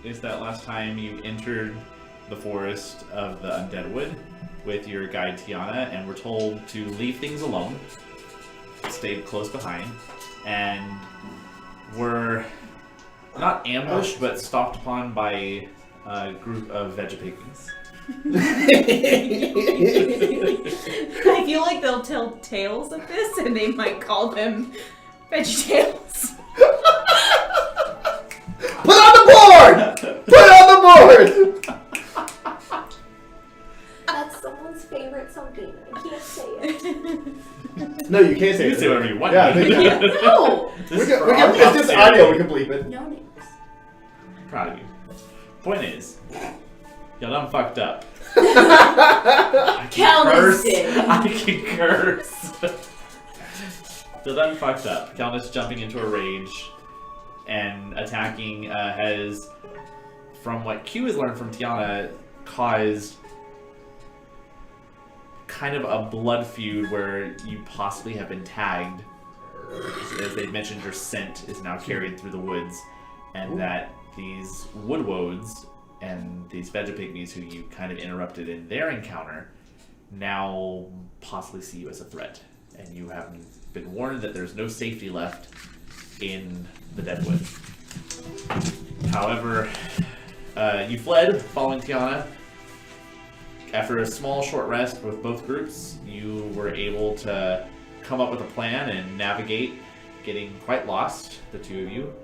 is that last time you entered the forest of the Undeadwood with your guide Tiana and were told to leave things alone, stayed close behind, and were not ambushed but stalked upon by a group of vegapigmies. I feel like they'll tell tales of this and they might call them VeggieTales. Put on the board! Put on the board! That's someone's favorite something. I can't say it. No, you can't say You it. can say whatever you want. Yeah, No! it's just audio, we can bleep it. No names. I'm proud of you. Point is, y'all done fucked up. Calnus did. I can curse. Y'all done fucked up. Calnus jumping into a rage and attacking has, from what Q has learned from Tiana, caused kind of a blood feud where you possibly have been tagged. As they mentioned, your scent is now carried through the woods, and that these woodwoads and these vegapigmies who you kind of interrupted in their encounter now possibly see you as a threat. And you have been warned that there's no safety left in the Deadwood. However, you fled following Tiana. After a small short rest with both groups, you were able to come up with a plan and navigate, getting quite lost, the two of you.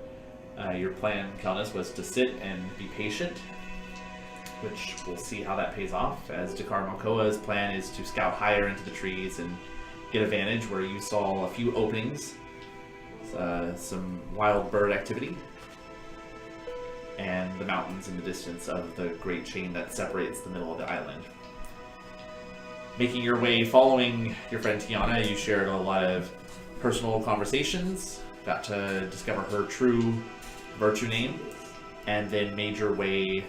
Your plan, Calnus, was to sit and be patient, which we'll see how that pays off, as Dakkar Mokoa's plan is to scout higher into the trees and get a vantage where you saw a few openings, some wild bird activity, and the mountains in the distance of the great chain that separates the middle of the island. Making your way, following your friend Tiana, you shared a lot of personal conversations, got to discover her true virtue name, and then made your way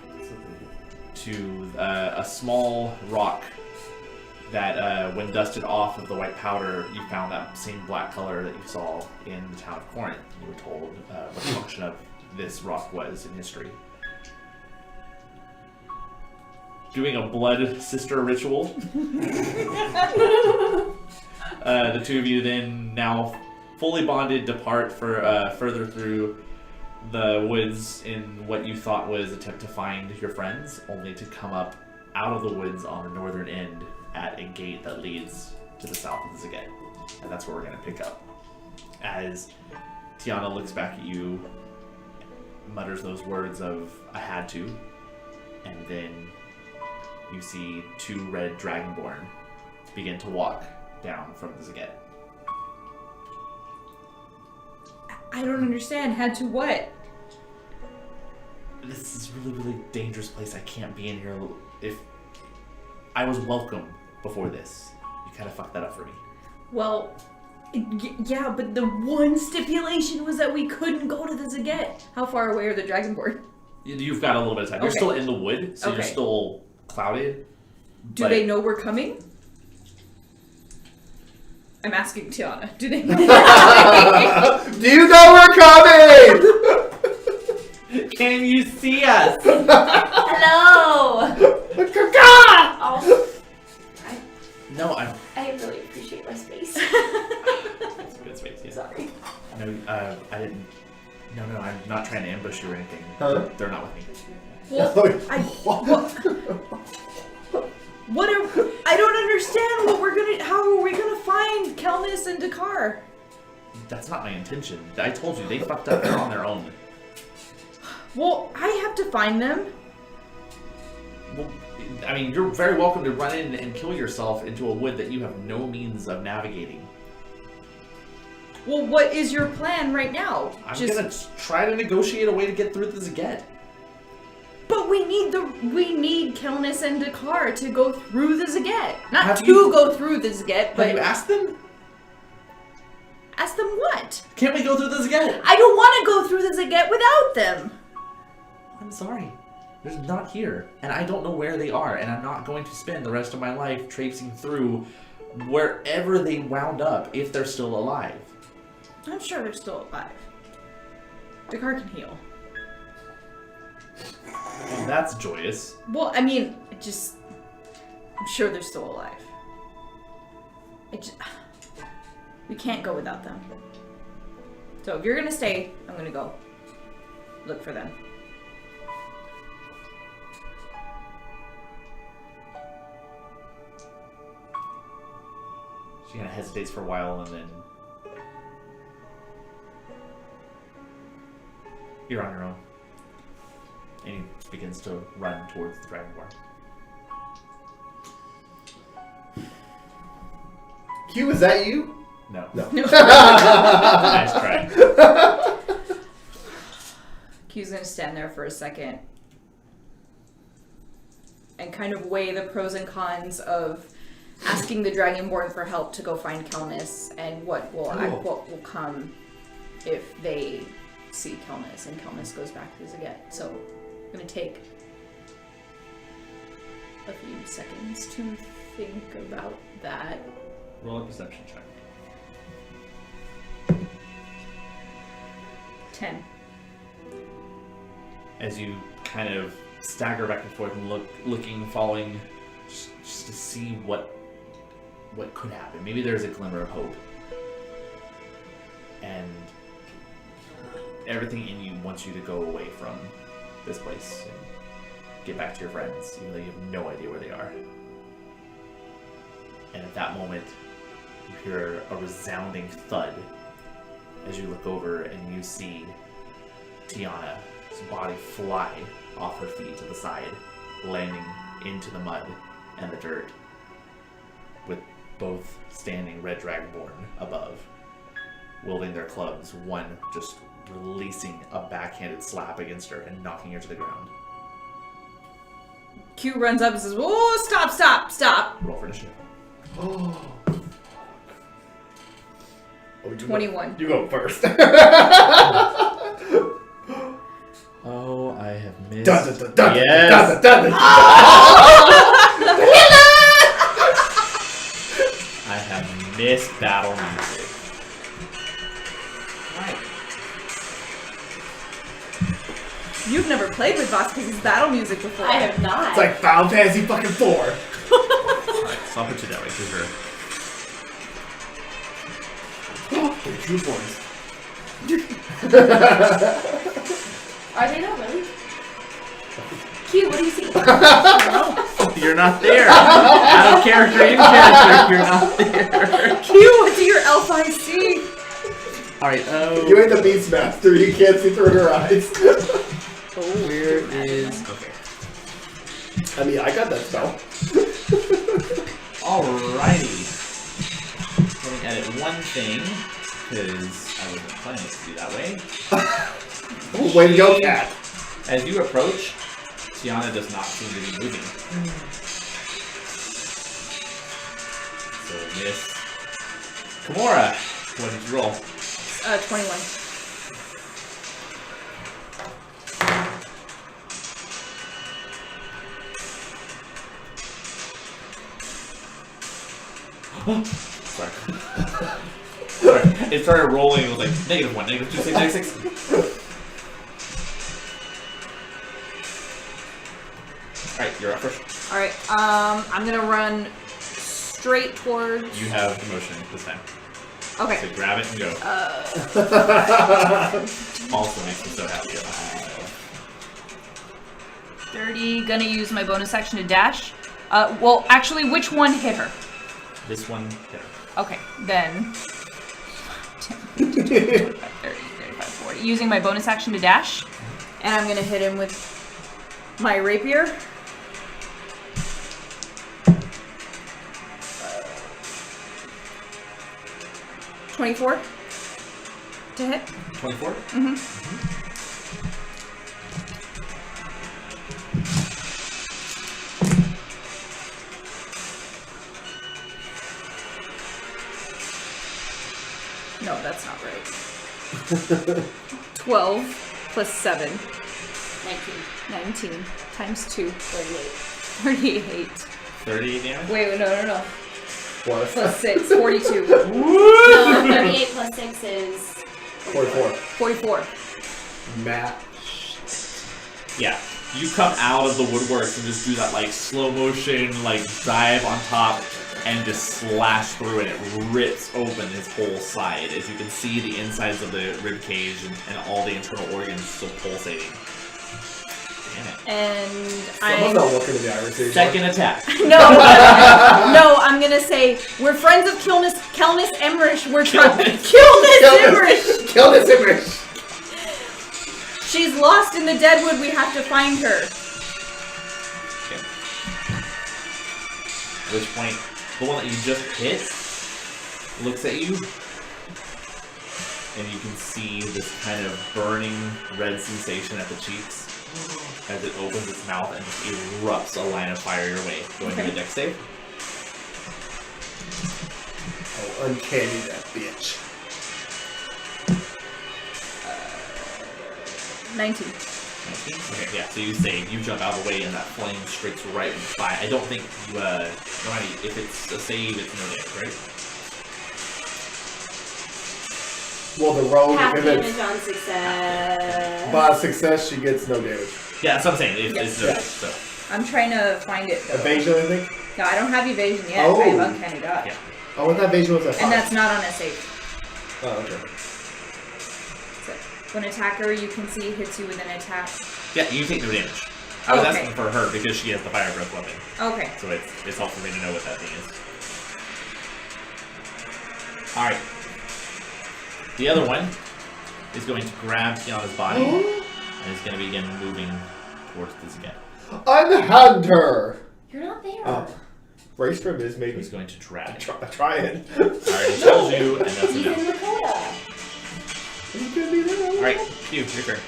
to a small rock that, when dusted off of the white powder, you found that same black color that you saw in the town of Corinth. You were told what the function of this rock was in history. Doing a blood sister ritual. The two of you then, now fully bonded, depart for further through the woods in what you thought was attempt to find your friends, only to come up out of the woods on the northern end at a gate that leads to the south of the Zaget. And that's where we're going to pick up. As Tiana looks back at you, mutters those words of, "I had to," and then you see two red dragonborn begin to walk down from the Zaget. I don't understand. Had to what? This is a really, really dangerous place. I can't be in here. If I was welcome before this, you kind of fucked that up for me. Well, yeah, but the one stipulation was that we couldn't go to the Zaget. How far away are the Dragonborn? You've got a little bit of time. You're still in the wood, so you're still clouded. Do they know we're coming? I'm asking Tiana. Do they know? Do you know we're coming? Can you see us? Hello! Oh, No, I really appreciate my space. It's a good space, yeah. Sorry. No, I didn't. No, I'm not trying to ambush you or anything. Huh? They're not with me. Well, I don't understand how are we gonna find Calnus and Dakkar? That's not my intention. I told you, they fucked up. They're on their own. Well, I have to find them. Well, I mean, you're very welcome to run in and kill yourself into a wood that you have no means of navigating. Well, what is your plan right now? I'm gonna try to negotiate a way to get through the Zaget. But we need Calnus and Dakkar to go through the Zaget. Not go through the Zaget, but... Have you asked them? Ask them what? Can't we go through the Zaget? I don't want to go through the Zaget without them. I'm sorry. They're not here, and I don't know where they are, and I'm not going to spend the rest of my life traipsing through wherever they wound up, if they're still alive. I'm sure they're still alive. Dakkar can heal. that's joyous. Well, I mean, I'm sure they're still alive. We can't go without them. So if you're gonna stay, I'm gonna go look for them. She kind of hesitates for a while, and then you're on your own. And he begins to run towards the Dragonborn. Q, is that you? No. No. Nice try. Q's gonna stand there for a second and kind of weigh the pros and cons of asking the Dragonborn for help to go find Kelnis and what will come if they see Kelnis and Kelnis goes back to Zaget. So I'm gonna take a few seconds to think about that. Roll a perception check. 10. As you kind of stagger back and forth and looking, following, just to see what could happen. Maybe there's a glimmer of hope. And everything in you wants you to go away from this place and get back to your friends, even though you have no idea where they are. And at that moment, you hear a resounding thud as you look over and you see Tiana's body fly off her feet to the side, landing into the mud and the dirt, with both standing red dragonborn above, wielding their clubs, one just releasing a backhanded slap against her and knocking her to the ground. Q runs up and says, "Whoa, stop. Roll for initiative. Oh, 21. You go first. Oh, I have missed. Yes. I have missed battle music. Right. You've never played with Vasquez's battle music before. I have not. It's like Final Fantasy fucking 4. Alright, so I'll put you that way, because you're... They're true boys. Are they not really? Q, what do you see? You're not there. Out of character, in character, you're not there. Q, what do your elf eyes see? Alright, You ain't the Beastmaster. You can't see through her eyes. where is... Okay. I mean, I got that spell. Alrighty. Let me edit one thing, because I wasn't planning it to be that way. Way to go, cat. As you approach, Tiana does not seem to be moving. So, Miss Quimora, what did you roll? 21. Sorry. Sorry. It started rolling, it was like -1, -2, -6. Alright, you're up first. Alright, I'm gonna run straight towards... You have the motion this time. Okay. So grab it and go. Also makes me so happy. 30, gonna use my bonus action to dash. Well, actually, which one hit her? This one hit her. Okay, then 10, 15, 20, 25, 30, 35, 40. Using my bonus action to dash, and I'm gonna hit him with my rapier. 24 to hit. 24? Mm-hmm. No, that's not right. 12 plus 7. 19 times 2. 38. 38 damage? Wait, no. What? Plus 6, 42. No, 38 plus 6 is... 44. 44. Matt. Yeah. You come out of the woodworks and just do that like slow motion like dive on top and just slash through and it rips open his whole side. As you can see the insides of the rib cage and all the internal organs still pulsating. Damn it. And Someone's not looking at the Irish anymore. Second attack. No, I'm gonna say we're friends of Kelnis Emmerich. We're trying Kelnis Emmerich. Kelnis Emmerich. She's lost in the Deadwood. We have to find her. Okay. At which point, the one that you just hit looks at you, and you can see this kind of burning red sensation at the cheeks as it opens its mouth and just erupts a line of fire your way. Going to the deck save. Oh, uncanny that bitch. 19. 19? Okay, yeah, so you save, you jump out of the way and that flame streaks right by. I don't think you, if it's a save, it's no damage, right? Well, the rogue, Half if damage it's on success. by success, she gets no damage. Yeah, that's what I'm saying, it's no damage, so. I'm trying to find it. Though. Evasion, I think? No, I don't have evasion yet. Oh. I have uncanny dodge. Yeah. Oh, what that evasion was at 5. And that's not on a save. Oh, okay. So, when attacker you can see hits you with an attack. Yeah, you take no damage. I was Okay. asking for her because she has the fire breath weapon. Okay. So it's helpful for me to know what that thing is. Alright. The other one is going to grab Tiana's body and is going to begin moving towards this guy. Unhand her! You're not there. Oh. Race trim is maybe. He's going to drag. Try it. Alright, he tells you, and that's He's enough. in Lakota. Alright, you, your turn.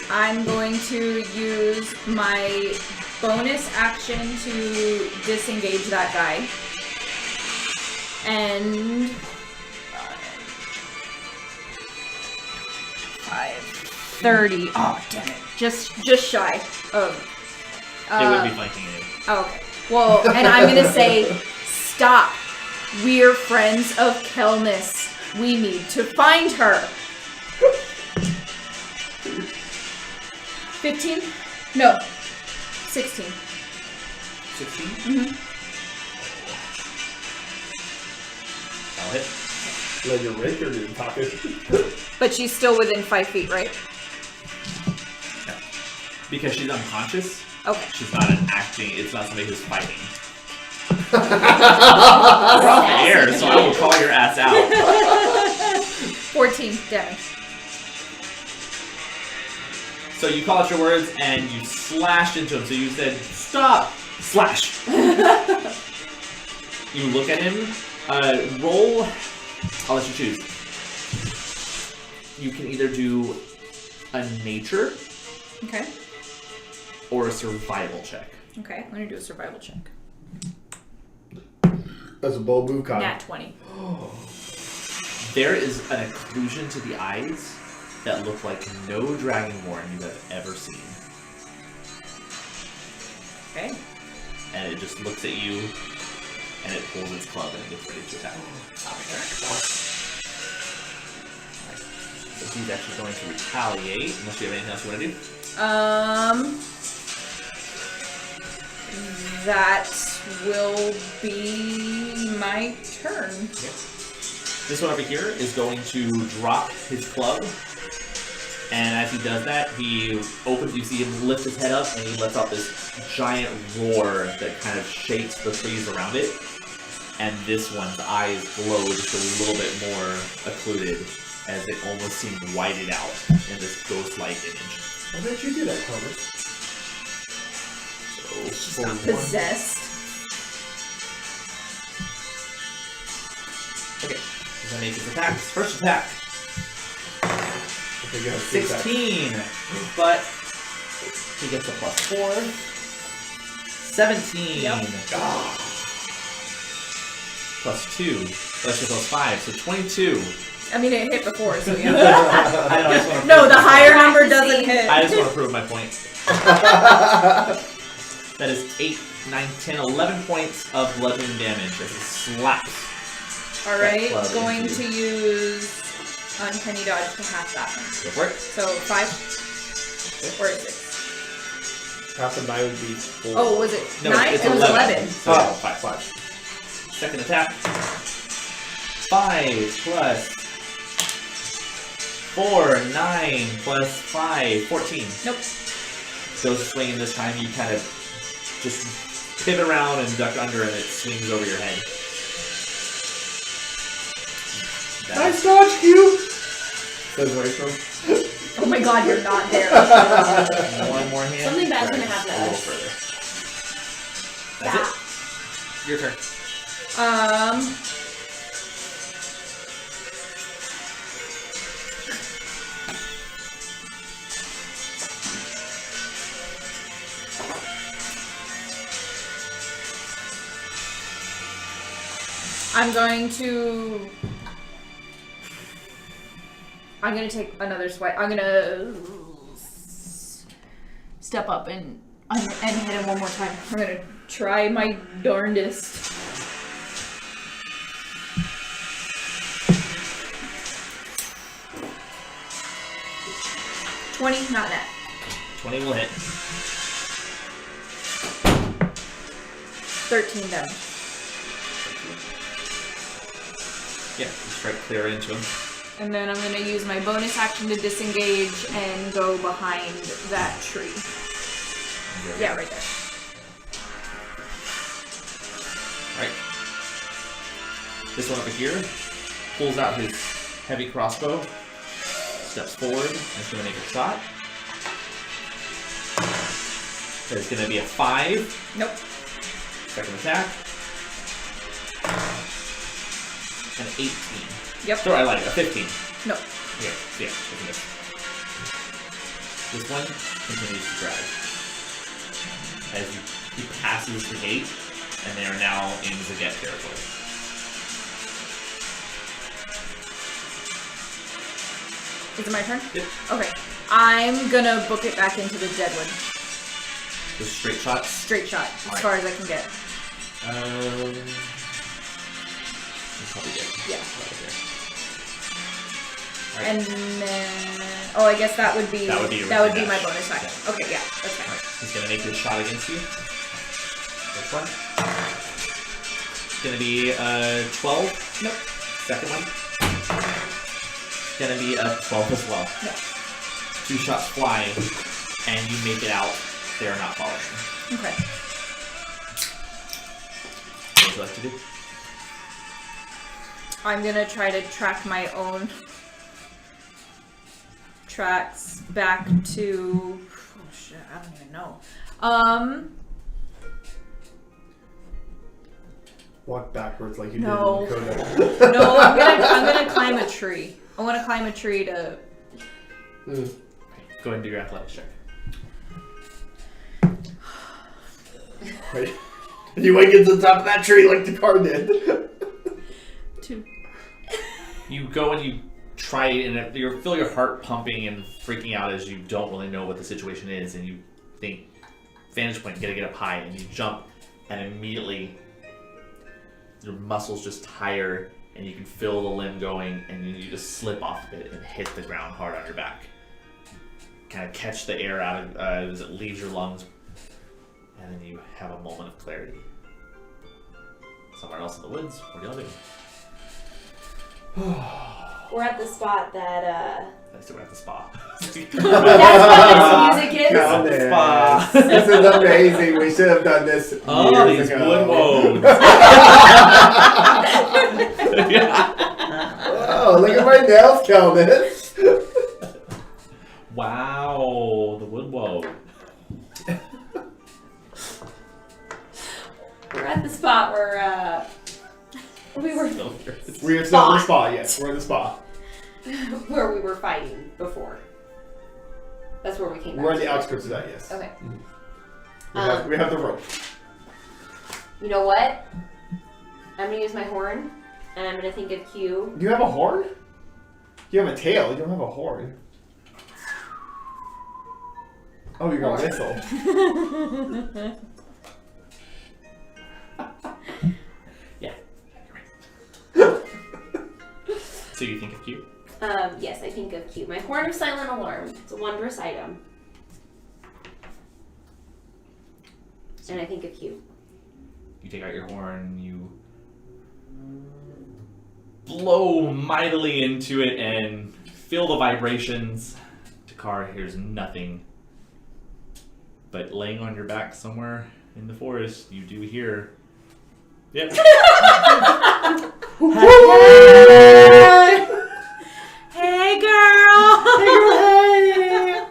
I'm going to use my bonus action to disengage that guy. And 30. Oh, damn it. Just shy of It would be flanking you. okay. Well, and I'm gonna say, stop. We're friends of Kelnis. We need to find her. 15? No. 16. 16? Mm-hmm. I'll hit. Let your raker do the talking. But she's still within 5 feet, right? No. Because she's unconscious, Okay. she's not it's not somebody who's fighting. We're off the air, so I will call your ass out. 14 damage. So you call out your words and you slashed into him. So you said, stop! Slash! You look at him, roll, I'll let you choose. You can either do a nature Okay. or a survival check. Okay, I'm gonna do a survival check. That's a bold move, Kyle. Nat 20. There is an occlusion to the eyes that look like no dragonborn you have ever seen. Okay. And it just looks at you, and it pulls its club and it gets ready to attack. So he's actually going to retaliate, unless you have anything else you want to do. That will be my turn. Okay. This one over here is going to drop his club, and as he does that, he opens. You see him lift his head up, and he lets out this giant roar that kind of shakes the trees around it. And this one's eyes glow just a little bit more occluded, as it almost seemed whited out in this ghost-like image. Why did you do that, Connor? She's not possessed. Okay, he's gonna make his attacks. First attack, 16, but he gets a +4. 17. Yep. +2. That's your +5, so 22. I mean, it hit before, so yeah. I know, I just want to No, the higher number doesn't hit. I just want to prove my point. That is 8, 9, 10, 11 points of bludgeoning damage as it slaps. Alright, Club going into to use Uncanny Dodge to half that one. Go for it. So 5. Or 6. Half of 9 would be 4. Oh, was it No, 9? it's It was 11. So 5. Second attack. 5 plus 4, 9 plus 5, 14. Nope. Goes swinging this time. You kind of just pivot around and duck under, and it swings over your head. Nice dodge, Q! Says Rachel. Oh my god, you're not there. One more hand. Something bad's gonna happen to A little us. further. That's it. Your turn. I'm gonna take another swipe. I'm gonna step up and hit him one more time. I'm gonna try my darndest. $20, not net. 20 will hit. 13 damage. Yeah, you strike clear into him. And then I'm going to use my bonus action to disengage and go behind that tree. Yeah, right there. Alright. This one over here pulls out his heavy crossbow, steps forward, and is going to make a shot. There's going to be a 5. Nope. Second attack. An 18. Yep. Sorry, I lied. A 15. No. Okay, so yeah, that's a miss. This one continues to drag. As he passes the gate, and they are now in Zaget territory. Is it my turn? Yep. Okay. I'm gonna book it back into the Deadwood. Just straight shots. Straight shot, as Alright. far as I can get. You probably get. Yeah. Right there. And then, oh, I guess that would be That would be your my dash. bonus action. Yeah. Okay, yeah, that's fine. Alright, he's gonna make this shot against you. First one. It's gonna be 12. Nope. Second one. It's gonna be a 12 as well. No. 2 shots fly, and you make it out. They are not following. Okay. What would you like to do? I'm gonna try to track my own tracks back to. Oh shit! I don't even know. Walk backwards like you No. did in Dakota. No, I'm gonna climb a tree. I want to climb a tree to. Go ahead and do your athletics check. Right. You might get to the top of that tree like Dakkar did. 2. You go and you try and you feel your heart pumping and freaking out as you don't really know what the situation is, and you think vantage point, gotta get up high, and you jump, and immediately your muscles just tire, and you can feel the limb going, and you just slip off of it and hit the ground hard on your back. Kind of catch the air out of as it leaves your lungs, and then you have a moment of clarity. Somewhere else in the woods, what are y'all doing? We're at the spot that, I still at the spa. that's what this music is. God, The man. spa. This is amazing. We should have done this Oh, years these ago. wood woads. Yeah. Oh, look at my nails, Calvin. Wow, the wood woad. We're at the spot where, we were, We're still in the spa, yes. We're in the spa. where we were fighting before. That's where we came back We're on the to. outskirts of that, yes. Okay. We have the rope. You know what? I'm gonna use my horn, and I'm gonna think of Q. Do you have a horn? You have a tail. You don't have a horn. Oh, you got a whistle. Yeah, you're right. So you think of Q? Yes, I think of Q. My horn of silent alarm. It's a wondrous item. And I think of Q. You take out your horn, you blow mightily into it and feel the vibrations. Dakkar hears nothing. But laying on your back somewhere in the forest, you do hear... Yep. Hey, girl! Hey!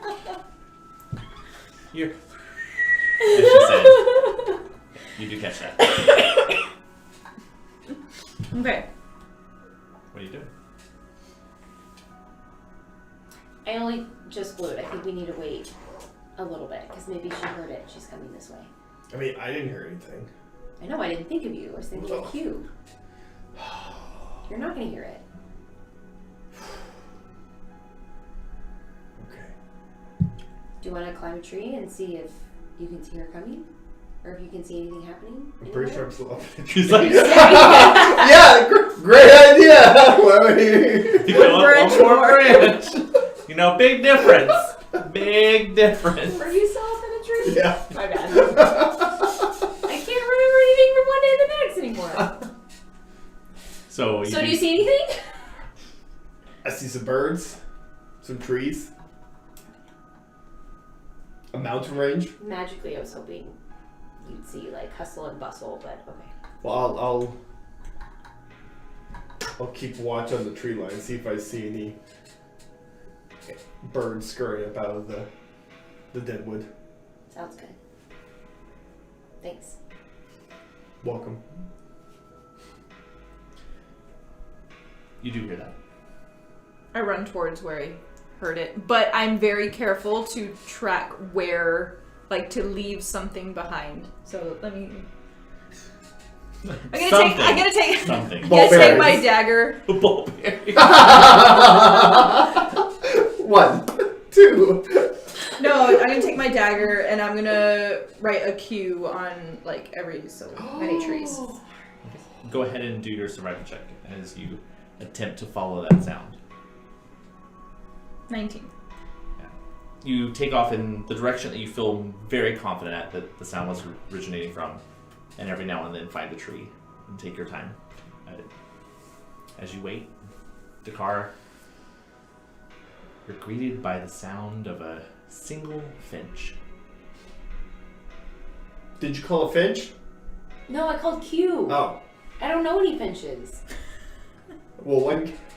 You're... As she said, you do catch that. Okay. What are you doing? I only just blew it. I think we need to wait a little bit because maybe she heard it. She's coming this way. I mean, I didn't hear anything. I know. I didn't think of you. I was thinking of Q. You're not going to hear it. Okay. Do you want to climb a tree and see if you can see her coming? Or if you can see anything happening? I'm pretty sure I'm still up. She's like... Yeah, great idea! Let me... One more branch. You know, big difference. Big difference. Were you still up in a tree? Yeah. My bad. I can't remember anything from one day to the next anymore. So Do you see anything? I see some birds, some trees, a mountain range. Magically, I was hoping you'd see like hustle and bustle, but okay. Well, I'll keep watch on the tree line, see if I see any birds scurrying up out of the deadwood. Sounds good. Thanks. Welcome. You do hear that. I run towards where I heard it, but I'm very careful to track where, like, to leave something behind. So let me. I'm gonna take something. I'm gonna take my dagger. Bulberry. 1, 2. No, I'm gonna take my dagger and I'm gonna write a Q on like every so many trees. Go ahead and do your survival check as you attempt to follow that sound. 19. Yeah. You take off in the direction that you feel very confident at that the sound was originating from, and every now and then find a tree and take your time at it. As you wait, Dakkar, you're greeted by the sound of a single finch. Did you call a finch? No, I called Q. Oh. I don't know any finches. Well,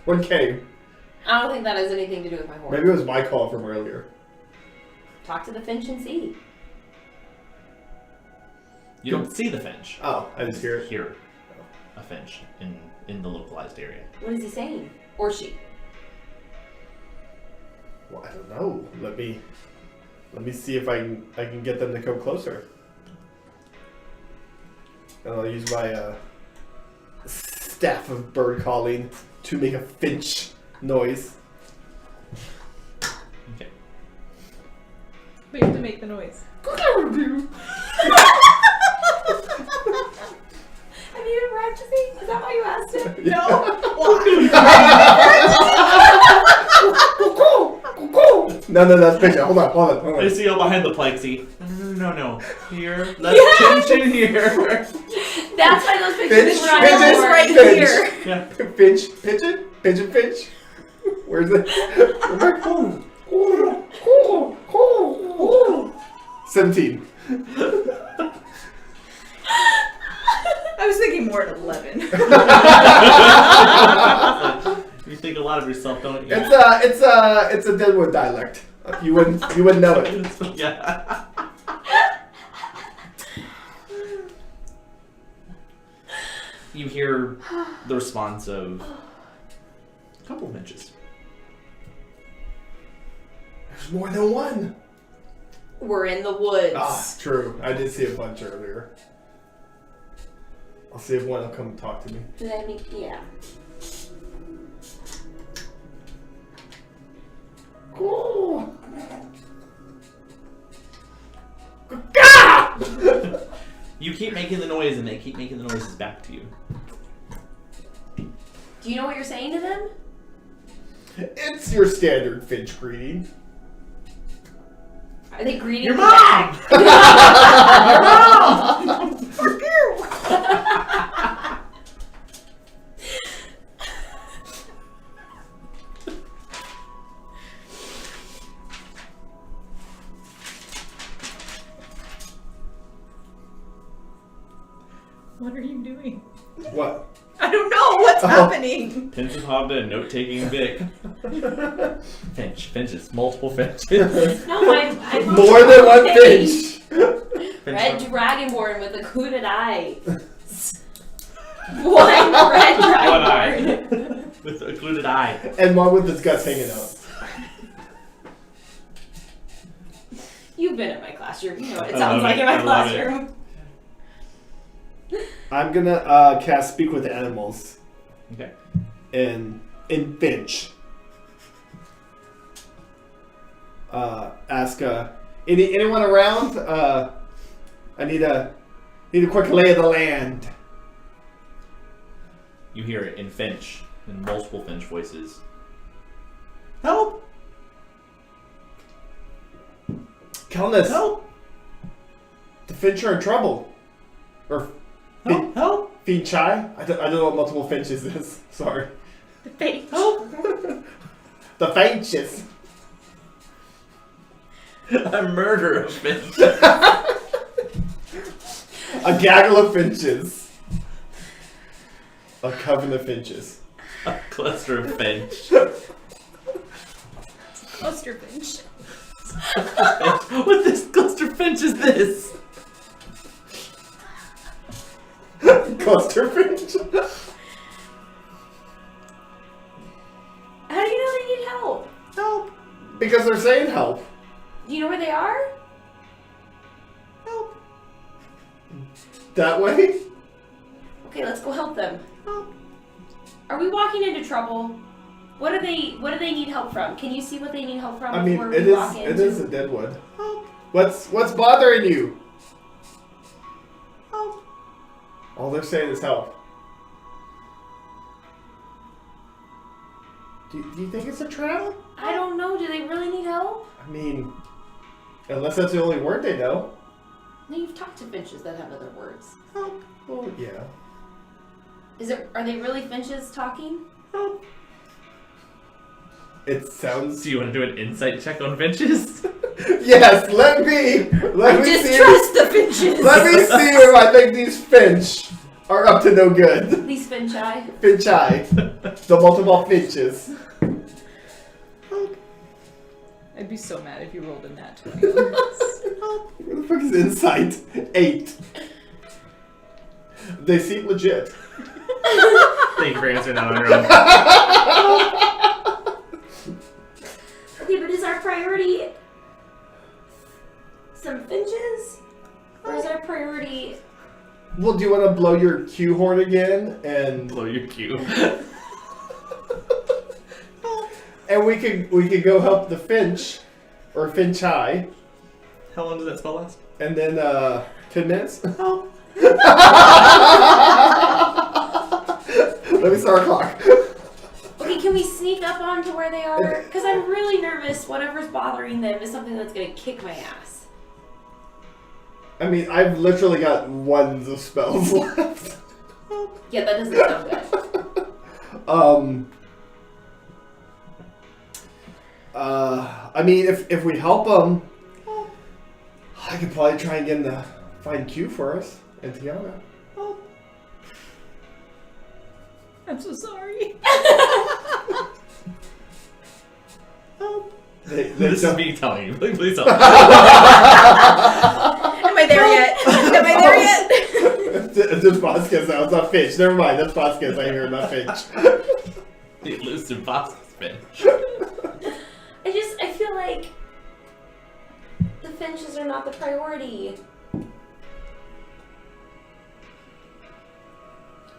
one came. I don't think that has anything to do with my horn. Maybe it was my call from earlier. Talk to the finch and see. You don't see the finch. Oh, I just hear it. Hear a finch in the localized area. What is he saying? Or she? Well, I don't know. Let me see if I can get them to come closer. And I'll use my staff of bird calling to make a finch noise. Okay. We have to make the noise. Have you been practicing? Is that why you asked him? No. No, that's picture. Hold on. I see you behind the plexi. No. Here. Let's tension here. That's why those pictures were on Finch, the board. right finch. here. Yeah. Pigeon. Where's it? 17. I was thinking more at 11. You think a lot of yourself, don't you? It's a Deadwood dialect. You wouldn't know it. Yeah. You hear the response of a couple of inches. There's more than one. We're in the woods. Ah, true. I did see a bunch earlier. I'll see if one will come talk to me. Let me, yeah. Cool. You keep making the noise, and they keep making the noises back to you. Do you know what you're saying to them? It's your standard finch greeting. Are they greeting Your me mom! back? What are you doing? What? I don't know what's happening. Pinch with Hovda and note-taking Vick. Finches. Multiple finches. No, I'm More than one finch. Red dragonborn with occluded eye. One red dragonborn. One eye. With occluded eye. And one with his guts hanging out. You've been at my classroom. You know what it I sounds love like it. in my I love it. classroom. I'm gonna cast Speak with Animals Okay. in Finch. Ask anyone around? I need a quick lay of the land. You hear it in Finch, in multiple Finch voices. Help! Kelnis, Help! the Finch are in trouble. Or Help! Help! Finchai? I don't know what multiple Finches is. Sorry. The face. Help! The Finches. A murder of Finch. A gaggle of finches. A coven of finches. A cluster of Finch. Cluster finch. What this cluster Finch is this? Cluster finch. How do you know they need help? Help. Because they're saying help. Do you know where they are? Help. That way? Okay, let's go help them. Are we walking into trouble? What do they need help from? Can you see what they need help from I mean, before it we walk is into? a deadwood. Help. What's bothering you? Help. All they're saying is help. Do you think it's a trap? I don't know. Do they really need help? I mean, unless that's the only word they know. No, you've talked to finches that have other words. Help. Well, yeah. Are they really finches talking? Help. It sounds. Do you want to do an insight check on Finches? Yes, let me Just see. trust the finches. Let me see if I think these Finch are up to no good. These finchai. Finchai, the multiple Finches. I'd be so mad if you rolled in that 20. Where the fuck is insight? 8. They seem legit. Thank you for answering that on your own. Okay, but is our priority some finches? Or is our priority... Well, do you want to blow your Q horn again? And Blow your cue. we could go help the Finch or Finchai, How long does that spell last? and then 10 minutes. Let me start a clock. Okay, can we sneak up onto where they are? Because I'm really nervous whatever's bothering them is something that's going to kick my ass. I mean, I've literally got ones of spells left. Yeah, that doesn't sound good. I mean, if we help them, I could probably try and get them to find Q for us and Tiana. I'm so sorry. This is me telling you. Please tell me. Am I there yet? Am I there yet? It's Vasquez now. It's not Finch. Never mind. That's Vasquez. I hear not Finch. The elusive Vasquez Finch. I feel like the finches are not the priority.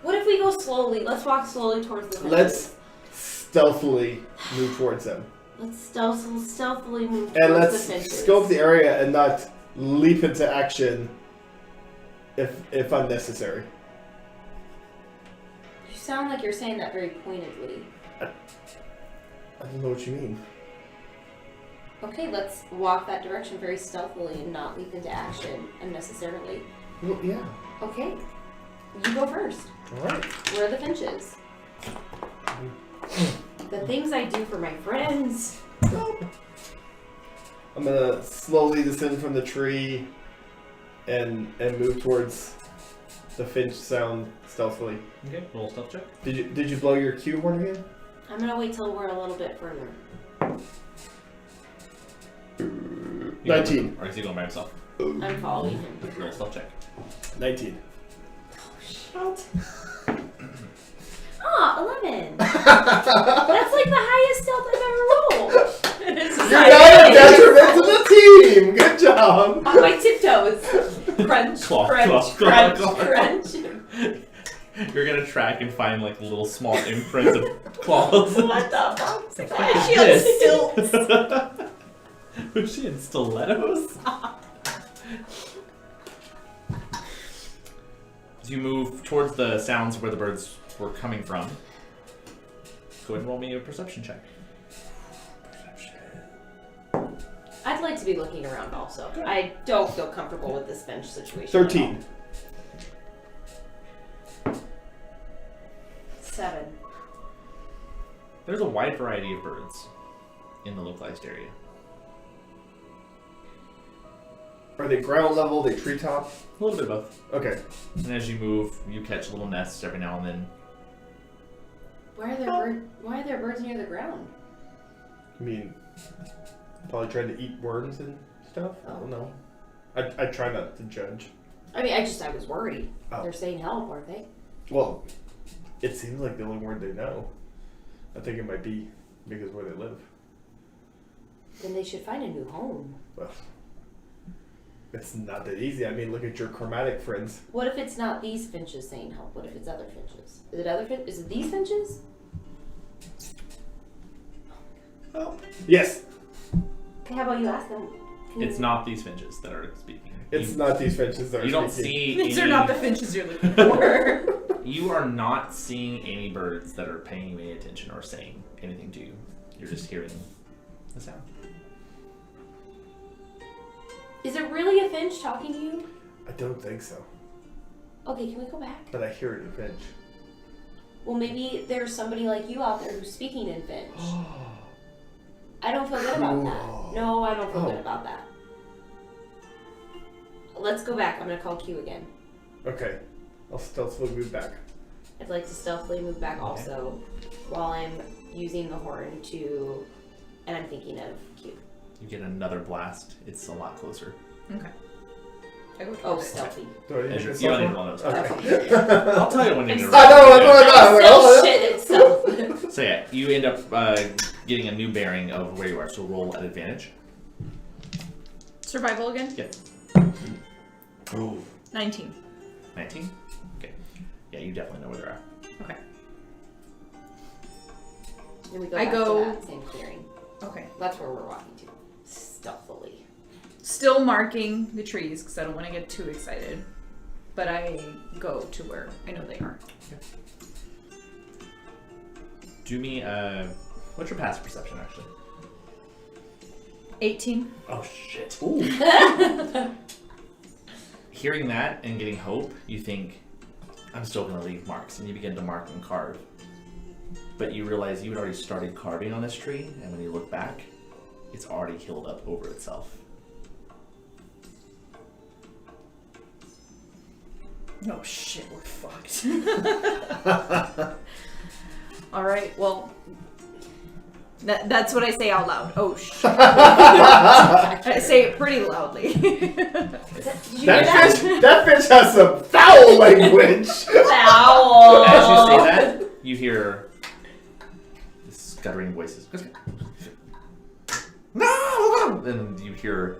What if we go slowly? Let's walk slowly towards the finches. Let's stealthily move towards them. Let's stealthily move towards And the let's finches. scope the area and not leap into action if unnecessary. You sound like you're saying that very pointedly. I don't know what you mean. Okay, let's walk that direction very stealthily and not leap into action unnecessarily. Well, yeah. Okay, you go first. Alright. Where are the finches? The things I do for my friends. I'm gonna slowly descend from the tree and move towards the finch sound stealthily. Okay, roll stealth check. Did you blow your cue horn again? I'm gonna wait till we're a little bit further. 19. Or is he going by himself? I'm following him. Roll stealth check. 19. Shit. Ah, 11. That's like the highest stealth I've ever rolled. You're not a detriment to the team! Good job! On my tiptoes. Crunch, Claw, crunch, claw, crunch, claw, claw. crunch. You're gonna track and find like little small imprints of claws. What the fuck? Why is she on stilts? Was she in stilettos? As you move towards the sounds where the birds were coming from, go ahead and roll me a perception check. I'd like to be looking around also. I don't feel comfortable with this bench situation. 13. 7. There's a wide variety of birds in the localized area. Are they ground level? They treetop? A little bit of both. Okay. And as you move, you catch little nests every now and then. Why are there birds near the ground? I mean, probably trying to eat worms and stuff? I don't know. I try not to judge. I mean, I was worried. Oh. They're saying help, aren't they? Well, it seems like the only word they know. I think it might be because where they live. Then they should find a new home. Well, it's not that easy. I mean, look at your chromatic friends. What if it's not these finches saying help? What if it's other finches? Is it other finches? Is it these finches? Oh. Yes. Okay, how about you ask them? It's not these finches that are speaking. It's not these finches that are You don't speaking. see These any, are not the finches you're looking for. You are not seeing any birds that are paying you any attention or saying anything to you. You're just hearing the sound. Is it really a finch talking to you? I don't think so. Okay, can we go back? But I hear it in Finch. Well, maybe there's somebody like you out there who's speaking in finch. I don't feel good about that. No, I don't feel good about that. Let's go back. I'm going to call Q again. Okay. I'll stealthily move back. I'd like to stealthily move back also while I'm using the horn to... And I'm thinking of Q. You get another blast. It's a lot closer. Okay. I go Oh, towards it. stealthy. Do I need And to you get don't need stealth one of those. Okay. I'll tell you when you need to I know, Still shit itself. So yeah, you end up getting a new bearing of where you are. So roll at advantage. Survival again? Yeah. Ooh. 19. 19? Okay. Yeah, you definitely know where they're at. Okay. Then we go I back go- to that same clearing. Okay. That's where we're walking to. Stealthily. Still marking the trees because I don't want to get too excited. But I go to where I know they are. Do me, what's your passive perception actually? 18. Oh shit. Ooh. Hearing that and getting hope, you think, I'm still gonna leave marks, and you begin to mark and carve. But you realize you had already started carving on this tree, and when you look back, it's already healed up over itself. Oh shit, we're fucked. Alright, well, that's what I say out loud. Oh shit. I say it pretty loudly. Did you hear that? That fish has some foul language. Foul. As you say that, you hear scuttering voices. No! And you hear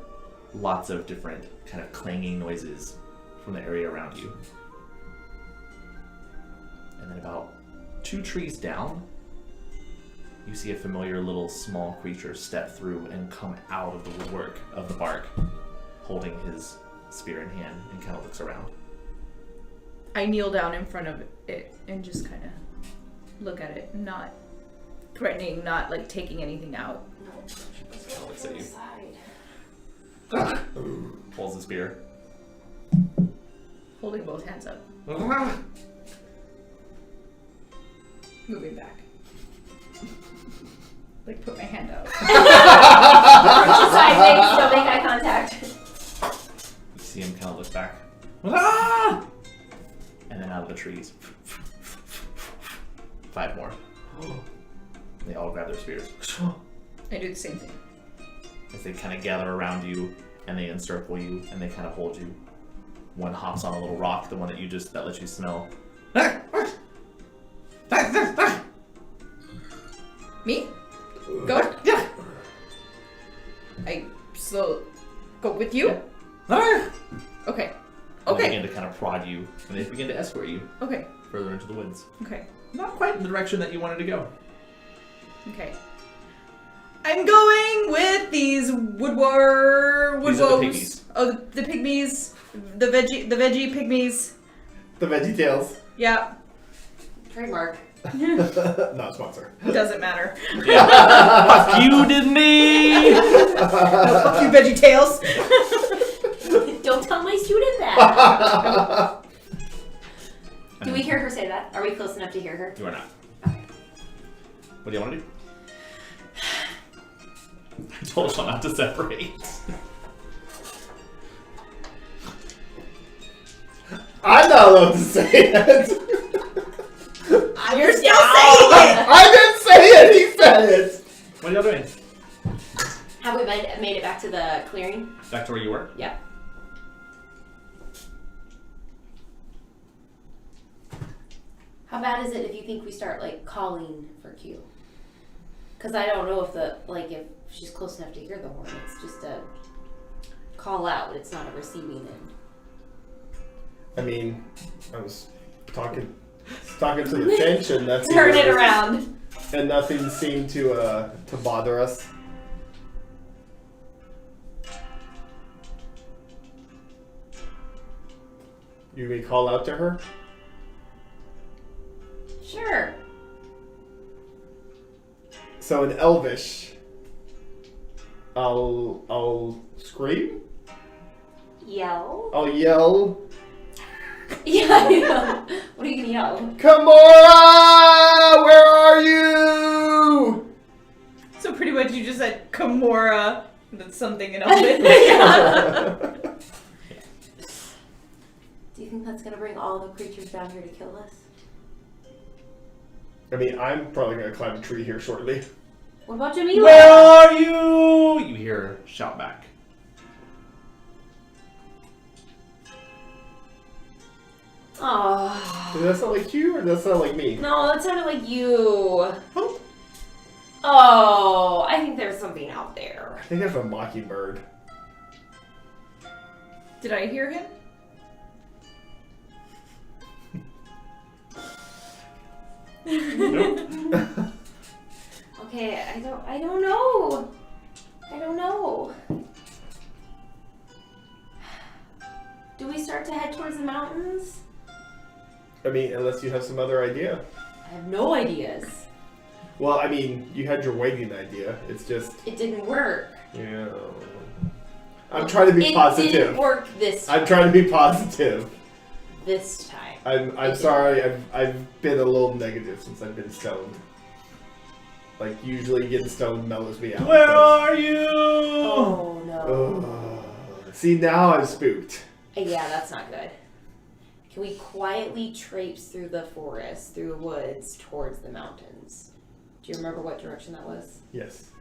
lots of different kind of clanging noises from the area around you. And then about 2 trees down, you see a familiar little small creature step through and come out of the woodwork of the bark, holding his spear in hand, and kind of looks around. I kneel down in front of it and just kind of look at it, not threatening, not like taking anything out. Kind of looks at you. Pulls the spear. Holding both hands up. Moving back. Like put my hand out. Approach the side, maybe still make eye contact. You see him kind of look back. Ah! and then out of the trees, 5 more. They all grab their spears. I do the same thing. As they kind of gather around you, and they encircle you, and they kind of hold you. One hops on a little rock, the one that lets you smell. Me? Go? Yeah. I go with you? Yeah. Okay. And they Okay. begin to kind of prod you, and they begin to escort you Okay. further into the woods. Okay. Not quite in the direction that you wanted to go. Okay. I'm going with these These are the woodwolves. pygmies. Oh, the pygmies. The veggie pygmies. The Veggie Tales. Yeah. Trademark. Not a sponsor. Doesn't matter. Yeah. Fuck you, Disney! No, fuck you, Veggie Tales. Don't tell my student that. Do we hear her say that? Are we close enough to hear her? You are not. What do you want to do? I told you not to separate. I'm not allowed to say it. You're still saying it. I didn't say it. He said it. What are y'all doing? Have we made it back to the clearing? Back to where you were? Yeah. How bad is it if you think we start like calling for Q? Because I don't know if she's close enough to hear the horn. It's just a call out. It's not a receiving end. I mean, I was talking to the finch, and that's Turn it around. and nothing seemed to bother us. You may call out to her. Sure. So in Elvish, I'll scream. Yell. I'll yell. Yeah, yeah. What are you gonna yell? Quimora, where are you? So pretty much you just said Quimora. That's something in Elvish. Do you think that's gonna bring all the creatures down here to kill us? I mean, I'm probably gonna climb a tree here shortly. What about Jamila? Where are you? You hear her shout back. Oh. Does that sound like you, or does that sound like me? No, that sounded like you. Oh, I think there's something out there. I think that's a mockingbird. Did I hear him? Nope. Okay, I don't know. I don't know. Do we start to head towards the mountains? I mean, unless you have some other idea. I have no ideas. Well, I mean, you had your waiting idea. It's just, It didn't work. yeah. I'm trying to be It positive. didn't work this I'm trying to be positive. this time. I'm sorry. I've been a little negative since I've been stoned. Like usually, getting stoned mellows me out. Where but- are you? Oh no. Ugh. See, now I'm spooked. Yeah, that's not good. Can we quietly traipse through the forest, through the woods, towards the mountains? Do you remember what direction that was? Yes.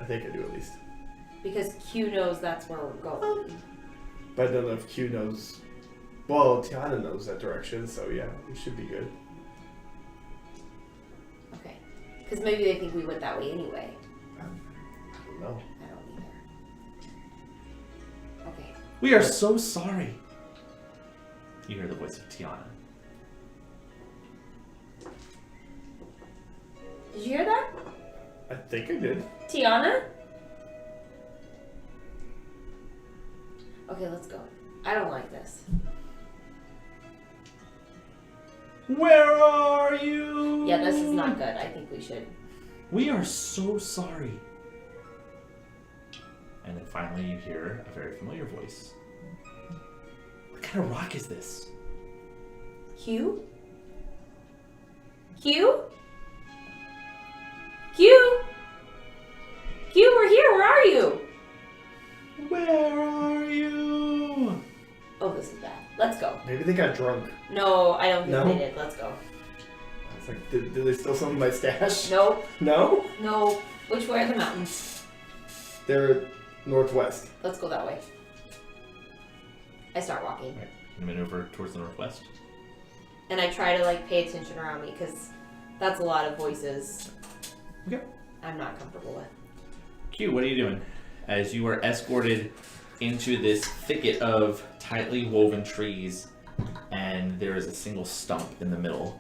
I think I do at least. Because Q knows that's where we're going. But I don't know if Q knows. Well, Tiana knows that direction, so yeah, we should be good. Okay. Because maybe they think we went that way anyway. I don't know. I don't either. Okay. We are so sorry. You hear the voice of Tiana. Did you hear that? I think I did. Tiana? Okay, let's go. I don't like this. Where are you? Yeah, this is not good. I think we should. We are so sorry. And then finally you hear a very familiar voice. What kind of rock is this? Q? Q? Q? Q, we're here. Where are you? Where are you? Oh, this is bad. Let's go. Maybe they got drunk. No, I don't think No? they did. Let's go. It's like, did they steal some of my stash? Nope. No? No. Which way are the mountains? They're northwest. Let's go that way. I start walking. Right. You maneuver towards the northwest. And I try to like pay attention around me because that's a lot of voices. Okay. I'm not comfortable with. Q, what are you doing? As you are escorted into this thicket of tightly woven trees, and there is a single stump in the middle,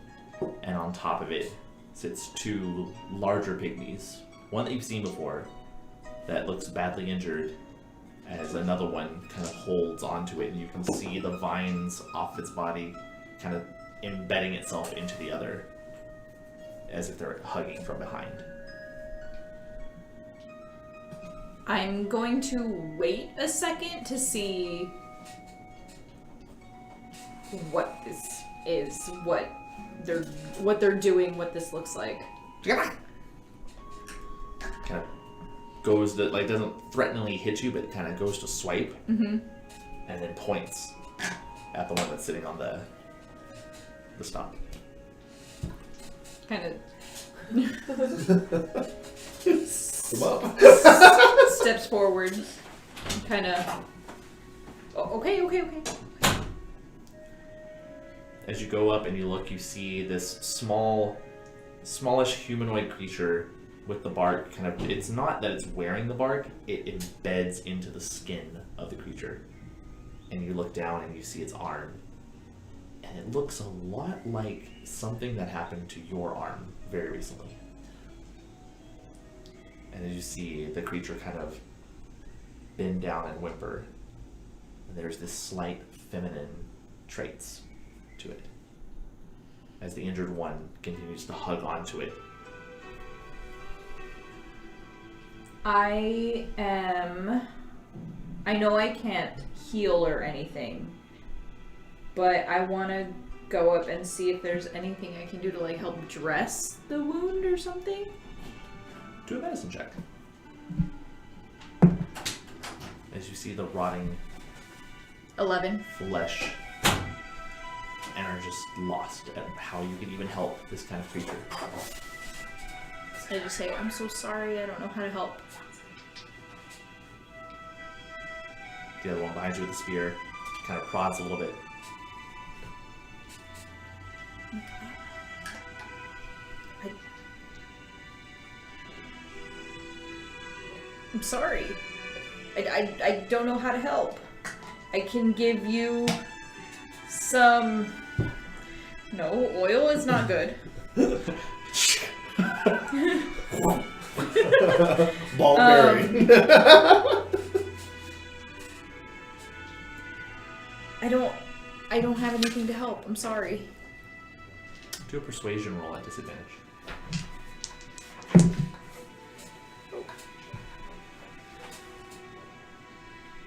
and on top of it sits two larger pygmies. One that you've seen before that looks badly injured, as another one kind of holds onto it, and you can see the vines off its body kind of embedding itself into the other, as if they're hugging from behind. I'm going to wait a second to see what this is, what they're doing, what this looks like. Kind of goes to, like, doesn't threateningly hit you, but kind of goes to swipe, and then points at the one that's sitting on the stump. Kind Come up. of steps forward, kind of. Oh, okay. As you go up and you look, you see this smallish humanoid creature with the bark kind of, it's not that it's wearing the bark, it embeds into the skin of the creature. And you look down and you see its arm. And it looks a lot like something that happened to your arm very recently. And as you see the creature kind of bend down and whimper, and there's this slight feminine traits to it, as the injured one continues to hug onto it. I know I can't heal or anything, but I want to go up and see if there's anything I can do to like help dress the wound or something. Do a medicine check. As you see the rotting 11. flesh and are just lost at how you can even help this kind of creature. I just say, I'm so sorry, I don't know how to help. The other one behind you with the spear kind of prods a little bit. I'm sorry. I don't know how to help. I can give you some... No, oil is not good. Ball bearing. I don't have anything to help. I'm sorry. Do a persuasion roll at disadvantage.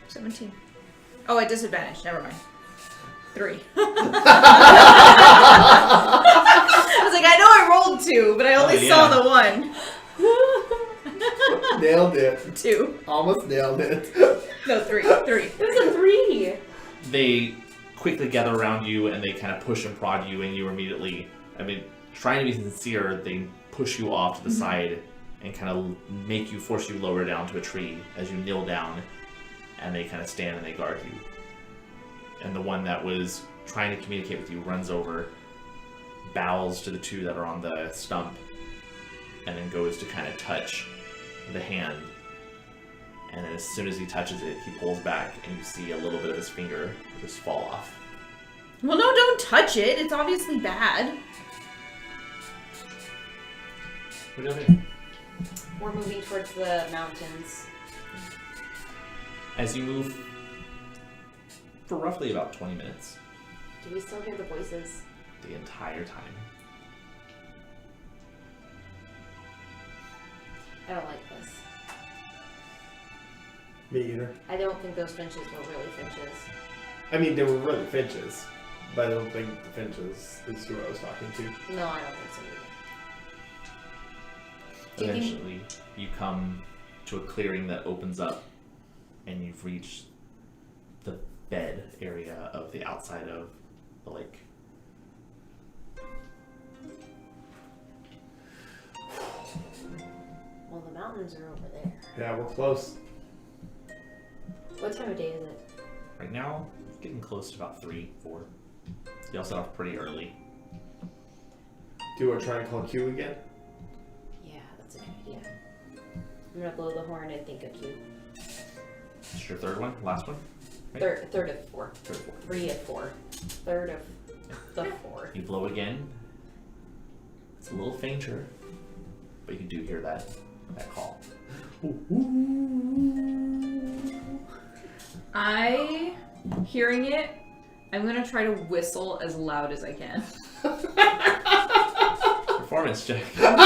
17. Oh, at disadvantage. Never mind. 3. I was like, I know I rolled 2, but I only saw the 1. Nailed it. 2. Almost nailed it. No, 3. 3. It was a 3. They quickly gather around you and they kind of push and prod you, and you immediately, trying to be sincere, they push you off to the side and kind of force you lower down to a tree as you kneel down, and they kind of stand and they guard you. And the one that was trying to communicate with you runs over, bows to the two that are on the stump, and then goes to kind of touch the hand. And then as soon as he touches it, he pulls back, and you see a little bit of his finger just fall off. Well, no, don't touch it. It's obviously bad. What are you doing? We're moving towards the mountains. As you move for roughly about 20 minutes, Do we still hear the voices? the entire time. I don't like this. Me either. I don't think those finches were really finches. I mean, they were really finches, but I don't think the finches is who I was talking to. No, I don't think so either. Do you think- Eventually, you come to a clearing that opens up, and you've reached the bed area of the outside of the lake. Well, the mountains are over there. Yeah, we're close. What time of day is it? Right now, it's getting close to about 3, 4. Y'all set off pretty early. Do you want to try and call Q again? Yeah, that's a good idea. I'm gonna blow the horn and think of you. It's your third one? Last one? Right? Third of 4. Third, fourth. 3 of 4. Third of the 4. You blow again. It's a little fainter, but you do hear that call. Hearing it, I'm gonna try to whistle as loud as I can. Performance check. Come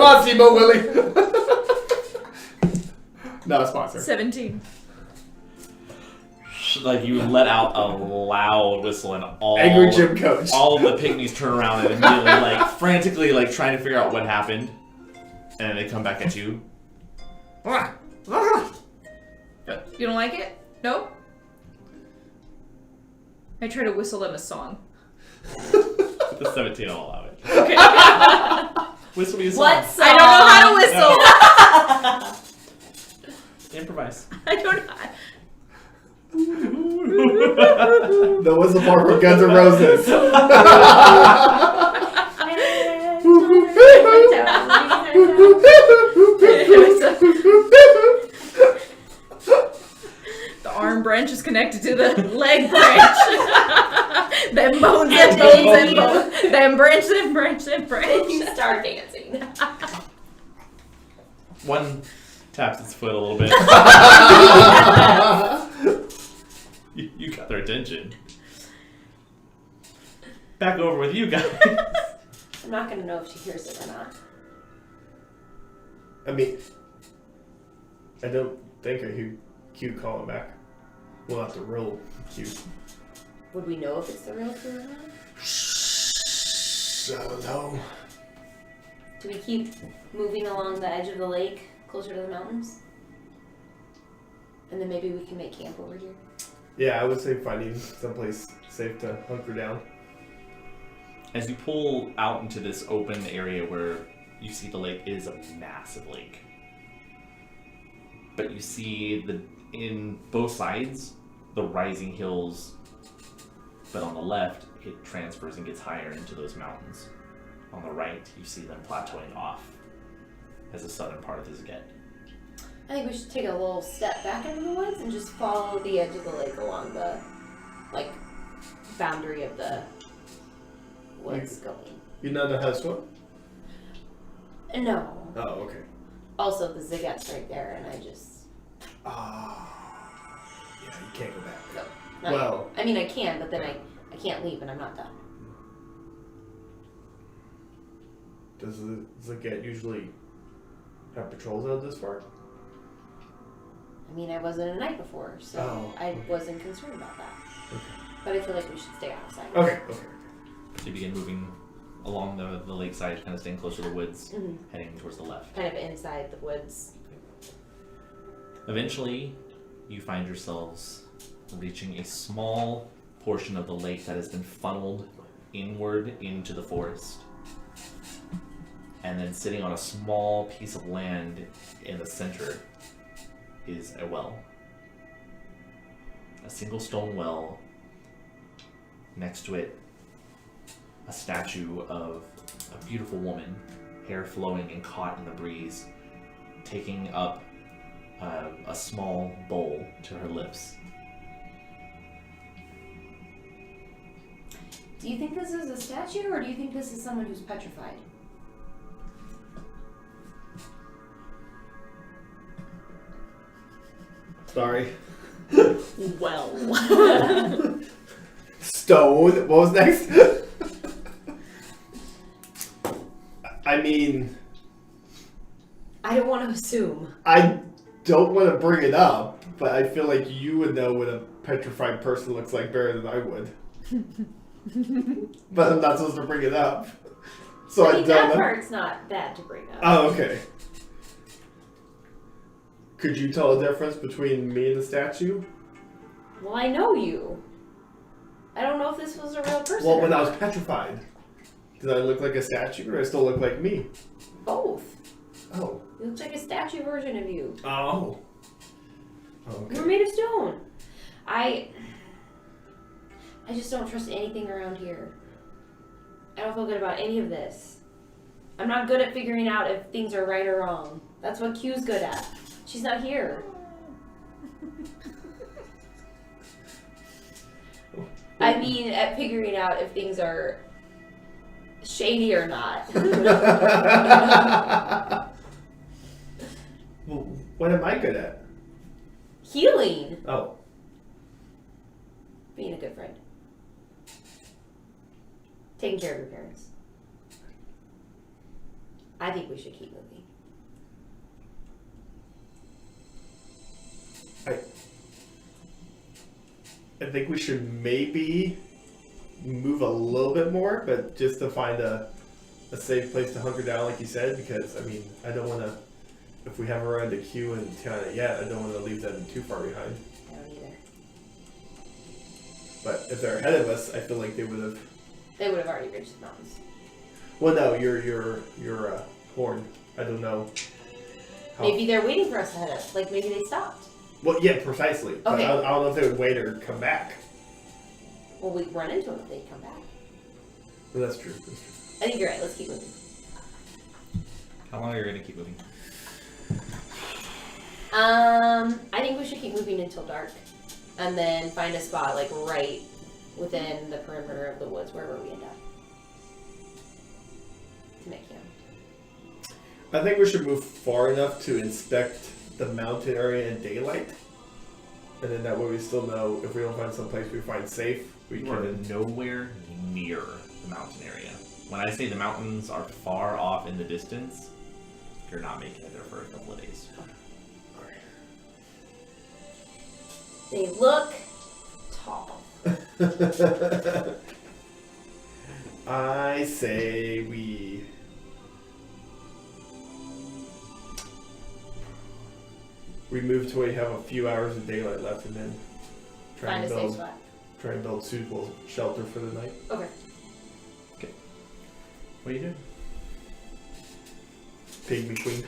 on, Simo Willie. Not a sponsor. 17. Like you let out a loud whistle and Angry gym coach. all of the pygmies turn around and immediately like frantically like trying to figure out what happened, and they come back at you. You don't like it? No? I try to whistle them a song. The 17 will allow it. Okay. Whistle me a song. What song? I don't know how to whistle. Improvise. I don't know. That was the part where Guns N' Roses. The arm branch is connected to the leg branch. Then bones and bones and bones. Then branch and branch and branch. You start dancing. One taps its foot a little bit. You got their attention. Back over with you guys. I'm not gonna know if she hears it or not. I mean, I don't think I hear Q calling back. We'll have to roll Q. Would we know if it's the real Q or not? I don't know. Do we keep moving along the edge of the lake, closer to the mountains? And then maybe we can make camp over here? Yeah, I would say finding someplace safe to hunker down. As you pull out into this open area where you see the lake is a massive lake. But you see in both sides, the rising hills, but on the left, it transfers and gets higher into those mountains. On the right, you see them plateauing off as the southern part of this get. I think we should take a little step back into the woods and just follow the edge of the lake along the, boundary of the woods going. You know that has swim? No. Oh, okay. Also, the Ziget's right there, and I just... Ah. Yeah, you can't go back. No. Well... I mean, I can, but then I can't leave, and I'm not done. Does the Zaget usually have patrols out this far? I mean, I wasn't a night before, so I wasn't concerned about that. Okay. But I feel like we should stay outside. Okay. So you begin moving along the lakeside, kind of staying close to the woods, heading towards the left. Kind of inside the woods. Eventually, you find yourselves reaching a small portion of the lake that has been funneled inward into the forest. And then sitting on a small piece of land in the center is a well. A single stone well. Next to it, a statue of a beautiful woman, hair flowing and caught in the breeze, taking up a small bowl to her lips. Do you think this is a statue, or do you think this is someone who's petrified? Sorry. Well. Stone. What was next? I mean... I don't want to assume. I don't want to bring it up, but I feel like you would know what a petrified person looks like better than I would. But I'm not supposed to bring it up. So I mean, don't that know. part's not bad to bring up. Oh, okay. Could you tell the difference between me and the statue? Well, I know you. I don't know if this was a real person. Well, or when I not. was petrified, did I look like a statue or did I still look like me? Both. Oh. It looks like a statue version of you. Oh. You were Okay. made of stone. I just don't trust anything around here. I don't feel good about any of this. I'm not good at figuring out if things are right or wrong. That's what Q's good at. She's not here. I mean, at figuring out if things are shady or not. Well, what am I good at? Healing. Oh. Being a good friend. Taking care of your parents. I think we should keep moving. I think we should maybe move a little bit more, but just to find a safe place to hunker down, like you said, because, I mean, I don't want to, if we haven't run into Q and Tiana yet, I don't want to leave them too far behind. I don't either. But if they're ahead of us, I feel like they would have. They would have already reached the mountains. Well, no, your horn. I don't know. how- Maybe they're waiting for us ahead of us. Like maybe they stopped. Well, yeah, precisely. But Okay. I don't know if they would wait or come back. Well, we'd run into them if they'd come back. Well, that's true. That's true. I think you're right. Let's keep moving. How long are you going to keep moving? I think we should keep moving until dark. And then find a spot like right within the perimeter of the woods, wherever we end up. To make camp. I think we should move far enough to inspect the mountain area in daylight. And then that way we still know if we don't find some place we find safe, we You are can. nowhere near the mountain area. When I say the mountains are far off in the distance, you're not making it there for a couple of days. They look tall. I say we. We move to where we have a few hours of daylight left, and then try Find a and safe build spot. suitable shelter for the night. Okay. What are you doing? Pygmy queen.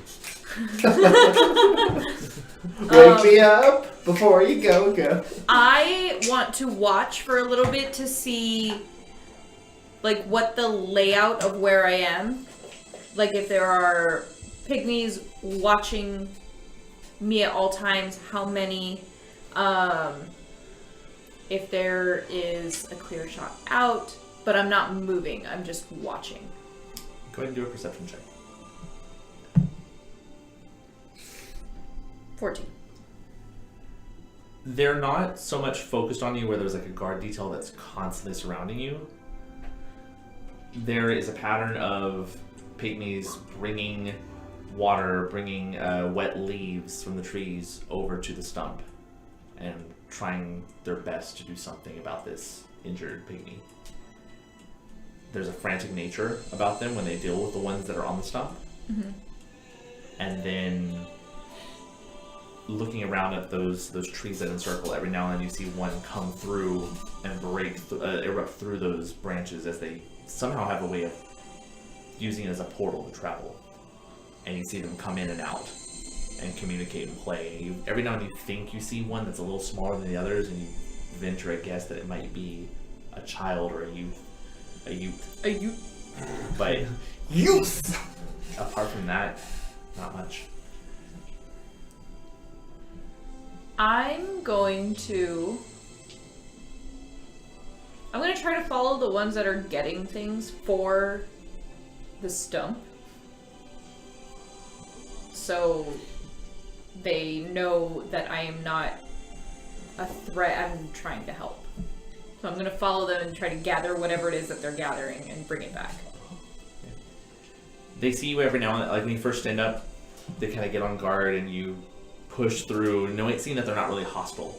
Wake me up before you go. I want to watch for a little bit to see, like, what the layout of where I am. Like, if there are pygmies watching me at all times, how many, if there is a clear shot out, but I'm not moving, I'm just watching. Go ahead and do a perception check. 14. They're not so much focused on you where there's like a guard detail that's constantly surrounding you. There is a pattern of pygmies bringing water, bringing wet leaves from the trees over to the stump and trying their best to do something about this injured pygmy. There's a frantic nature about them when they deal with the ones that are on the stump. Mm-hmm. And then looking around at those trees that encircle, every now and then you see one come through and erupt through those branches as they somehow have a way of using it as a portal to travel. And you see them come in and out and communicate and play. And every now and then you think you see one that's a little smaller than the others, and you venture a guess that it might be a child or a youth. But Youth! apart from that, not much. I'm going to try to follow the ones that are getting things for the stump. So they know that I am not a threat. I'm trying to help. So I'm going to follow them and try to gather whatever it is that they're gathering and bring it back. They see you every now and then. Like when you first stand up, they kind of get on guard and you push through, seeing that they're not really hostile.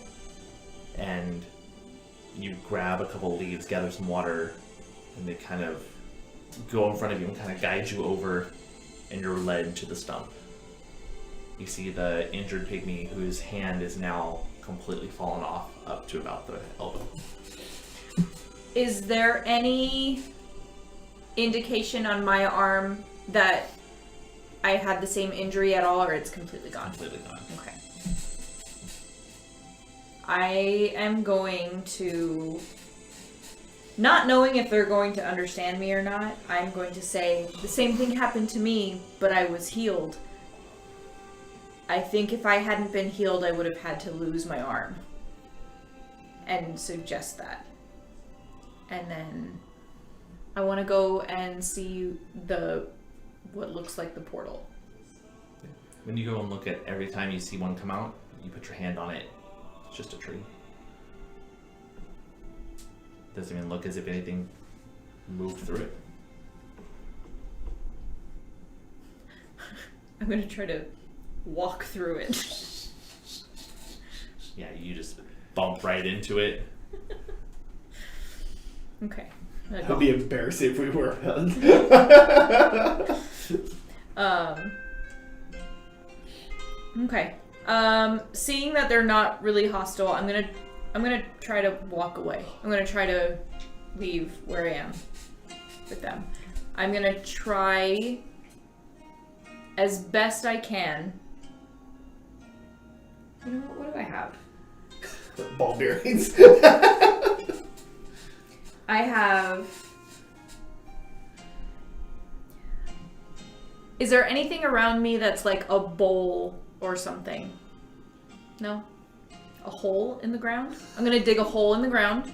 And you grab a couple of leaves, gather some water, and they kind of go in front of you and kind of guide you over, and you're led to the stump. You see the injured pygmy whose hand is now completely fallen off up to about the elbow. Is there any indication on my arm that I had the same injury at all, or it's completely gone? Completely gone. Okay. I am going to, not knowing if they're going to understand me or not, I'm going to say, the same thing happened to me, but I was healed. I think if I hadn't been healed, I would have had to lose my arm. And suggest that. And then I want to go and see what looks like the portal. When you go and look at every time you see one come out, you put your hand on it. It's just a tree. Doesn't even look as if anything moved through it. I'm going to try to walk through it. Yeah, you just bump right into it. Okay. That would be embarrassing if we were. Okay. Seeing that they're not really hostile, I'm gonna try to walk away. I'm gonna try to leave where I am with them. I'm gonna try as best I can. You know what do I have? Ball bearings. I have... Is there anything around me that's like a bowl or something? No? A hole in the ground? I'm gonna dig a hole in the ground.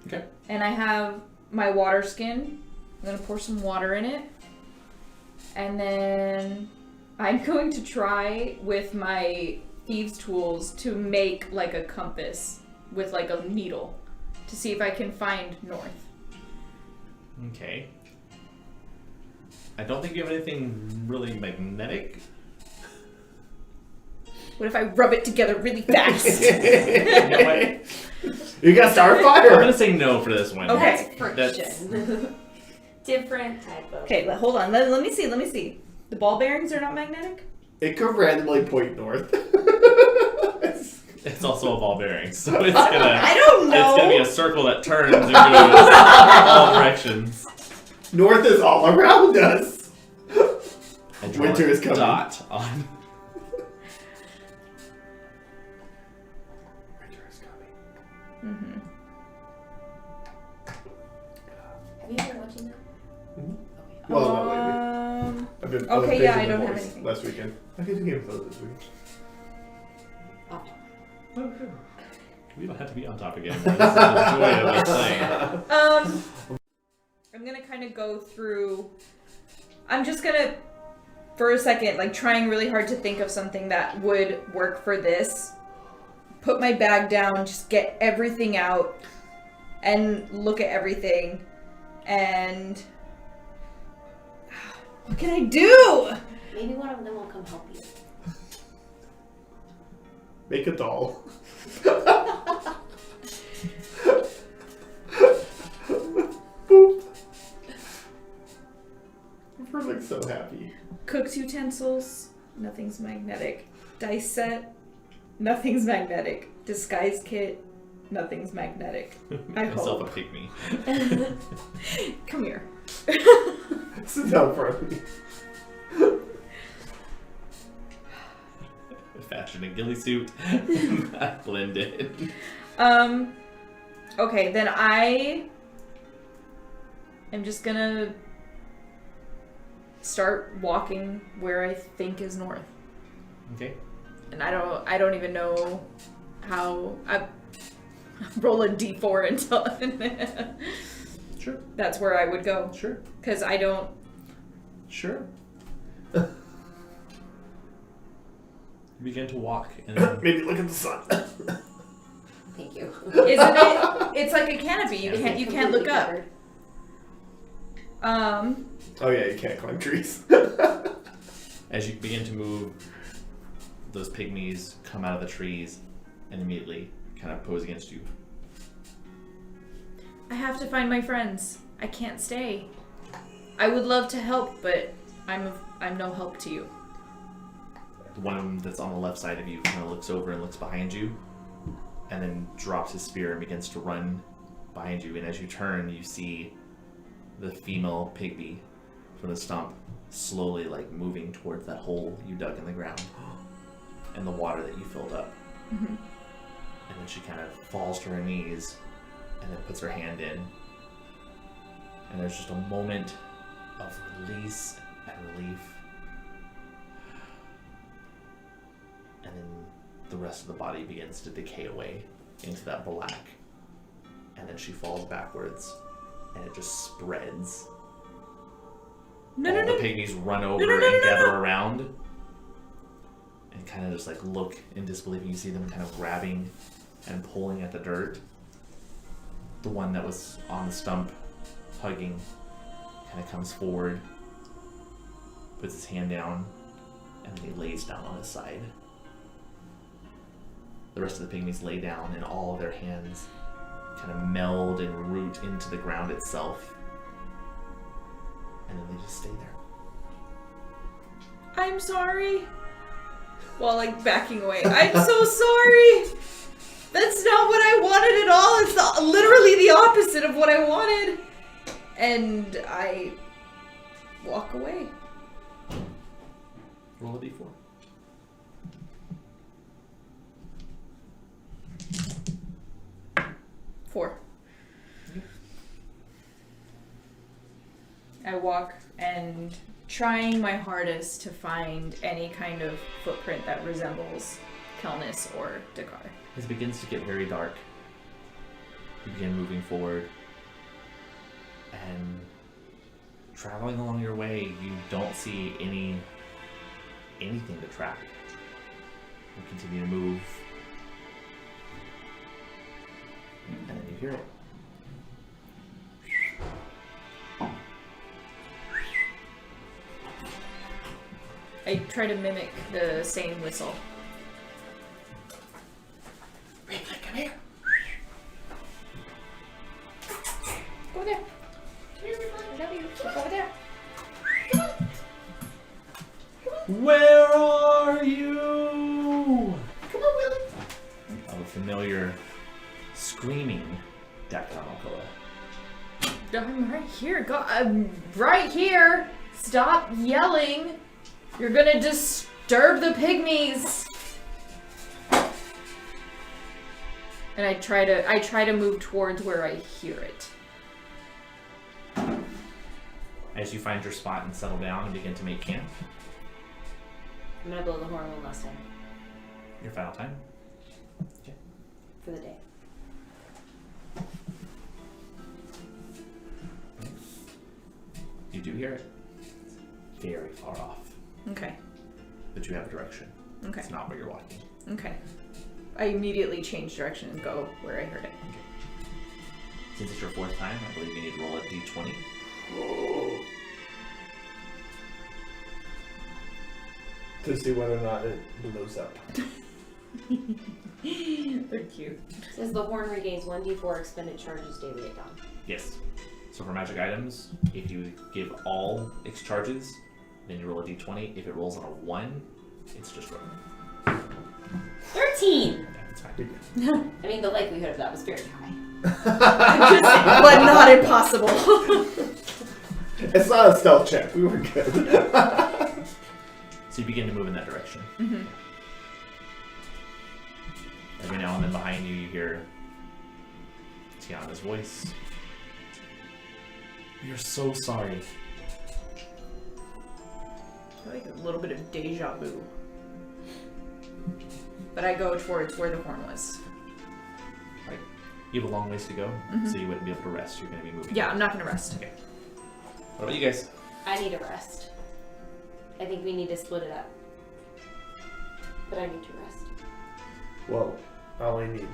Okay. And I have my water skin. I'm gonna pour some water in it. And then I'm going to try with my thieves' tools to make like a compass with like a needle to see if I can find north. Okay. I don't think you have anything really magnetic. What if I rub it together really fast? You know what? You got Starfire? I'm gonna say no for this one. Okay. That's friction. Different type of. Okay, hold on. Let me see. The ball bearings are not magnetic? It could randomly point north. It's also a ball bearing, so it's gonna. I don't know. It's gonna be a circle that turns and goes all directions. North is all around us. And draw Winter a is coming. Dot on. Winter is coming. Mm-hmm. Have you been watching that? Mhm. Okay. Well, not lately. I've been Okay, busy yeah, I with don't the have boys anything. last weekend. I did Game of Thrones this week. We don't have to be on topic anymore. This is the joy of us playing. I'm gonna kind of go through. I'm just gonna, for a second, like trying really hard to think of something that would work for this. Put my bag down, just get everything out, and look at everything, and what can I do? Maybe one of them will come help you. Make a doll. Boop. We're like so happy. Cook's utensils, nothing's magnetic. Dice set, nothing's magnetic. Disguise kit, nothing's magnetic. I Myself a hope. pygmy. Come here. Sit down in front of me. Fashion a ghillie suit. Blended. Okay, then I am just gonna start walking where I think is north. Okay. And I don't even know how. I roll a d4 until Sure. that's where I would go. Sure. Because I don't. Sure. You begin to walk, and then Maybe look at the sun. Thank you. Isn't it? It's like a canopy. You can't look up. Covered. Oh yeah, you can't climb trees. as you begin to move, those pygmies come out of the trees and immediately kind of pose against you. I have to find my friends. I can't stay. I would love to help, but I'm no help to you. the one that's on the left side of you kind of looks over and looks behind you, and then drops his spear and begins to run behind you. And as you turn, you see the female pygmy from the stump slowly like moving towards that hole you dug in the ground and the water that you filled up. Mm-hmm. And then she kind of falls to her knees and then puts her hand in. And there's just a moment of release and relief. And then the rest of the body begins to decay away into that black. And then she falls backwards and it just spreads. All the pygmies run over and gather around and kind of just like look in disbelief. You see them kind of grabbing and pulling at the dirt. The one that was on the stump hugging kind of comes forward, puts his hand down, and then he lays down on his side. The rest of the pygmies lay down and all of their hands kind of meld and root into the ground itself. And then they just stay there. I'm sorry. While like backing away. I'm so sorry. That's not what I wanted at all. It's literally the opposite of what I wanted. And I walk away. Roll a d4. Four. I walk and trying my hardest to find any kind of footprint that resembles Kelnis or Dakkar. As it begins to get very dark, you begin moving forward, and traveling along your way, you don't see anything to track. You continue to move, and then you hear it. I try to mimic the same whistle. Come here. Go over there. Go over there. Where are you? Come on, Willie. A familiar screaming Dakkar. I'm right here. I'm right here. Stop yelling. You're gonna disturb the pygmies. And I try to move towards where I hear it. As you find your spot and settle down and begin to make camp. I'm gonna blow the horn one last time Your final time. Okay. for the day. You do hear it. It's very far off. Okay. But you have a direction. Okay. It's not where you're walking. Okay. I immediately change direction and go where I heard it. Since it's your fourth time, I believe you need to roll a d20. To see whether or not it blows up. They're cute. It says the horn regains 1d4 expended charges daily at dawn. Yes. So for magic items, if you give all X charges, then you roll a d20. If it rolls on a 1, it's just rolling. 13! Yeah, that's fine. I mean, the likelihood of that was very high. But not impossible. It's not a stealth check. We were good. So you begin to move in that direction. Mm-hmm. Every now and then behind you, you hear Tiana's voice. You're so sorry. I like a little bit of deja vu. But I go towards where the horn was. Right. You have a long ways to go, so you wouldn't be able to rest. You're going to be moving. Yeah, I'm not gonna rest. Okay. What about you guys? I need a rest. I think we need to split it up. But I need to rest. Well, I only need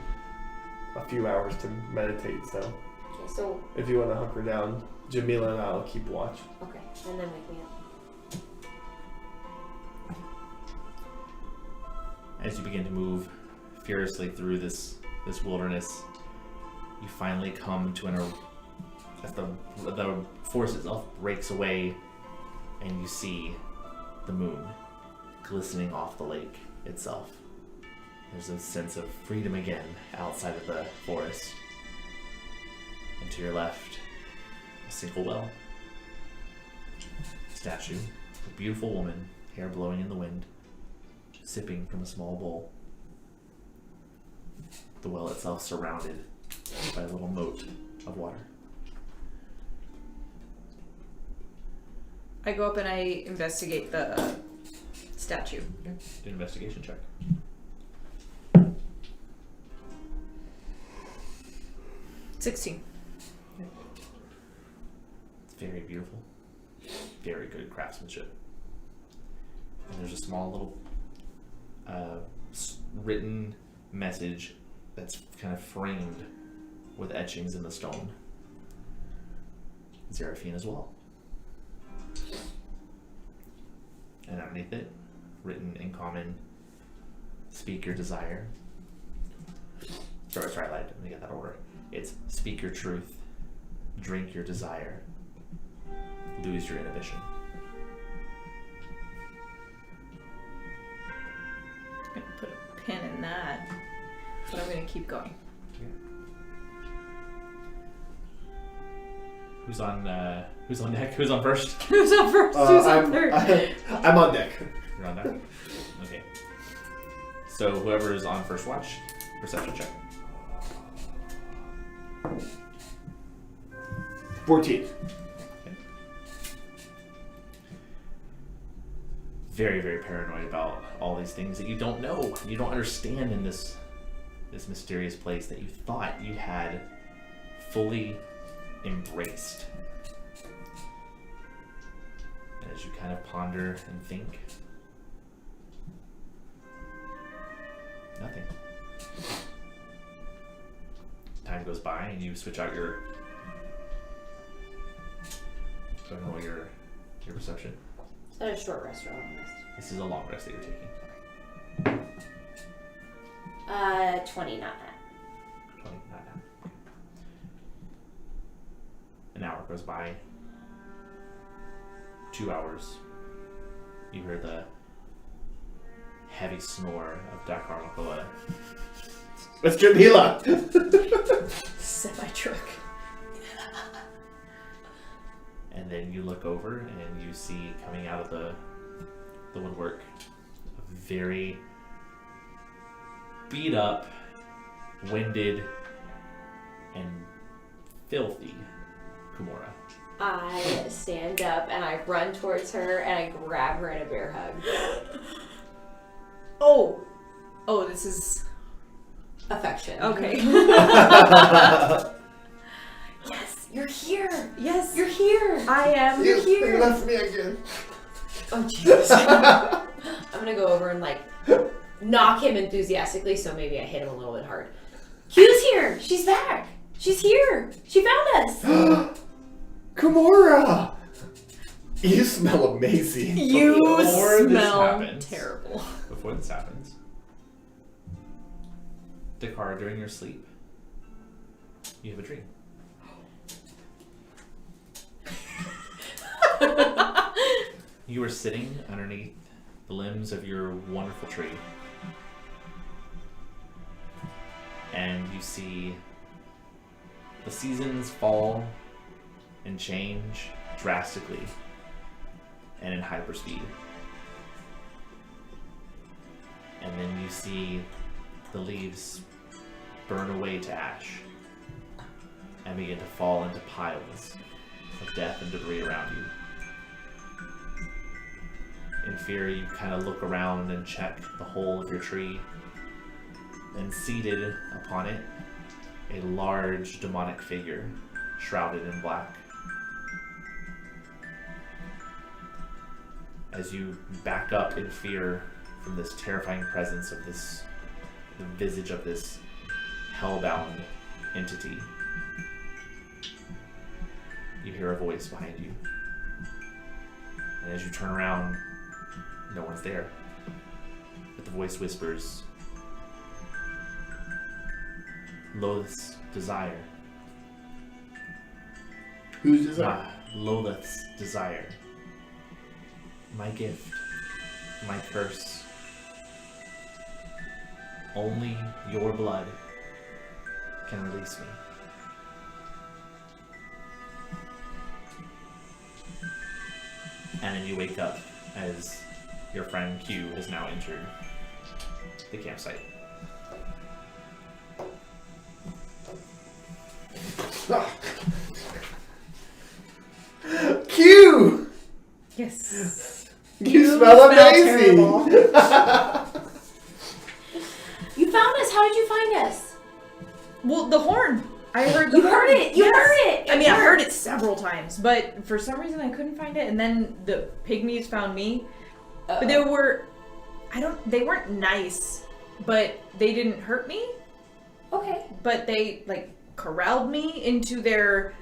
a few hours to meditate, so Okay, so, if you want to hunker down, Jamila and I will keep watch. okay, and then wake me up. As you begin to move furiously through this wilderness, you finally come to as the forest itself breaks away, and you see the moon glistening off the lake itself. There's a sense of freedom again outside of the forest. And to your left, a single well. Statue, a beautiful woman, hair blowing in the wind, sipping from a small bowl. The well itself surrounded by a little moat of water. I go up and I investigate the statue. Okay. Do an investigation check. $16. It's very beautiful. Very good craftsmanship. And there's a small little written message that's kind of framed with etchings in the stone. Seraphine as well. And underneath it, written in common, speak your desire. Sorry, let me get that order. It's speak your truth, drink your desire, lose your inhibition. I'm gonna put a pin in that, but I'm gonna keep going. Who's on deck? Who's on first? Who's on first? Who's on third? I'm on deck. You're on deck? Okay. So whoever is on first watch, perception check. 14. Okay. Very, very paranoid about all these things that you don't know, you don't understand in this mysterious place that you thought you had fully embraced. And as you kind of ponder and think, nothing. Time goes by and you switch out your your perception. Is that a short rest or a long rest? This is a long rest that you're taking. 20, not that. 20, not now. An hour goes by. 2 hours. You hear the heavy snore of Dakkar. Let's trip Hila! Semi-truck. And then you look over and you see coming out of the woodwork a very beat up, winded, and filthy Quimora. I stand up and I run towards her and I grab her in a bear hug. Oh, this is Affection. okay. Yes, you're here. Yes, You're here. I am. You here. left me again. Oh Jesus. I'm gonna go over and like knock him enthusiastically, so maybe I hit him a little bit hard. Q's here. She's back. She's here. She found us. Quimora! You smell amazing. You Before this smell happens- terrible. Before this happens, Dakkar, during your sleep, you have a dream. You are sitting underneath the limbs of your wonderful tree, and you see the seasons fall and change drastically and in hyperspeed. And then you see the leaves burn away to ash and begin to fall into piles of death and debris around you. In fear, you kind of look around and check the whole of your tree, and seated upon it, a large demonic figure shrouded in black. As you back up in fear from this terrifying presence of the visage of this hellbound entity, you hear a voice behind you. And as you turn around, no one's there. But the voice whispers, "Loth's desire." Whose desire? Loth's desire. My gift. my curse. Only your blood can release me. And then you wake up as your friend Q has now entered the campsite. Q! Yes. You smell amazing! You found us. How did you find us? Well, the horn. I heard the You horn. heard it. You Yes. heard it. I mean, I heard it several times, but for some reason I couldn't find it. And then the pygmies found me. But they were, they weren't nice, but they didn't hurt me. Okay. But they, like, corralled me into their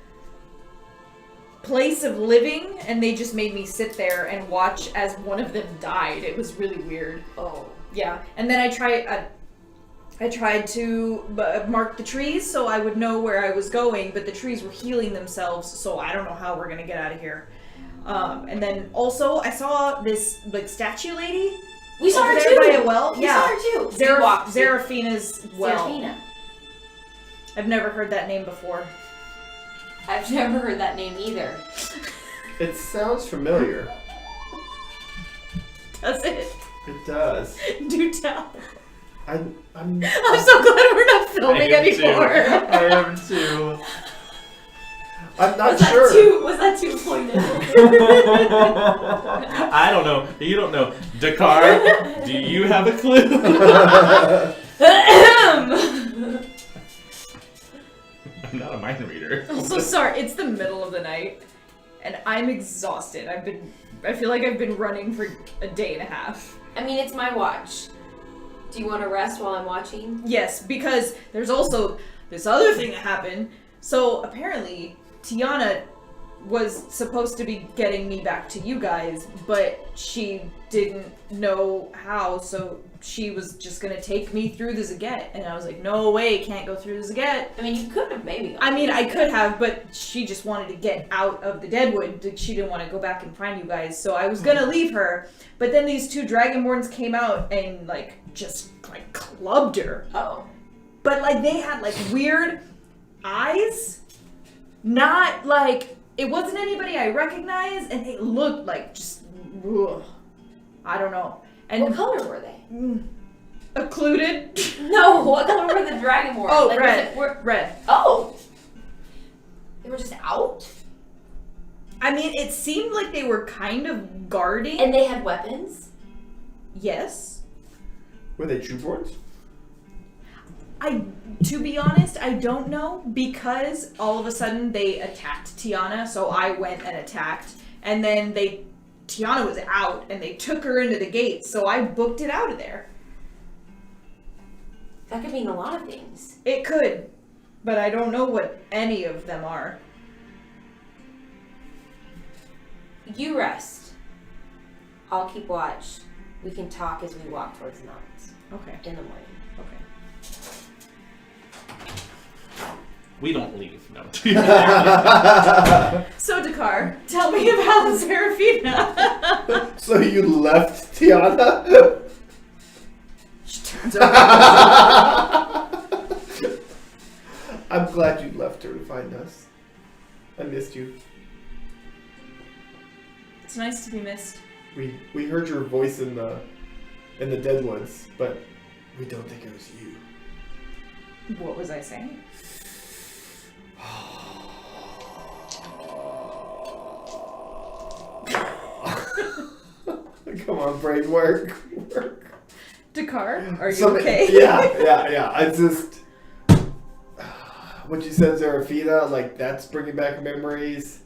place of living, and they just made me sit there and watch as one of them died. It was really weird. Oh. Yeah. And then I tried to mark the trees so I would know where I was going, but the trees were healing themselves, so I don't know how we're gonna get out of here. And then also I saw this like statue lady. We saw over her there too. by a well. We Yeah. saw her too. We walked to Seraphina's well. Seraphina. I've never heard that name before. I've never heard that name either. It sounds familiar. Does it? It does. Do tell. I'm I'm so glad we're not filming anymore. I am too. not Was that sure. Was that too pointed? I don't know. You don't know. Dakkar, do you have a clue? I'm not a mind reader. I'm so sorry. It's the middle of the night, and I'm exhausted. I feel like I've been running for a day and a half. I mean, it's my watch. Do you want to rest while I'm watching? Yes, because there's also this other thing that happened. So apparently, Tiana was supposed to be getting me back to you guys, but she didn't know how, so she was just gonna take me through the Zaget. And I was like, no way, can't go through the Zaget. I mean, you could have maybe gone. I mean, I could have, but she just wanted to get out of the Deadwood. She didn't want to go back and find you guys, so I was gonna leave her. But then these two Dragonborns came out and, like, just, like, clubbed her. Oh. But, like, they had, like, weird eyes. Not, like, it wasn't anybody I recognized, and they looked like just, ugh, I don't know. And What color were they? occluded. No, what color were the Dragonborns? Oh, Like, red. was it- Red. Oh. They were just out? I mean, it seemed like they were kind of guarding. And they had weapons? Yes. Were they Trueborns? To be honest, I don't know, because all of a sudden they attacked Tiana, so I went and attacked, and then Tiana was out, and they took her into the gates, so I booked it out of there. That could mean a lot of things. It could, but I don't know what any of them are. You rest. I'll keep watch. We can talk as we walk towards the mountains Okay. in the morning. Okay. We don't leave. No. So, Dakkar, tell me about Seraphina. So you left Tiana? She turns around. I'm glad you left her to find us. I missed you. It's nice to be missed. We heard your voice in the Deadwoods, but we don't think it was you. What was I saying? Come on, brain, work. Dakkar, are you okay? Yeah. I just what you said, Seraphina, like that's bringing back memories.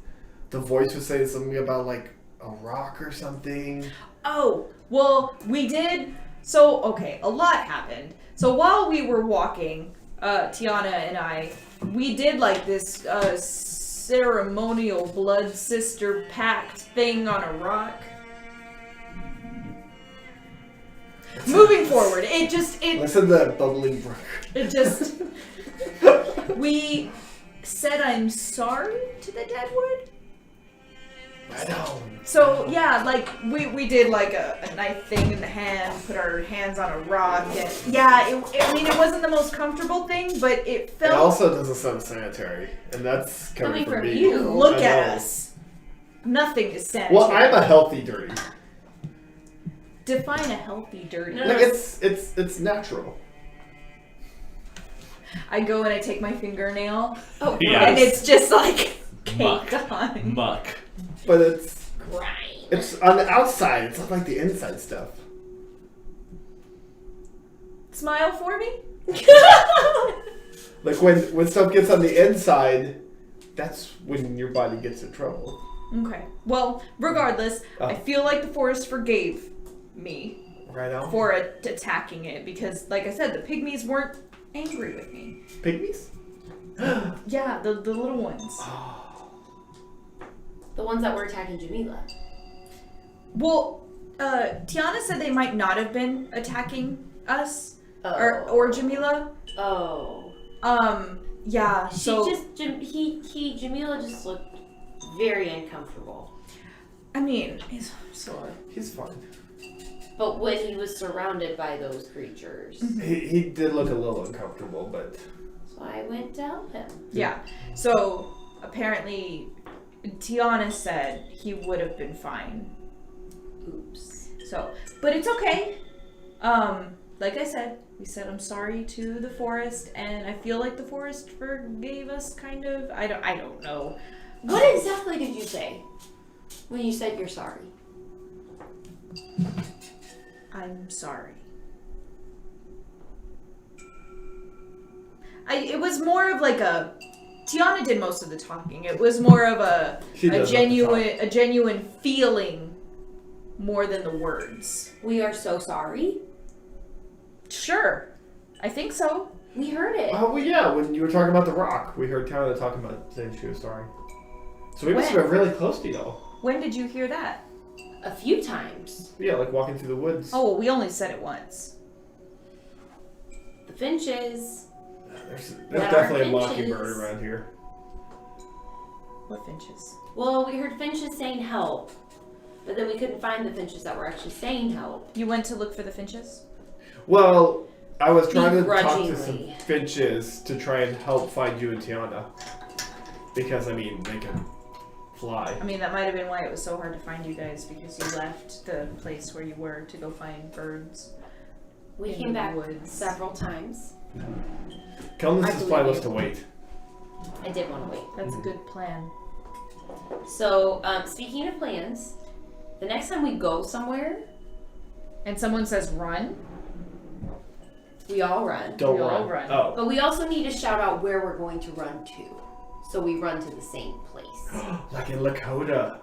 The voice was saying something about like a rock or something. Oh, well, we did. So, okay, a lot happened. So while we were walking, Tiana and we did like this ceremonial blood sister pact thing on a rock. Moving forward, Listen to that bubbling brook. we said I'm sorry to the Deadwood. Right on. So yeah, like we did like a knife thing in the hand, put our hands on a rock, and yeah, I mean it wasn't the most comfortable thing, but it It felt. also doesn't sound sanitary, and that's coming from from me. you. Look I at know. us. Nothing is sanitary. Well, I'm a healthy dirty. Define a healthy dirty. No. Like it's natural. I go and I take my fingernail, Oh, Yeah. and it's just like Muck. caked on. Muck. But it's grind. on the outside. It's not like the inside stuff. Smile for me. Like when stuff gets on the inside, that's when your body gets in trouble. Okay. Well, regardless, I feel like the forest forgave me Right on. for attacking it because, like I said, the pygmies weren't angry with me. Pygmies? Yeah, the little ones. The ones that were attacking Jamila. Well, Tiana said they might not have been attacking us Oh. or Jamila. Oh. Yeah. She So just Jamila just looked very uncomfortable. I mean, he's sore. He's fine. But when he was surrounded by those creatures, He did look a little uncomfortable, but so I went to help him. Yeah. So apparently, Tiana said he would have been fine. Oops. So, but it's okay. Like I said, we said I'm sorry to the forest, and I feel like the forest forgave us, kind of. I don't know. What exactly did you say when you said you're sorry? I'm sorry. It was more of like a. Tiana did most of the talking. It was more of a genuine feeling, more than the words. We are so sorry. Sure, I think so. We heard it. well, yeah. When you were talking about the rock, we heard Tyler talking about saying she was sorry. So we must have When? been really close to y'all. When did you hear that? A few times. Yeah, like walking through the woods. Oh, well, we only said it once. The finches. There's That definitely a are mockingbird finches. around here. What finches? Well, we heard finches saying help, but then we couldn't find the finches that were actually saying help. You went to look for the finches? Well, I was trying to talk to Begrudgingly. some finches to try and help find you and Tiana. Because, I mean, they can fly. I mean, that might have been why it was so hard to find you guys, because you left the place where you were to go find birds. We In came the back woods. several times. Kellen's I just believe was you. to wait. I did want to wait. That's a good plan. So, speaking of plans, the next time we go somewhere, And someone says run? we all run. Don't We all run. run. Oh. But we also need to shout out where we're going to run to. So we run to the same place. Like in Lakota.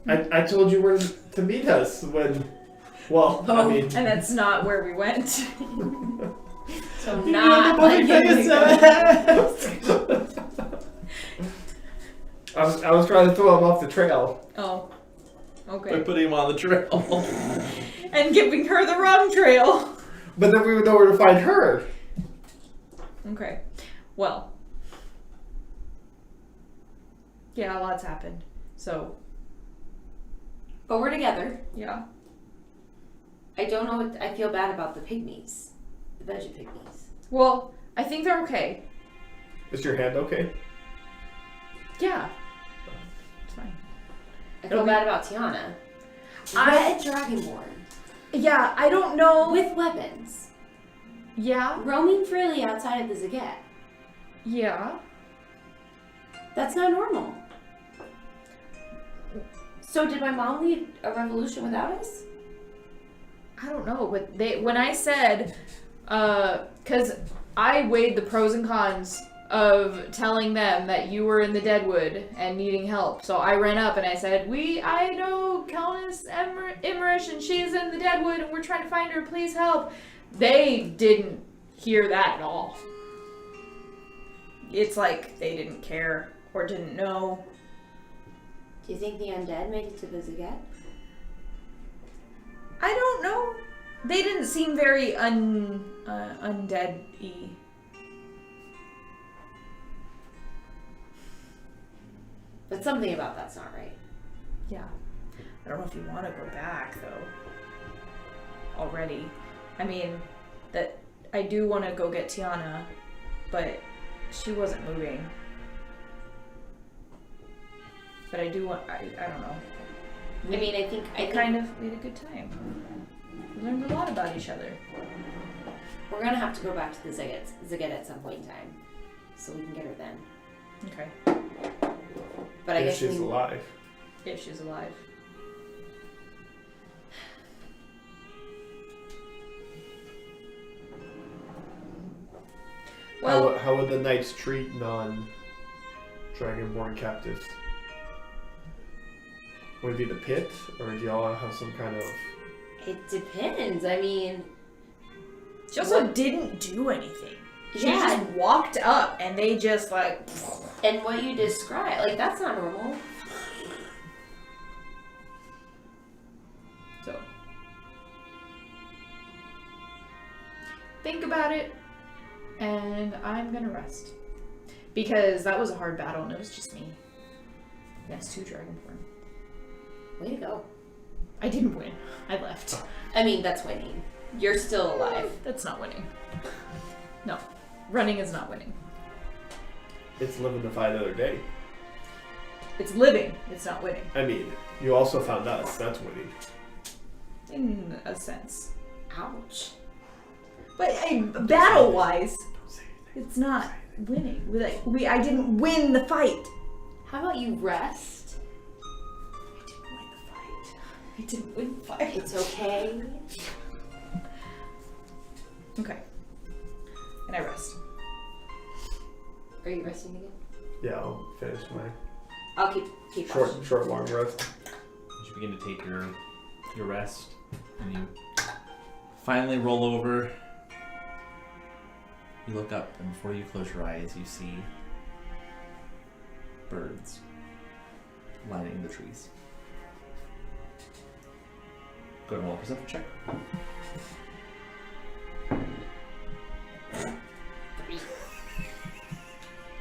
I told you where to meet us when. Well, I mean. And that's not where we went. So not like I was trying to throw him off the trail. Oh. By Okay. putting him on the trail. And giving her the wrong trail. But then we would know where to find her. Okay. Well. Yeah, a lot's happened. So, But we're together. yeah. I don't know what I feel bad about the pygmies. The veggie pygmies. Well, I think they're okay. Is your hand okay? Yeah. It's fine. I feel bad about Tiana. I- Red Dragonborn. Yeah, I don't know. With weapons. Yeah. Roaming freely outside of the Zaget. Yeah. That's not normal. So did my mom lead a revolution without us? I don't know, but when I said, because I weighed the pros and cons of telling them that you were in the Deadwood and needing help. So I ran up and I said, I know Kelnis Imrish and she's in the Deadwood and we're trying to find her, please help. They didn't hear that at all. It's like they didn't care or didn't know. Do you think the undead made it to the Zaget? I don't know. They didn't seem very undead-y. But something about that's not right. Yeah. I don't know if you want to go back though. Already. I mean, that I do want to go get Tiana, but she wasn't moving. But I do want. I don't know. I mean, I think We had a good time. We learned a lot about each other. we're gonna have to go back to the Ziggett at some point in time, so we can get her then. Okay. But I If guess she's alive. If she's alive. Well, How would the knights treat non-dragonborn captives? Would it be the pit, or do y'all have some kind of... It depends. I mean, she also didn't do anything. She yeah. just walked up and they just like. And what you describe, like, that's not normal. So. Think about it, and I'm gonna rest. Because that was a hard battle and it was just me. Against 2 Dragonborn. Way to go. I didn't win. I left. I mean, that's winning. You're still alive. That's not winning. No. Running is not winning. It's living to fight another day. It's living. It's not winning. I mean, you also found us. That's winning. In a sense. Ouch. But battle-wise, Don't say anything. it's not winning. I didn't win the fight. How about you rest? I didn't win the fight. It's okay. Okay. And I rest. Are you resting again? Yeah, I'll finish my I'll keep watching. short, long rest. As you begin to take your rest, and you finally roll over, you look up, and before you close your eyes, you see birds lining the trees. Go ahead and roll a perception check.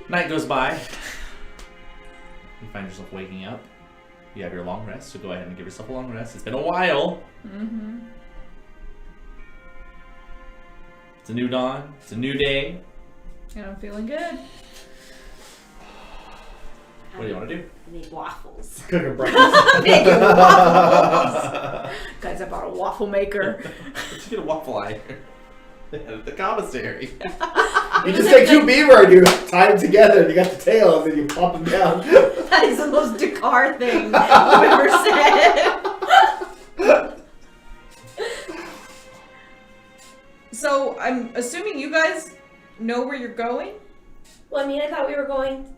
Night goes by. You find yourself waking up. You have your long rest, so go ahead and give yourself a long rest. It's been a while. Mm-hmm. It's a new dawn. It's a new day. And I'm feeling good. What do you want to do? I made waffles. Cooking breakfast. Making waffles. Guys, I bought a waffle maker. Did you get a waffle iron at the commissary? You just take 2 beaver and you tie them together and you got the tails and you pop them down. That is the most Dakkar thing I've ever said. So, I'm assuming you guys know where you're going? Well, I mean, I thought we were going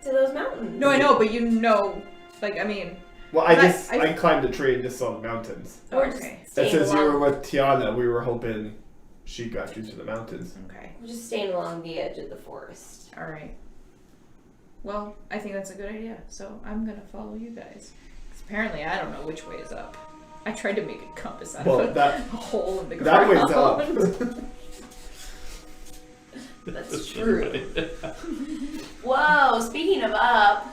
to those mountains. No, I know, but you know, like, I mean... Well, I climbed a tree and just saw the mountains. We're Okay. just And staying since you were along. with Tiana, we were hoping she got you to the mountains. Okay. We're just staying along the edge of the forest. Alright. Well, I think that's a good idea, so I'm gonna follow you guys. 'Cause apparently I don't know which way is up. I tried to make a compass out Well, of a hole in the that ground. way's up. That's true. Whoa, speaking of up.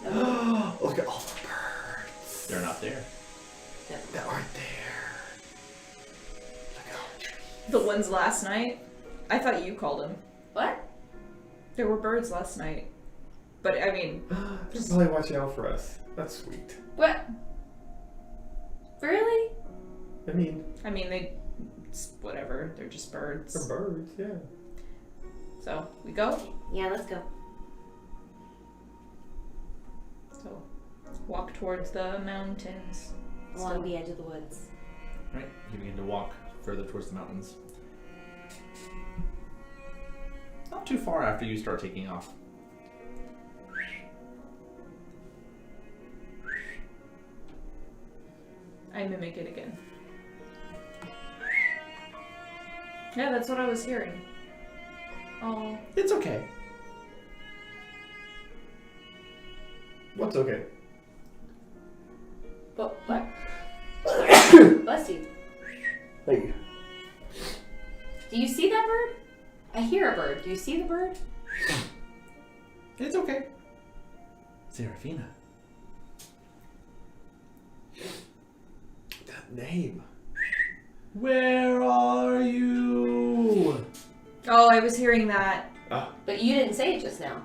Look at all the birds They're not there. that aren't there. Look at all the trees. The ones last night? I thought you called them. What? There were birds last night. But, I mean... They're probably watching out for us. That's sweet. What? Really? I mean, it's whatever. They're just birds. they're birds, yeah. So, we go? Yeah, let's go. So, walk towards the mountains. Along the edge of the woods. Right. You begin to walk further towards the mountains. Not too far after you start taking off. I mimic it again. Yeah, that's what I was hearing. Oh. It's okay. What's okay? But what? Bless you. Thank you. Do you see that bird? I hear a bird. Do you see the bird? It's okay. Serafina. That name. Where are you? Oh, I was hearing that. But you didn't say it just now.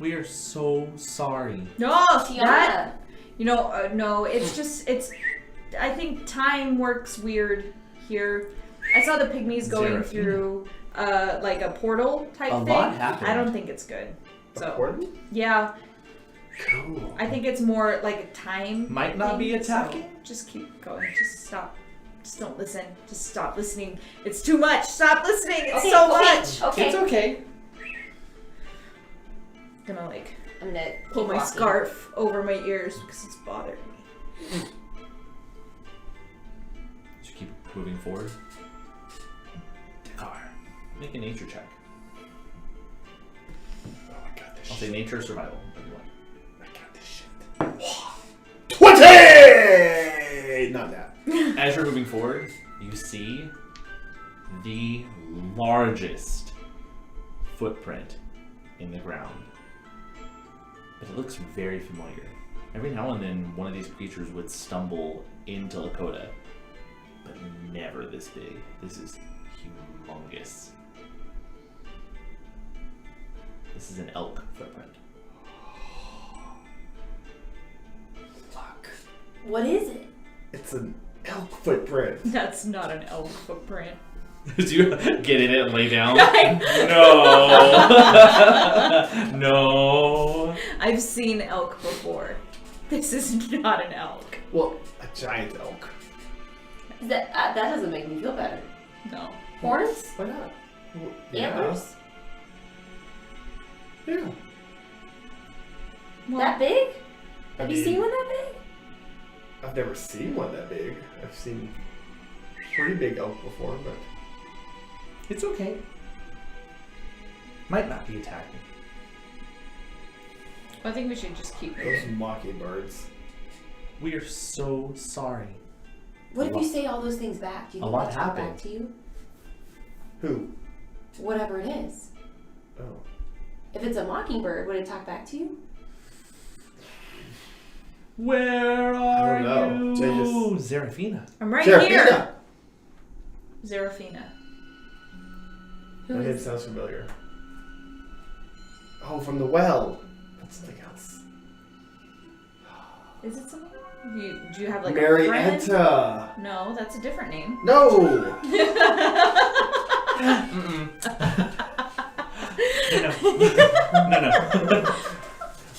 We are so sorry. No, Tiana. that. No, it's just, I think time works weird here. I saw the pygmies going Serafina. through, like a portal type A thing. lot happened. I don't think it's good. So, Important? yeah, Cool. I think it's more like a time. Might not be thing, attacking. so just keep going. Just stop. Just don't listen. Just stop listening. It's too much. Stop listening. It's so much. Okay. It's okay. I'm gonna I'm gonna pull keep my walking. scarf over my ears because it's bothering me. Just keep moving forward. Dakkar, make a nature check. Oh, I got this I'll say nature or survival. What do you want? I got this shit. 20! Not that. As you're moving forward, you see the largest footprint in the ground. But it looks very familiar. Every now and then, one of these creatures would stumble into Lakota, but never this big. This is humongous. This is an elk footprint. Fuck. What is it? It's an elk footprint. That's not an elk footprint. Do you get in it and lay down? I- No. No. I've seen elk before. This is not an elk. Well, a giant elk. That doesn't make me feel better. No. Horns? Why not? Well, Antlers? Yeah. Well, That big? I Have you mean, seen one that big? I've never seen one that big. I've seen pretty big elk before, but It's okay. Might not be attacking. I think we should just keep those moving. mockingbirds. We are so sorry. What if A you lot- say all those things back? Do you a think lot they'll talk back happened. to you? Who? Whatever it is. Oh. If it's a mockingbird, would it talk back to you? Where are I don't know. They you? Serafina. I'm right Serafina! here. Serafina. Who That name is? sounds familiar. Oh, from the well. That's something else. Is it someone? Do you have like a friend? Marietta. No, that's a different name. No. No.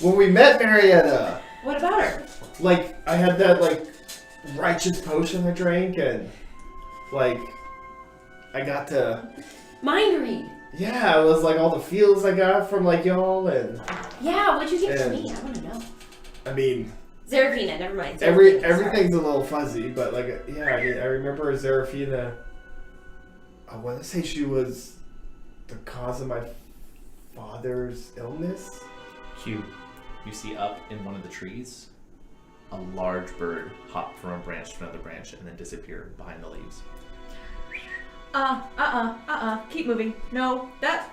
When we met Marietta, What about her? like I had that like righteous potion I drank, and like I got to Mind read. yeah, it was like all the feels I got from like y'all, and Yeah, what'd you get from And- me? I want to know. I mean Zerafina, never mind. Zerafina, sorry. everything's a little fuzzy, but like yeah, I mean I remember Serafina. I want to say she was the cause of my father's illness. Q, you see up in one of the trees a large bird hop from a branch to another branch and then disappear behind the leaves. Keep moving. No, that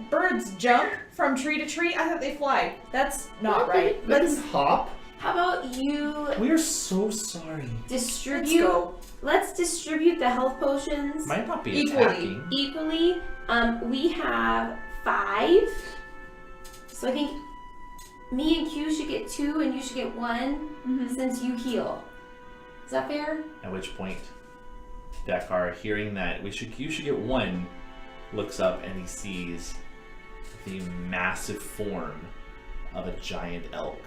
birds jump from tree to tree. I thought they fly. That's not right. Let's hop. How about you We are so sorry. Let's distribute? go. Let's distribute the health potions Might not be Equally. attacking. equally. We have 5, so I think me and Q should get 2, and you should get 1, since you heal. Is that fair? At which point, Dakkar, hearing that you should get 1, looks up and he sees the massive form of a giant elk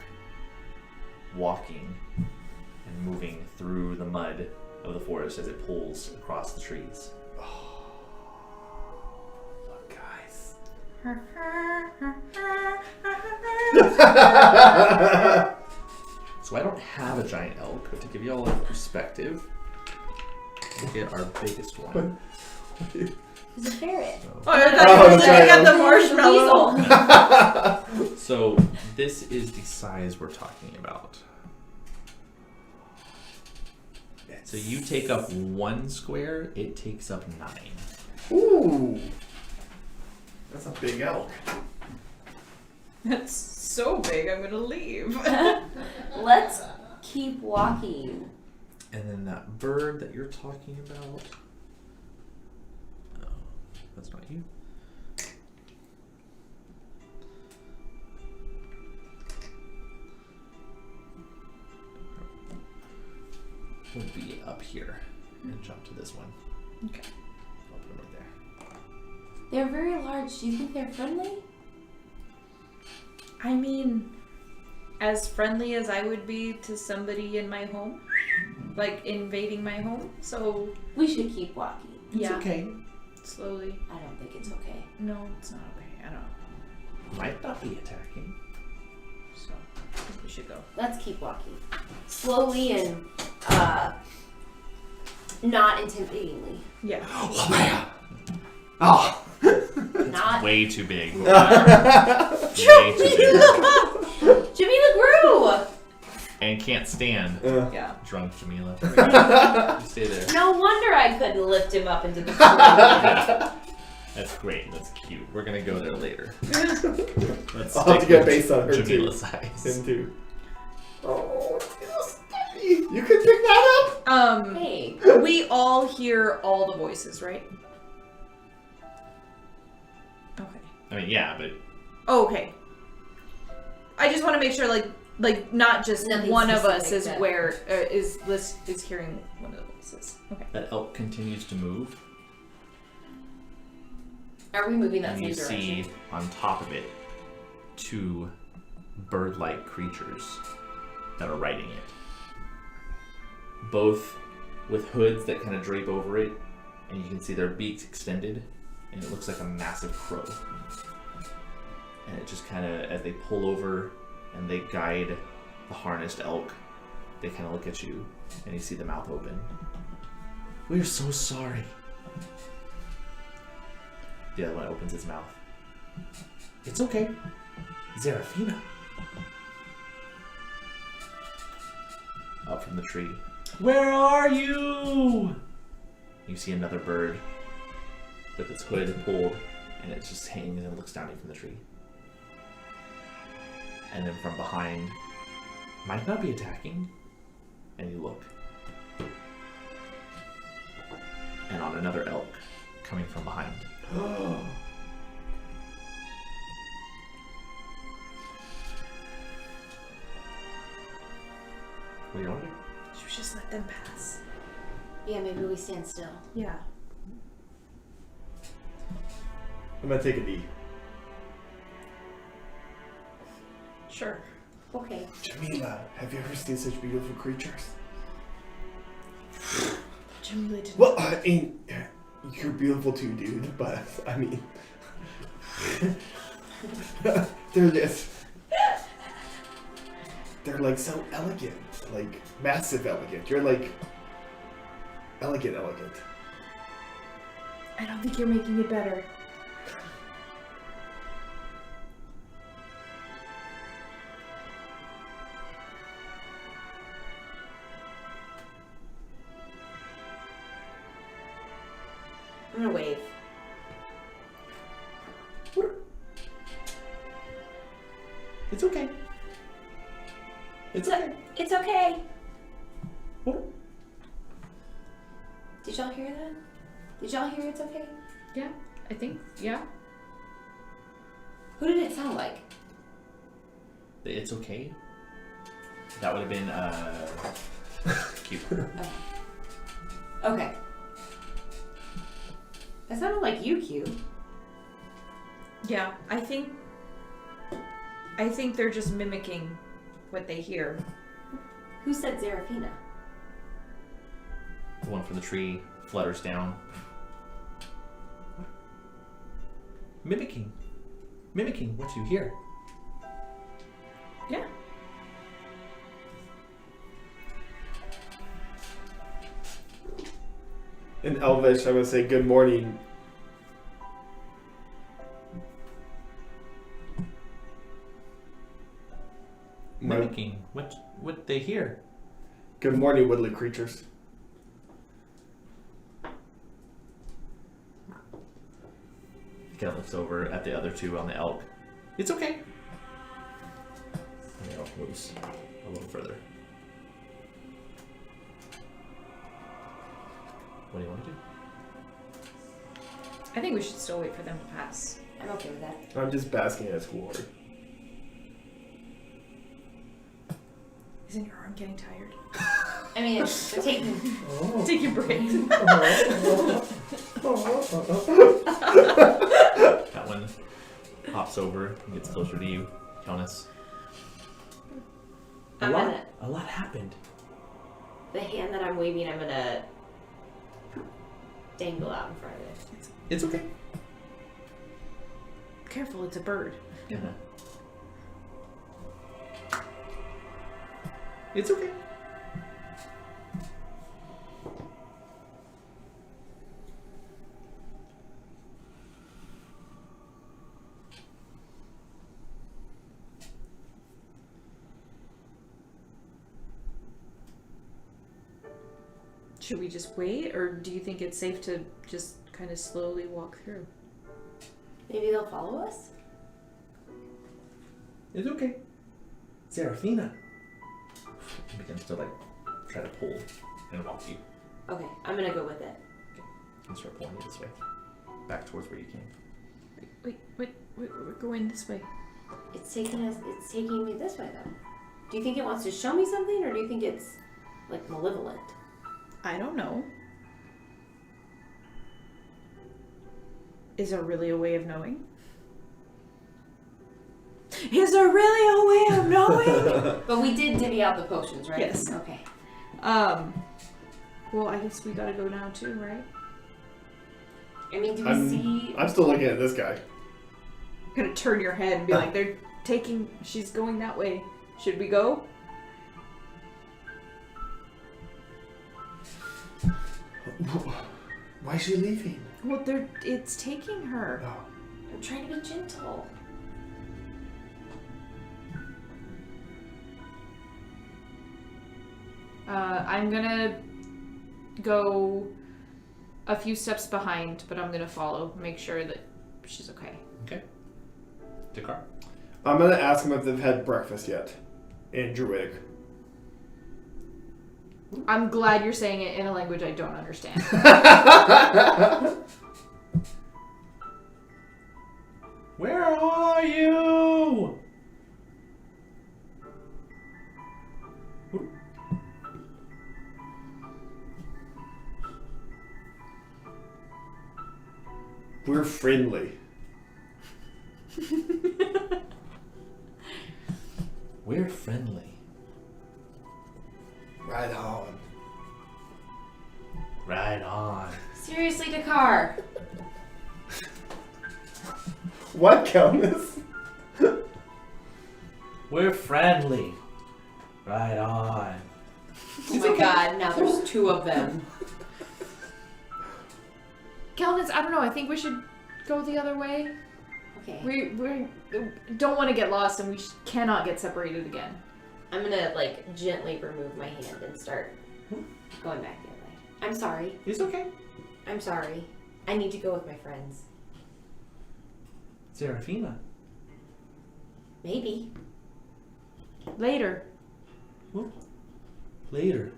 walking and moving through the mud of the forest as it pulls across the trees. Look, guys. So I don't have a giant elk, but to give you all a perspective, look at our biggest one. It's a ferret. Oh, I thought you were the saying giant at the marshmallow. Weasel. So this is the size we're talking about. So you take up 1 square, it takes up 9. Ooh. That's a big elk. That's so big, I'm gonna leave. Let's keep walking. And then that bird that you're talking about. Oh, that's not you. We'll be up here and jump to this one. Okay. I'll put them right there. They're very large. Do you think they're friendly? I mean, as friendly as I would be to somebody in my home, like invading my home. So We should keep walking. It's okay. slowly. I don't think it's okay. No, it's not okay. I don't. Might not be attacking. So I think we should go. Let's keep walking. Slowly and not intimidatingly. Yeah. Oh. Not Way too big. Way Jimmy too big. Jimmy LaGrew! And can't stand Yeah. drunk Jamila. You stay there. No wonder I couldn't lift him up into the pool. That's great. That's cute. We're gonna go there later. Let's I'll have to stick get with based on her Jamila's too. size. Him too. Oh, it's steady. You can pick that up? Hey. We all hear all the voices, right? Okay. I mean, yeah, but Oh, okay. I just want to make sure, like not just Nothing one of us specific is that- where is hearing one of the voices. Okay. that elk continues to move, Are we moving that and same you direction? see on top of it 2 bird-like creatures that are riding it. Both with hoods that kind of drape over it, and you can see their beaks extended, and it looks like a massive crow. And it just kind of, as they pull over and they guide the harnessed elk, they kind of look at you, and you see the mouth open. We're so sorry. The other one opens its mouth. It's okay. Serafina. Up from the tree. Where are you? You see another bird with its hood pulled, and it just hangs and looks down at you from the tree. And then from behind, might not be attacking, and you look. And on another elk coming from behind. What do you want to do? Should we just let them pass? Yeah, maybe we stand still. Yeah. I'm gonna take a knee. Sure. Okay. Jamila, have you ever seen such beautiful creatures? Jamila didn't. Well, I mean, you're beautiful too, dude, but, I mean... they're just... They're, like, so elegant. Like, massive elegant. You're, like... Elegant. I don't think you're making it better. I'm gonna wave. It's okay. It's okay. It's okay. Did y'all hear that? Did y'all hear it's okay? Yeah. I think. Yeah. Who did it sound like? It's okay. That would have been cute. Okay. That sounded like you, Q. Yeah. I think they're just mimicking what they hear. Who said Serafina? The one from the tree flutters down. Mimicking what you hear. Yeah. In Elvish, I'm gonna say good morning. Mimicking what they hear. Good morning, woodland creatures. He kind of looks over at the other 2 on the elk. It's okay. elf moves a little further. What do you want to do? I think we should still wait for them to pass. I'm okay with that. I'm just basking in its glory. Isn't your arm getting tired? I mean, they're taking. Take your break. That one hops over and gets closer to you, Jonas. A lot happened. The hand that I'm waving, I'm gonna dangle out in front of it. It's okay. Careful, it's a bird. Uh-huh. It's okay. Should we just wait, or do you think it's safe to just kind of slowly walk through? Maybe they'll follow us? It's okay. Serafina. He begins to try to pull and walk you. Okay, I'm gonna go with it. And start pulling you this way. Back towards where you came. Wait, we're going this way. It's taking me this way though. Do you think it wants to show me something, or do you think it's malevolent? I don't know. Is there really a way of knowing? Is there really a way of knowing? But we did divvy out the potions, right? Yes. Okay. Well, I guess we gotta go now too, right? I mean, do we see? I'm still looking at this guy. Gonna turn your head and be like, she's going that way. Should we go? Why is she leaving? Well, it's taking her. Oh. I'm trying to be gentle. I'm gonna go a few steps behind, but I'm gonna follow, make sure that she's okay. Okay. Dakkar. I'm gonna ask them if they've had breakfast yet. In Druidic. I'm glad you're saying it in a language I don't understand. Where are you? We're friendly. We're friendly. Right on. Right on. Seriously, Dakkar. What, Countess? We're friendly. Right on. Oh my god, now there's two of them. Calvin, I don't know. I think we should go the other way. Okay. We don't want to get lost, and we cannot get separated again. I'm gonna gently remove my hand and start going back the other way. I'm sorry. It's okay. I'm sorry. I need to go with my friends. Serafina. Maybe. Later. Later.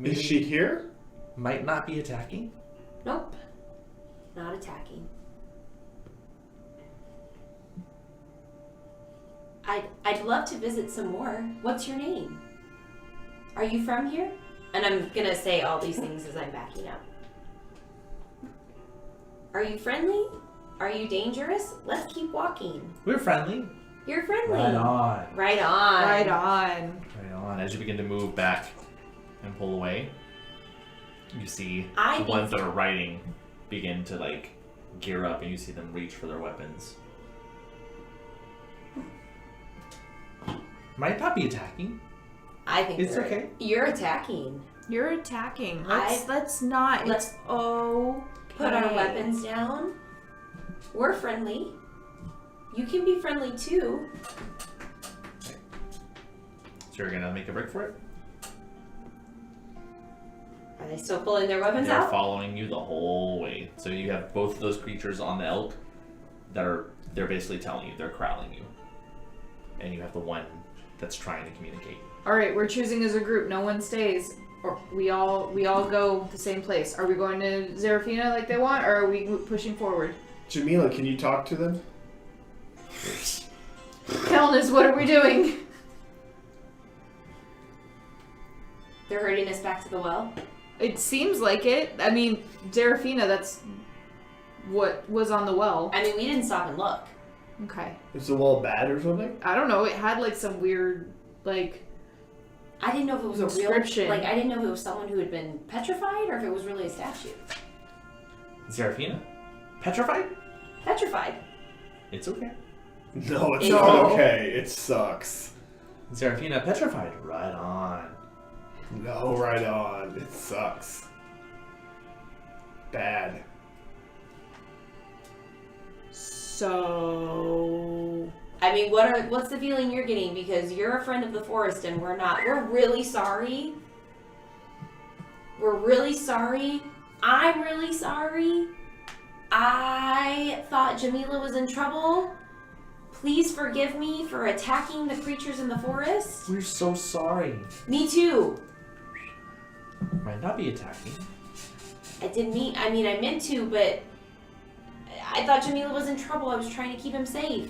Is she here? Might not be attacking. Nope. Not attacking. I'd love to visit some more. What's your name? Are you from here? And I'm gonna say all these things as I'm backing up. Are you friendly? Are you dangerous? Let's keep walking. We're friendly. You're friendly. Right on. Right on. Right on. Right on. As you begin to move back and pull away, you see the ones that are riding begin to gear up, and you see them reach for their weapons. Might not be attacking. I think it's okay. You're attacking. You're attacking. Let's Put our weapons down. We're friendly. You can be friendly too. Okay. So you're gonna make a break for it? Are they still pulling their weapons They're out? following you the whole way. So you have both of those creatures on the elk that they're basically telling you, they're corralling you. and you have the one that's trying to communicate. All right, we're choosing as a group. No one stays, or we all go the same place. Are we going to Zerafina like they want, or are we pushing forward? Jamila, can you talk to them? Kelnis, what are we doing? They're herding us back to the well. It seems like it. I mean, Zerafina, that's what was on the well. I mean, we didn't stop and look. Okay. Is the wall bad or something? I don't know. It had like some weird, like... I didn't know if it was a real... Inscription. Like, I didn't know if it was someone who had been petrified or if it was really a statue. Zerafina? Petrified? Petrified. It's okay. No, it's No. not okay. It sucks. Zerafina, petrified. Right on. No, right on. It sucks. Bad. So... I mean, what's the feeling you're getting? Because you're a friend of the forest and we're not. We're really sorry. We're really sorry. I'm really sorry. I thought Jamila was in trouble. Please forgive me for attacking the creatures in the forest. We're so sorry. Me too. Might not be attacking. I meant to, but I thought Jamila was in trouble. I was trying to keep him safe.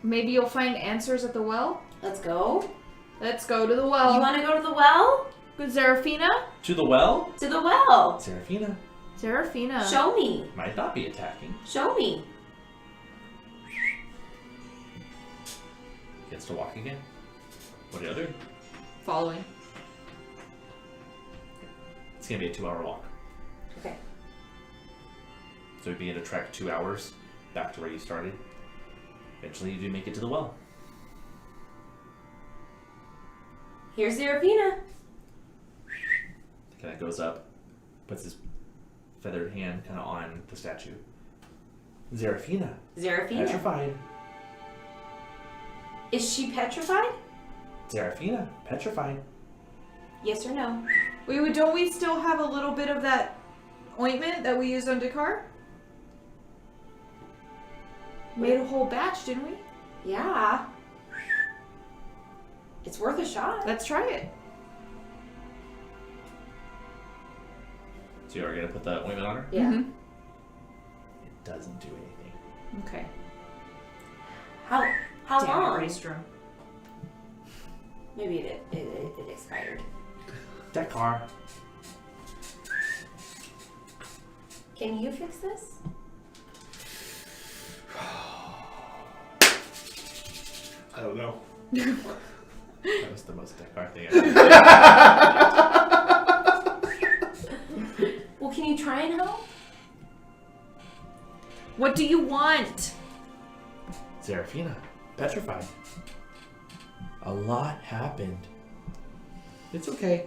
Maybe you'll find answers at the well? Let's go. Let's go to the well. You want to go to the well? With Zerafina? To the well? To the well. Zerafina. Zerafina. Show me. Might not be attacking. Show me. Gets to walk again. What are you doing? Following. It's gonna be a 2-hour walk. Okay. So you'd be in a trek 2 hours back to where you started. Eventually you do make it to the well. Here's Zerafina. Kind of goes up, puts his feathered hand kind of on the statue. Zerafina. Zerafina. Petrified. Is she petrified? Zerafina. Petrified. Yes or no? Wait, don't we still have a little bit of that ointment that we used on Dakkar? Made a whole batch, didn't we? Yeah. It's worth a shot. Let's try it. So you are going to put the ointment on her? Yeah. Mhm. It doesn't do anything. Okay. How Damn it, long? Raystrom. Maybe it expired. Dakkar. Can you fix this? I don't know. That was the most Dakkar thing I did. Well, can you try and help? What do you want? Zerafina. Petrified. A lot happened. It's okay.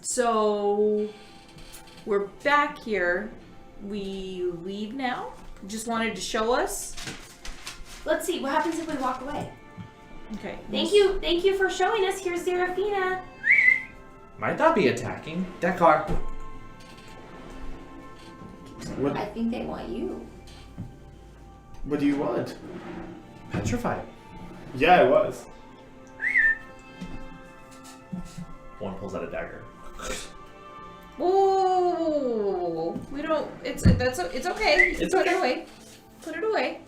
So, we're back here. We leave now? Just wanted to show us? Let's see. What happens if we walk away? Okay. Thank you for showing us. Here's Zerafina. Might not be attacking. Dakkar. What? I think they want you. What do you want? Petrified. Yeah, I was. One pulls out a dagger. Whoa! We don't. It's okay. It's Put okay. it away. Put it away.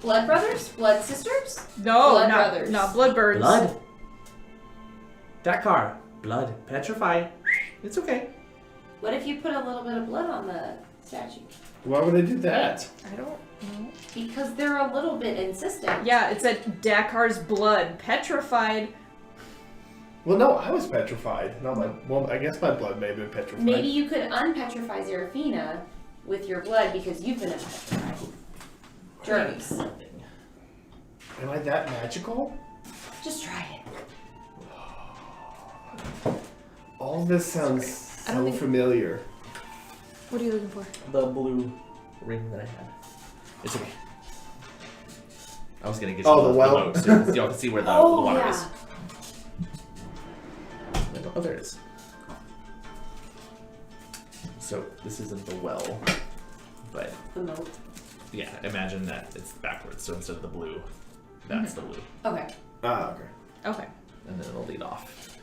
Blood brothers? Blood sisters? No, Blood not brothers. not blood birds. Blood. Dakkar. Blood. Petrified. It's okay. What if you put a little bit of blood on the statue? Why would I do that? I don't know. Because they're a little bit insistent. Yeah, it said Dakkar's blood petrified. Well, no, I was petrified. Not my. Well, I guess my blood may have been petrified. Maybe you could unpetrify Zerafina with your blood because you've been unpetrified. Germs. Am I that magical? Just try it. All this sounds I don't so think- familiar. What are you looking for? The blue ring that I had. It's okay. I was gonna get Oh, you the well? moat, so y'all can see where the water yeah. is. Oh, there it is. So this isn't the well, but The moat. yeah, imagine that it's backwards. So instead of the blue, that's the blue, Okay. Ah, okay. Okay. and then it'll lead off.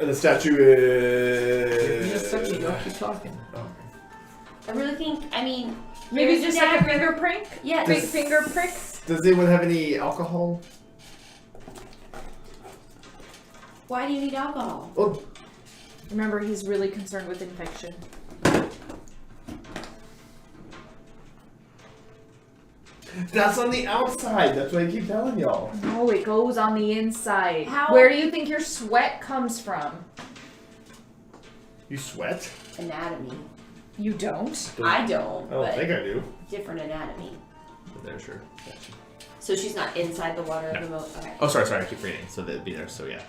And the statue is... Don't keep talking. Okay. I really think, I mean... Maybe here's just the like a dagger. finger prick? Yeah. Big finger prick? Does anyone have any alcohol? Why do you need alcohol? Oh, Remember, he's really concerned with infection. that's on the outside. That's what I keep telling y'all. No, it goes on the inside. How- Where do you think your sweat comes from? You sweat? Anatomy. You don't? I don't, I don't but think I do. different anatomy. There, sure. Gotcha. So she's not inside the water of No. the moat? Okay. Oh, sorry, I keep forgetting. So they'd be there. So yeah,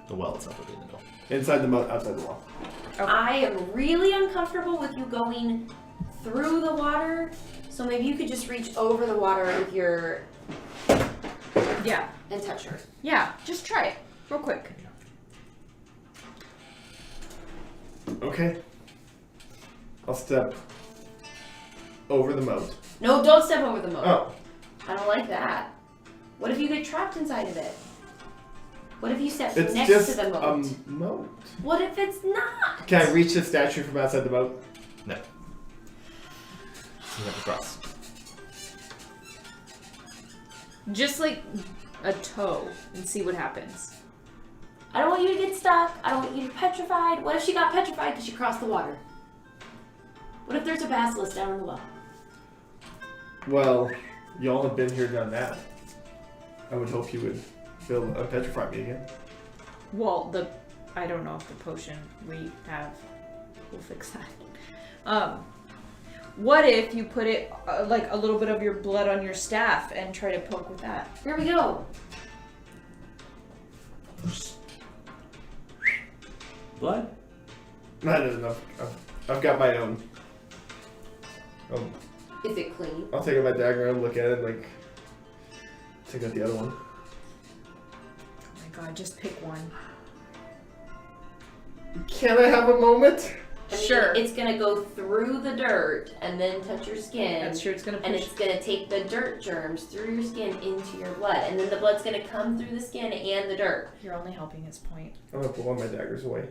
the well itself would be in the middle. Inside the moat, outside the wall. Okay. I am really uncomfortable with you going through the water, so maybe you could just reach over the water with your... Yeah. and touch her. Yeah, just try it. Real quick. Okay. I'll step over the moat. No, don't step over the moat. Oh. I don't like that. What if you get trapped inside of it? What if you step It's next just to the moat? a moat. What if it's not? Can I reach the statue from outside the moat? No. You have to cross. Just like a toe and see what happens. I don't want you to get stuck. I don't want you to be petrified. What if she got petrified because she crossed the water? What if there's a basilisk down in the well? Well, y'all have been here, done that. I would hope you would petrify me again. Well, I don't know if the potion we have will fix that. What if you put it like a little bit of your blood on your staff and try to poke with that? Here we go. Blood? Not enough. I've got my own. Is it clean? I'll take out my dagger and look at it, like, take out the other one. Oh my god, just pick one. Can I have a moment? I mean, Sure. It's gonna go through the dirt and then touch your skin. That's true, it's gonna And push. it's gonna take the dirt germs through your skin into your blood. And then the blood's gonna come through the skin and the dirt. You're only helping his point. I'm gonna put one of my daggers away.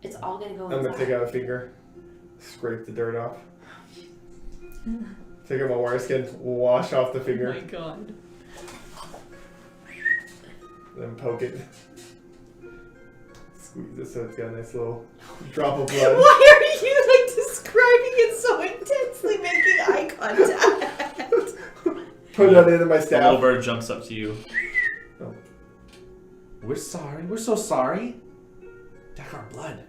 It's all gonna go I'm inside. gonna take out a finger, scrape the dirt off. Take out my wire skin, wash off the Oh finger, my god. then poke it. Squeeze it so it's got a nice little drop of blood. Why are you like describing it so intensely, making eye contact? Put it on the end of my The little staff. bird jumps up to you. Oh. We're sorry. We're so sorry. Dakkar blood.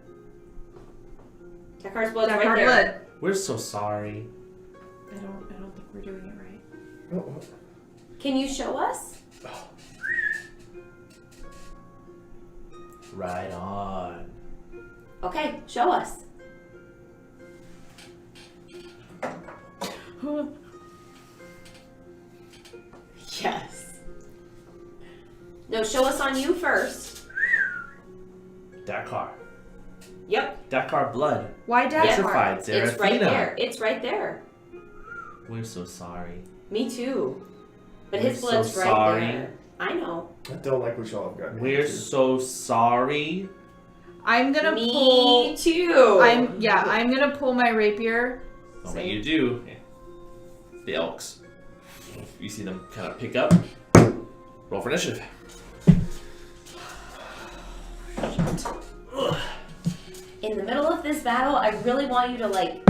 Dakkar's blood's Dakkar right there. blood. We're so sorry. I don't think we're doing it right. Oh, oh. Can you show us? Right on. Okay, show us. Yes. No, show us on you first. Dakkar. Yep. Dakkar blood. Why Dakkar? Petrified It's Seraphina. right there. It's right there. We're so sorry. Me too. But We're his blood's so right sorry. there. I know. I don't like what y'all have got me We're into. so sorry. I'm gonna Me pull. too. I'm gonna pull my rapier. Well, what you do, the elks, you see them kind of pick up, roll for initiative. In the middle of this battle, I really want you to like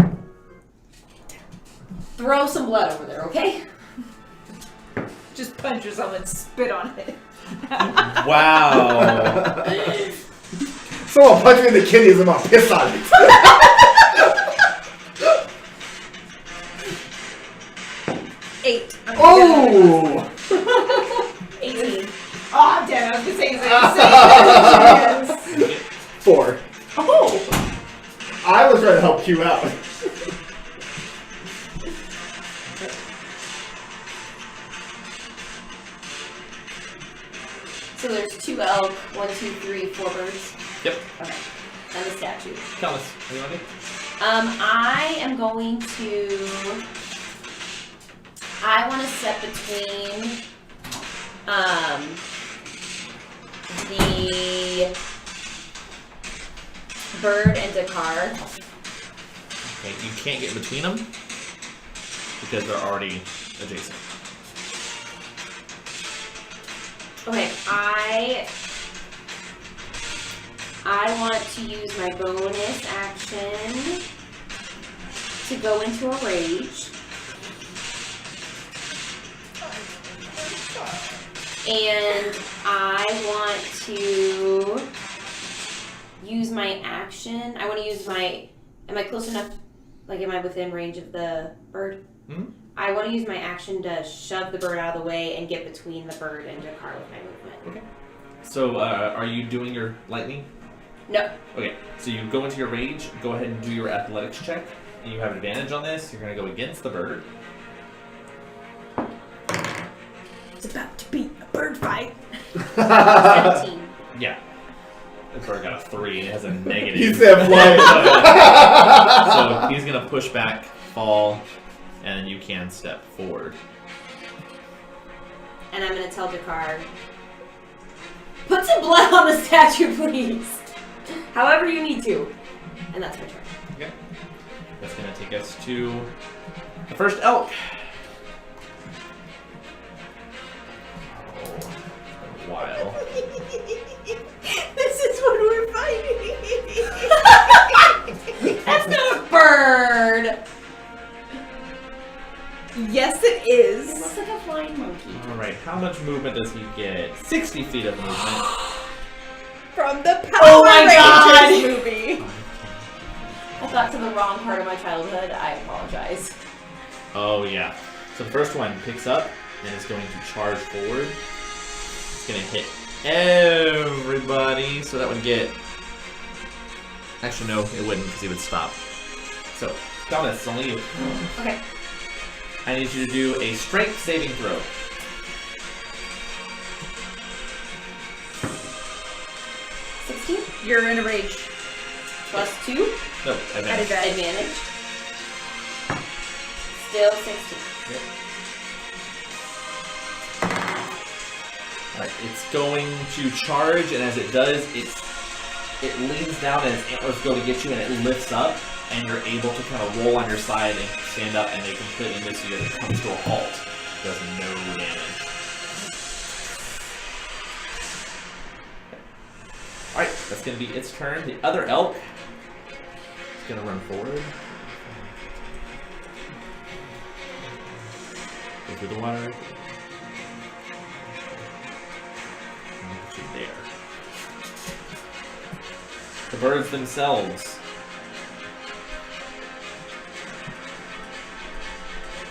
throw some blood over there, okay? Just punch yourself and spit on it. Wow. Someone punch me in the kidneys and I'll piss on it. Eight. Oh! 18. Oh, damn, I was gonna say the same. 4. Oh! I was trying to help Q out. 2 elk, 1, 2, 3, 4 birds. Yep. Okay. And the statue. Tell us. What do you want to do? I am going to. I want to step between the bird and Dakkar. Okay, you can't get between them because they're already adjacent. Okay, I want to use my bonus action to go into a rage. And I want to use my action. I want to use my... Am I close enough? Like, am I within range of the bird? Mm-hmm. I want to use my action to shove the bird out of the way and get between the bird and Dakkar with my movement. Okay. So, are you doing your lightning? No. Okay, so you go into your rage, go ahead and do your athletics check, and you have advantage on this. You're going to go against the bird. It's about to be a bird fight. 17. Yeah. The bird got a 3, and it has a negative. He said flight. So he's going to push back, fall, and then you can step forward. And I'm going to tell Dakkar, put some blood on the statue, please. However you need to. And that's my turn. Okay. That's going to take us to the first elk. Oh, it's been a while. This is what we're fighting. That's not a bird. Yes, it It is. looks like a flying monkey. Alright, how much movement does he get? 60 feet of movement. From the Power Oh my Rangers God. movie. I got to the wrong part of my childhood. I apologize. Oh yeah. So the first one picks up and is going to charge forward. It's going to hit everybody. So that would get... Actually no, it wouldn't because he would stop. So, Thomas, it's only you. Okay. I need you to do a strength saving throw. 16 You're in a rage. plus 2. No, At advantage. advantage. Advantage. Still 16. Yep. Alright, it's going to charge, and as it does, it leans down and its antlers go to get you, and it lifts up, and you're able to kind of roll on your side and stand up, and they completely miss you, and it comes to a halt. It does no damage. Alright, that's going to be its turn. The other elk is going to run forward. Go through the water. And put you there. The birds themselves.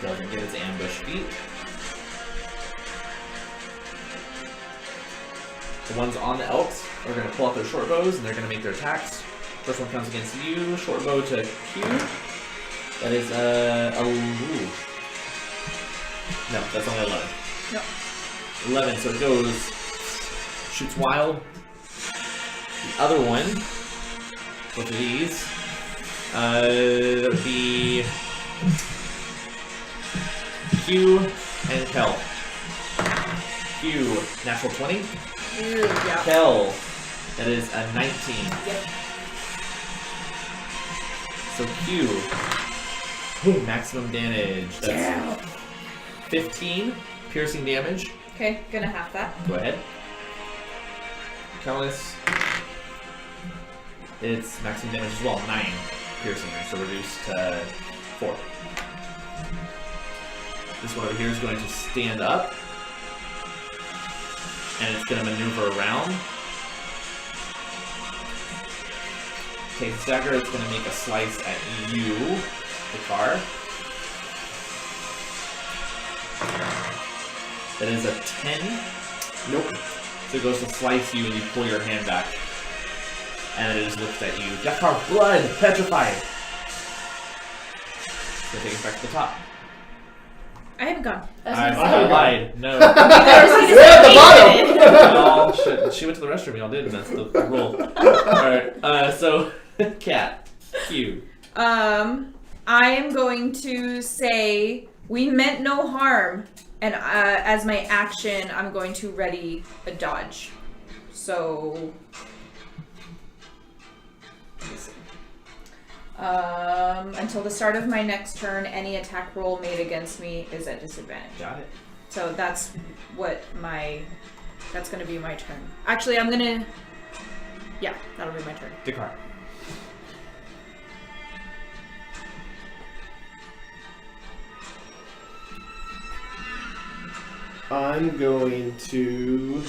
Doesn't get its ambush feat. The ones on the elks are going to pull out their short bows and they're going to make their attacks. First one comes against you. Short bow to Q. That is ooh. No, that's only 11. No. 11, so it goes, shoots wild. The other one, both of these, that would be Q and Kel. Q, natural 20. Yeah. Kel, that is a 19. Yep. So Q, maximum damage. That's Yeah. 15 piercing damage. Okay, gonna half that. Go ahead. Kellis, it's maximum damage as well, 9 piercing, so reduced to 4. This one over here is going to stand up, and it's going to maneuver around. Take the dagger, it's going to make a slice at you, Dakkar. That is a 10. Nope. So it goes to slice you and you pull your hand back. And it just looks at you. Dakkar, blood! Petrified! So take us back to the top. I haven't gone. I lied. No. We're at the bottom! Oh, shit. She went to the restroom. Y'all did, and that's the rule. Alright, so, Cat. Q. I am going to say we meant no harm, and as my action, I'm going to ready a dodge. So, let me see. Until the start of my next turn, any attack roll made against me is at disadvantage. Got it. So that's that's gonna be my turn. Actually, that'll be my turn. Dakkar. I'm going to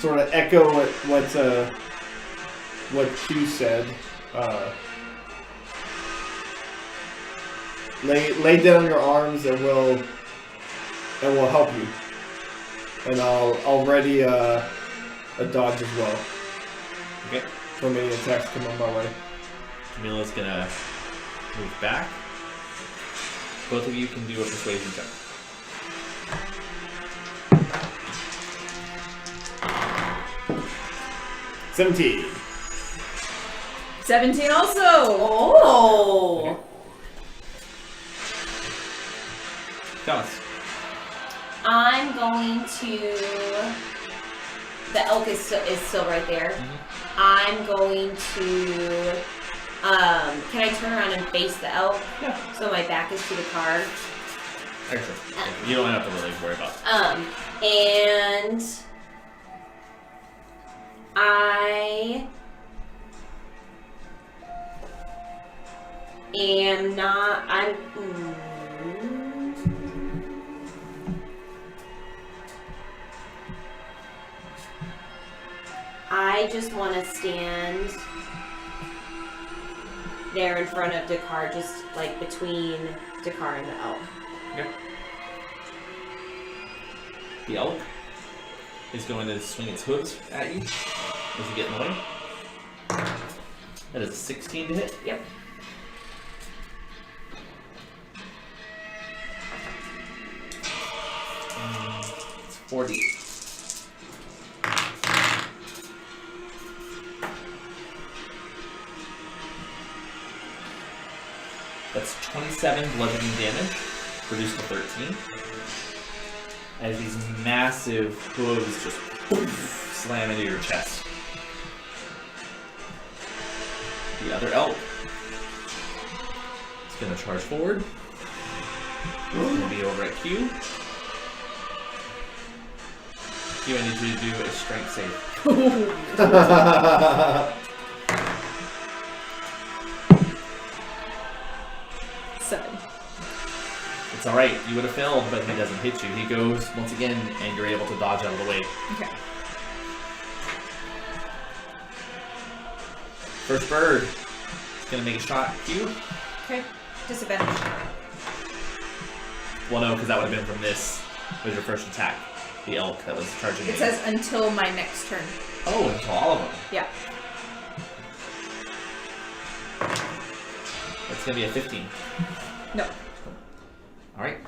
sort of echo what Q said. Lay down your arms and we'll help you. And I'll ready a dodge as well. Okay. From any attacks come on my way. Camilla's gonna move back. Both of you can do a persuasion check. $17. 17 also. Oh. Okay. Thomas. I'm going to. The elk is still right there. Mm-hmm. I'm going to. Can I turn around and face the elk? Yeah. So my back is to the card. Excellent. You don't have to really worry about it. And I am not. I just want to stand there in front of Dakkar, just like between Dakkar and the elk. Okay. The elk is going to swing its hooves at you as you get in the way. That is a 16 to hit. Yep. It's 40. That's 27 bludgeoning damage, reduced to 13. As these massive hooves just slam into your chest. The other elk is going to charge forward. It's going to be over at Q. Q, I need you to do a strength save. 7. It's alright, you would have failed, but he doesn't hit you. He goes once again, and you're able to dodge out of the way. Okay. First bird is going to make a shot at Q. Okay. Disadvantage. Well, no, because that would have been from this. Was your first attack. The elk that was charging you. It says until my next turn. Oh, until all of them. Yeah. That's going to be a 15. No. Alright.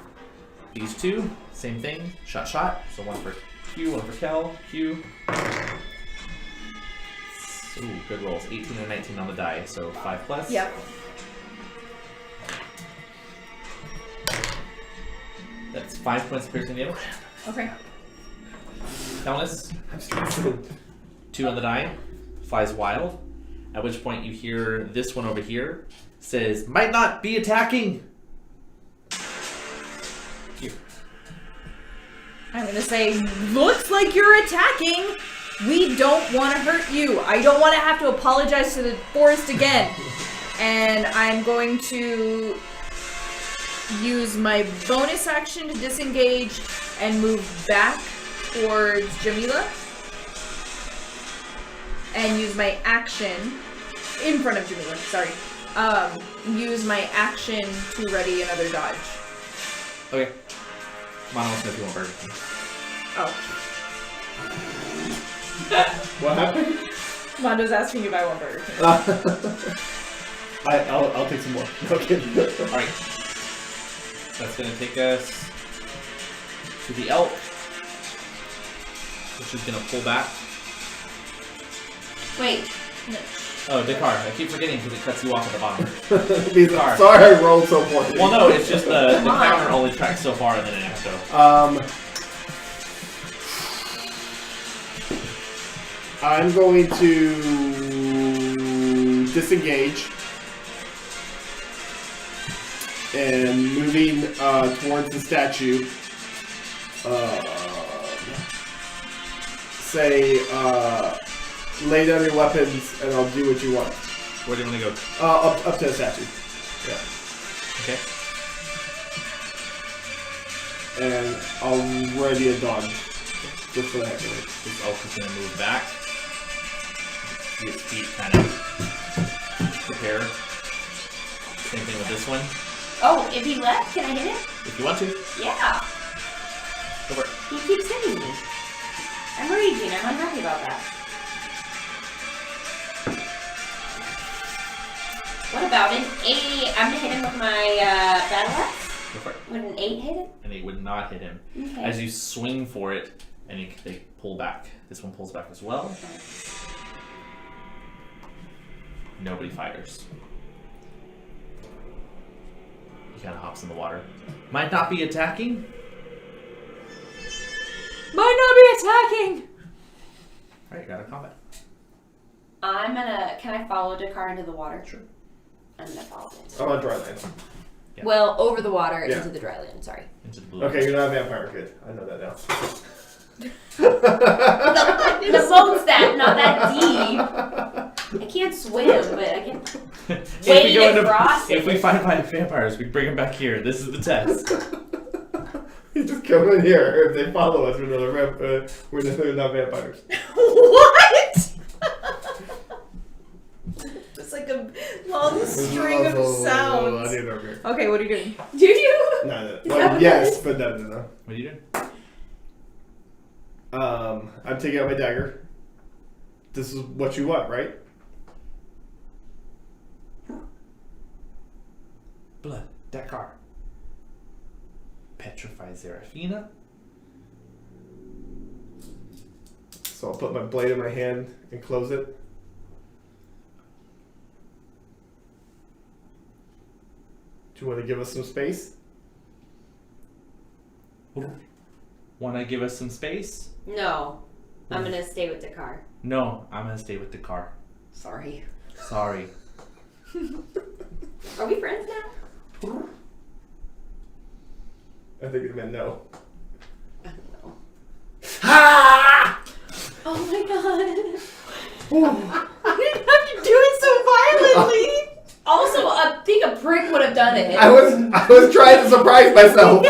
These two, same thing. Shot, shot. So one for Q, one for Kel. Q. Ooh, good rolls. 18 and 19 on the die, so 5 plus. Yep. That's 5 points of piercing damage. Okay. Kelnis, 2 on the die. Flies wild. At which point you hear this one over here says, "Might not be attacking." Here. I'm gonna say, looks like you're attacking. We don't want to hurt you. I don't want to have to apologize to the forest again. And I'm going to use my bonus action to disengage and move back towards Jamila. And use my action in front of Jamila, sorry. Use my action to ready another dodge. Okay. Mono wants to know if you want Burger King. Oh. What happened? Mondo's asking if I want Burger King. I'll take some more. No kidding. Alright. That's gonna take us to the elk, which is gonna pull back. Wait. No. Oh, Dakkar. I keep forgetting because it cuts you off at the bottom. Dakkar. Sorry I rolled so poorly. Well, no, it's just the counter only tracks so far and then it has to go. I'm going to disengage and moving towards the statue. Say, lay down your weapons and I'll do what you want. Where do you want to go? Up to the statue. Yeah. Okay. And I'll ready a dodge. Just for the heck of it. This elk is going to move back. See its feet kind of prepare. Same thing with this one. Oh, if he left, can I hit him? If you want to. Yeah. Go for it. He keeps hitting me. I'm raging. I'm unhappy about that. What about an 8? I'm going to hit him with my battle axe. Go for it. Would an 8 hit him? And it would not hit him. Okay. As you swing for it, and they pull back. This one pulls back as well. Nobody fires. He kind of hops in the water. Might not be attacking. Might not be attacking! Alright, got a combat. I'm gonna. Can I follow Dakkar into the water? Sure. I'm gonna follow him. I'm on dry land. Yeah. Well, over the water Yeah. into the dry land. Sorry. Into the blue. Okay, you're not a vampire. Good. I know that now. The boat's that not that deep. I can't swim, but I can wade across it. If we find vampires, we bring them back here. This is the test. You just come in here. If they follow us, we're not vampires. What? It's like a long string of I sounds. need no drink. Okay, what are you doing? Do you? No. that Well, what yes, that is? but no. What are you doing? I'm taking out my dagger. This is what you want, right? Blood. Dakkar. Petrify Serafina. So I'll put my blade in my hand and close it. Do you want to give us some space? Want to give us some space? No. I'm gonna stay with Dakkar. No, I'm gonna stay with Dakkar. Sorry. Sorry. Are we friends now? I think it meant no. I don't know. Ha! Oh my god. You didn't have to do it so violently! Also, I think a prick would have done it. I was trying to surprise myself.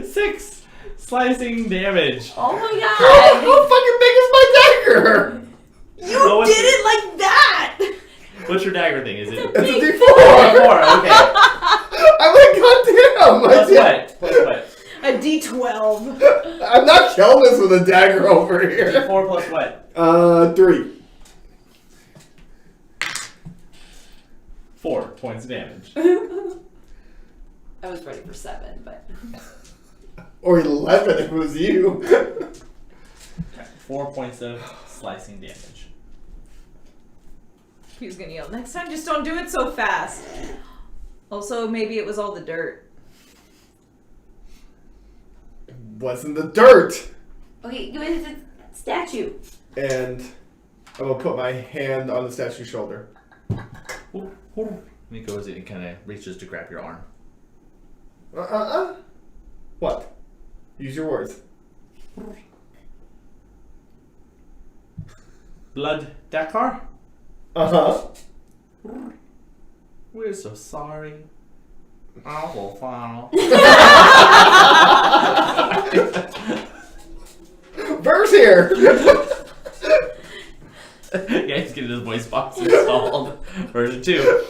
6 slicing damage. Oh my god. How fucking big is my dagger? You What was did it like that! What's your dagger thing? Is it? It's a Big D4. 4, okay. I'm like, goddamn. Plus what? Plus what? A D12. I'm not killing this with a dagger over here. D4 plus what? 3. 4 points of damage. I was ready for 7, but. Or 11 if it was you. Okay, 4 points of slicing damage. He was gonna yell, next time just don't do it so fast. Also, maybe it was all the dirt. Wasn't the dirt. Okay, give me the statue. And I'm going to put my hand on the statue's shoulder. And he goes in and kind of reaches to grab your arm. What? Use your words. Blood Dakkar? Uh-huh. We're so sorry. Awful final. Verse here. Yeah, he's getting his voice box installed. Version 2.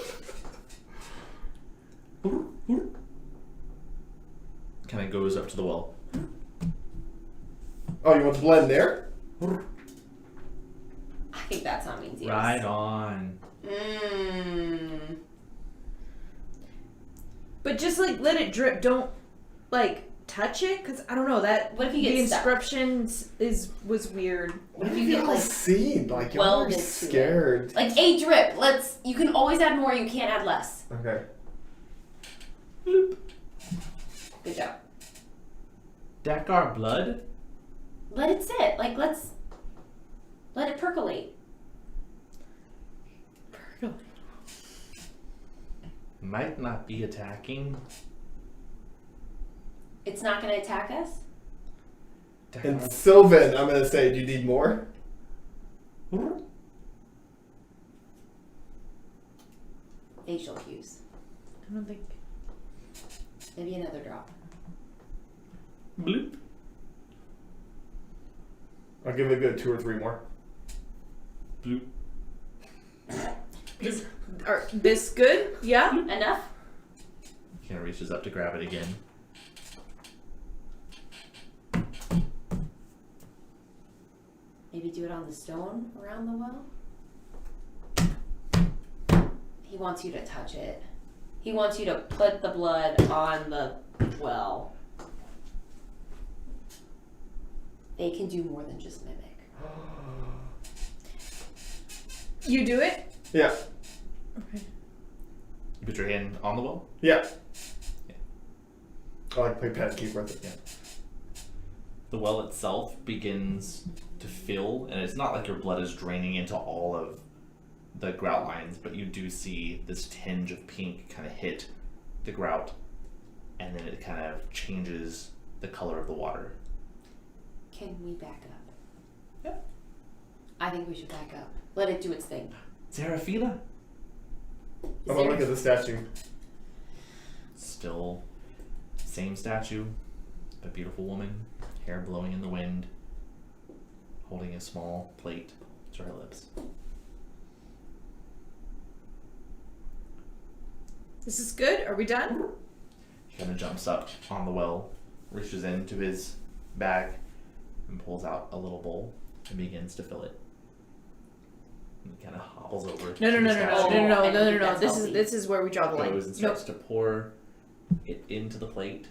Kind of goes up to the well. Oh, you want the blood in there? I think that sound means yes. Right on. But just like let it drip. Don't like touch it, because I don't know that. What if you get the stuck? inscriptions was weird. What if have you get, y'all like, seen? Like, y'all welded are to it? scared. Like a drip. You can always add more. You can't add less. Okay. Bloop. Good job. Dakkar blood? Let it sit. Let it percolate. Might not be attacking. It's not going to attack us? And Sylvan, I'm gonna say, do you need more? Facial cues. I don't think. Maybe another drop. Bloop. I'll give it a good 2 or 3 more. Bloop. This good? Yeah. Enough? Kind of reaches up to grab it again. Maybe do it on the stone around the well? He wants you to touch it. He wants you to put the blood on the well. They can do more than just mimic. You do it? Yeah. Okay. You put your hand on the well? Yeah. Yeah. I like play pet keeper with it, yeah. The well itself begins to fill, and it's not like your blood is draining into all of the grout lines, but you do see this tinge of pink kind of hit the grout, and then it kind of changes the color of the water. Can we back up? Yeah. I think we should back up. Let it do its thing. Serafina? I'm gonna look at the statue. Still same statue, a beautiful woman, hair blowing in the wind, holding a small plate to her lips. This is good. Are we done? He kind of jumps up on the well, reaches into his bag, and pulls out a little bowl and begins to fill it. And he kind of hobbles over. No. to the statue, This is where we draw the line. Goes and starts to pour it into the plate,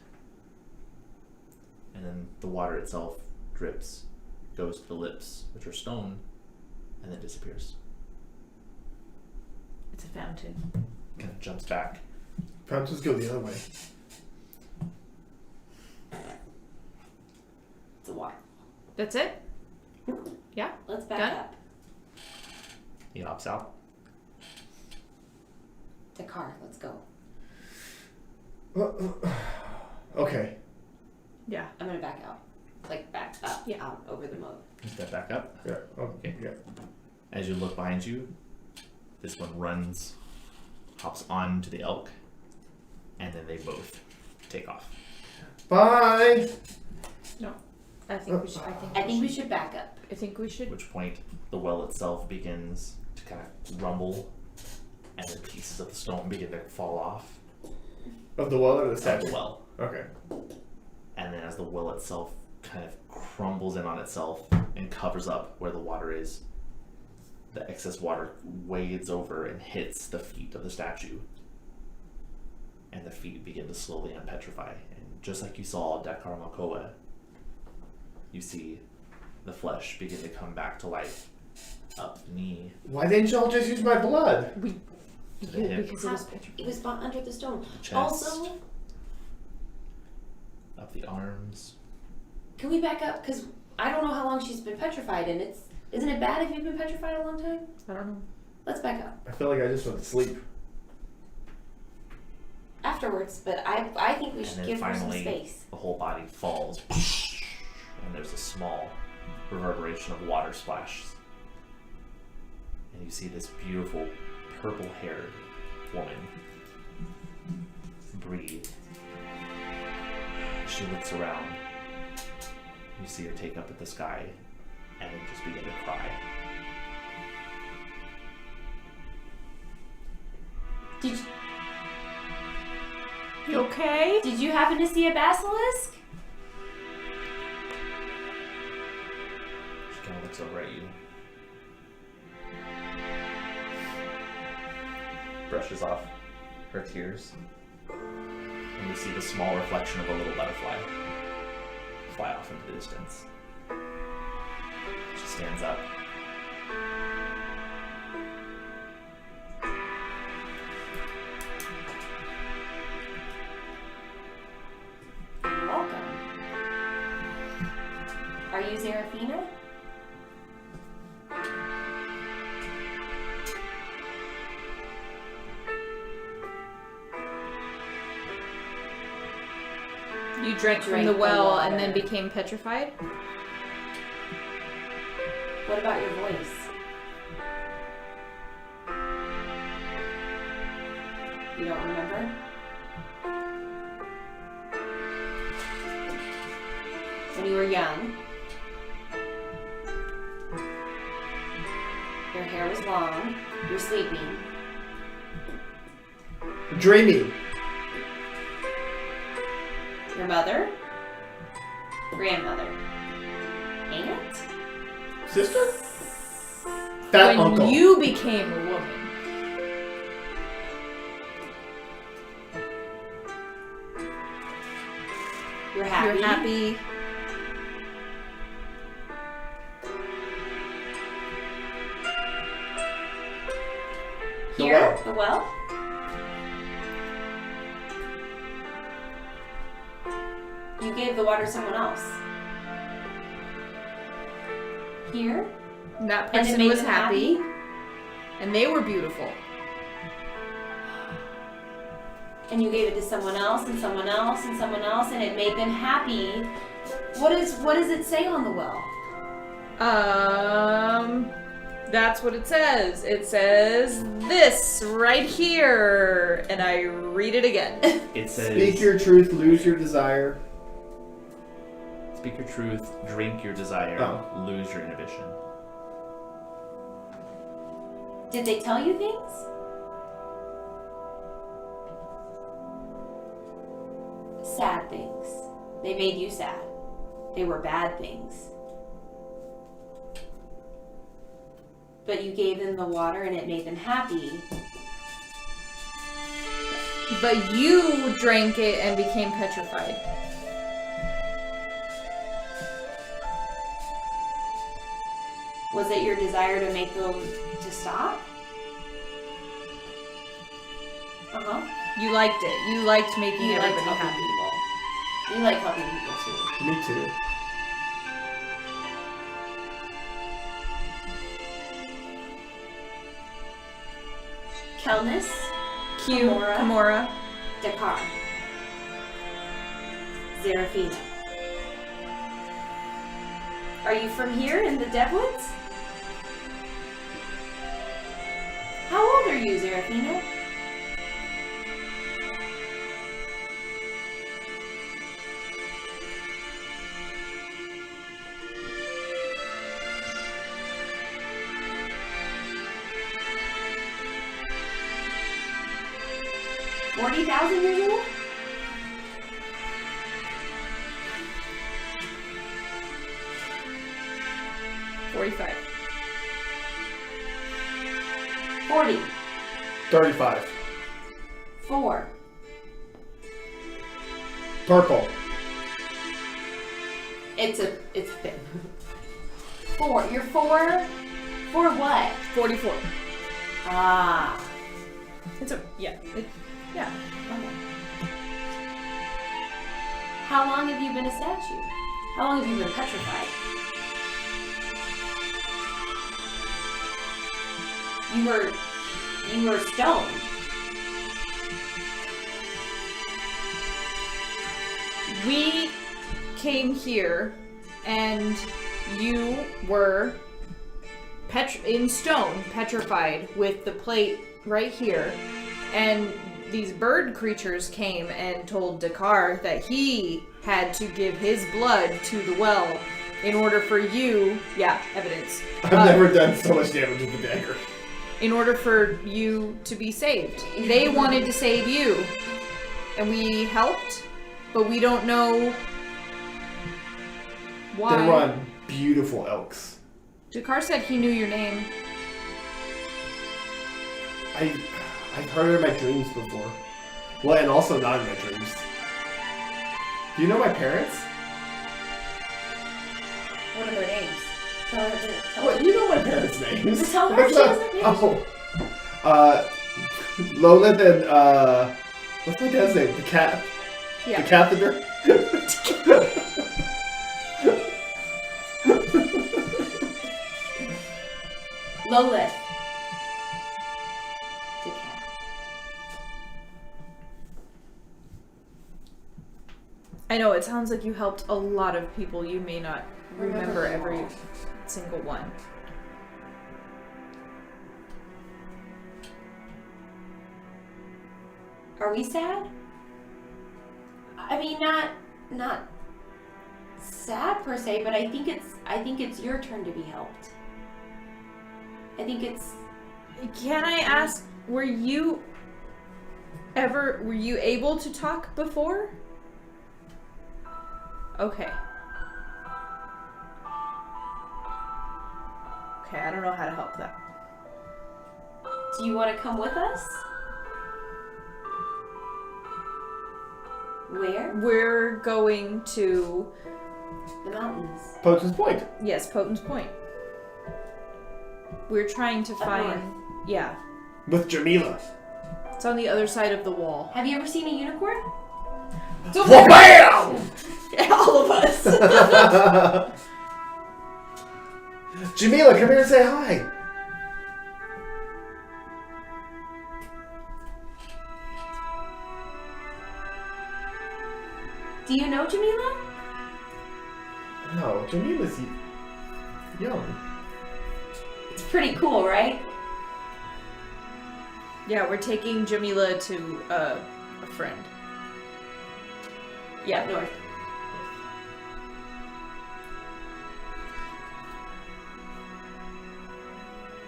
and then the water itself drips, goes to the lips, which are stone, and then disappears. It's a fountain. Kind of jumps back. Perhaps just go the other way. It's a water. That's it? Yeah? Let's back Done? up. He hops out. Dakkar, let's go. Okay. Yeah. I'm gonna back out. Like back up, Yeah. out over the moat. You step back up. Yeah. Okay. Yeah. As you look behind you, this one runs, hops onto the elk, and then they both take off. Bye. No. I think we should. I think we should back up. I think we At should. which point, the well itself begins to kind of rumble, and the pieces of the stone begin to fall off Of the well or the of statue? the well. Okay. And then as the well itself kind of crumbles in on itself and covers up where the water is, the excess water wades over and hits the feet of the statue. And the feet begin to slowly unpetrify. And just like you saw Dakkar Malkoa, you see the flesh begin to come back to life up the knee, Why didn't y'all just use my blood? to the hip, Because it was petrified. It was under the stone. the chest, Also, up the arms. can we back up? Because I don't know how long she's been petrified, and isn't it bad if you've been petrified a long time? I don't know. Let's back up I feel like I just went to sleep. afterwards, but I think we And should then give her some finally, space. the whole body falls, and there's a small reverberation of water splashes. And you see this beautiful purple-haired woman breathe. She looks around. You see her take up at the sky and then just begin to cry. You okay? Did you happen to see a basilisk? She kind of looks over at you. brushes off her tears. And you see the small reflection of a little butterfly fly off into the distance. She stands up. You're welcome. Are you Serafina? You drank from the well and then became petrified? What about your voice? You don't remember? When you were young, your hair was long, you were sleeping. Dreaming. Your mother, grandmother, aunt, Sister? Fat When uncle. you became a woman. you're happy. You're happy. Here, the well. You gave the water to someone else. Here, That and it person made was them happy. And they were beautiful. and you gave it to someone else and someone else and someone else, and it made them happy. What does it say on the well? That's what it says. It says this right here. And I read it again. It says, Speak your truth, lose your desire. speak your truth, drink your desire, Oh. lose your inhibition. Did they tell you things? Sad things. They made you sad. They were bad things. But you gave them the water and it made them happy. But you drank it and became petrified. Was it your desire to make them to stop? Uh-huh. You liked it. You liked making You like everybody helping happy. people. You like helping people too. Me too. Kelnis, Q, Quimora. Quimora. Dakkar, Serafina. Are you from here in the Deadwoods? How old are you, Serafina? $40,000 years old? $45. 40. 35. 4. Purple. It's thin. 4. You're 4? For what? 44. Ah. It's a, yeah. Yeah. Okay. How long have you been a statue? How long have you been petrified? You were stone. We came here and you were in stone, petrified, with the plate right here. And these bird creatures came and told Dakkar that he had to give his blood to the well in order for you, evidence. I've never done so much damage with a dagger. In order for you to be saved. They wanted to save you. And we helped, but we don't know why. They run beautiful elks. Dakkar said he knew your name. I I've heard her in my dreams before. Well, and also not in my dreams. Do you know my parents? What are their names? Tell her. What? You know my parents' names. Tell her she doesn't know. Oh. Lolith and, what's my dad's name? The cat? Yeah. The catheter? Lolith. The cat. I know, it sounds like you helped a lot of people. You may not remember them every all. single one. Are we sad? I mean, not sad per se, but I think it's your turn to be helped. I think it's. Can I ask, were you able to talk before? Okay. Okay, I don't know how to help that. Do you want to come with us? Where? We're going to, The mountains. Potent's Point. yes, Potent's Point. We're trying to Up find, yeah. With Jamila. It's on the other side of the wall. Have you ever seen a unicorn? So Bam! all of us. Jamila, come here and say hi. Do you know Jamila? No, Jamila's young. It's pretty cool, right? Yeah, we're taking Jamila to a friend. Yeah, North.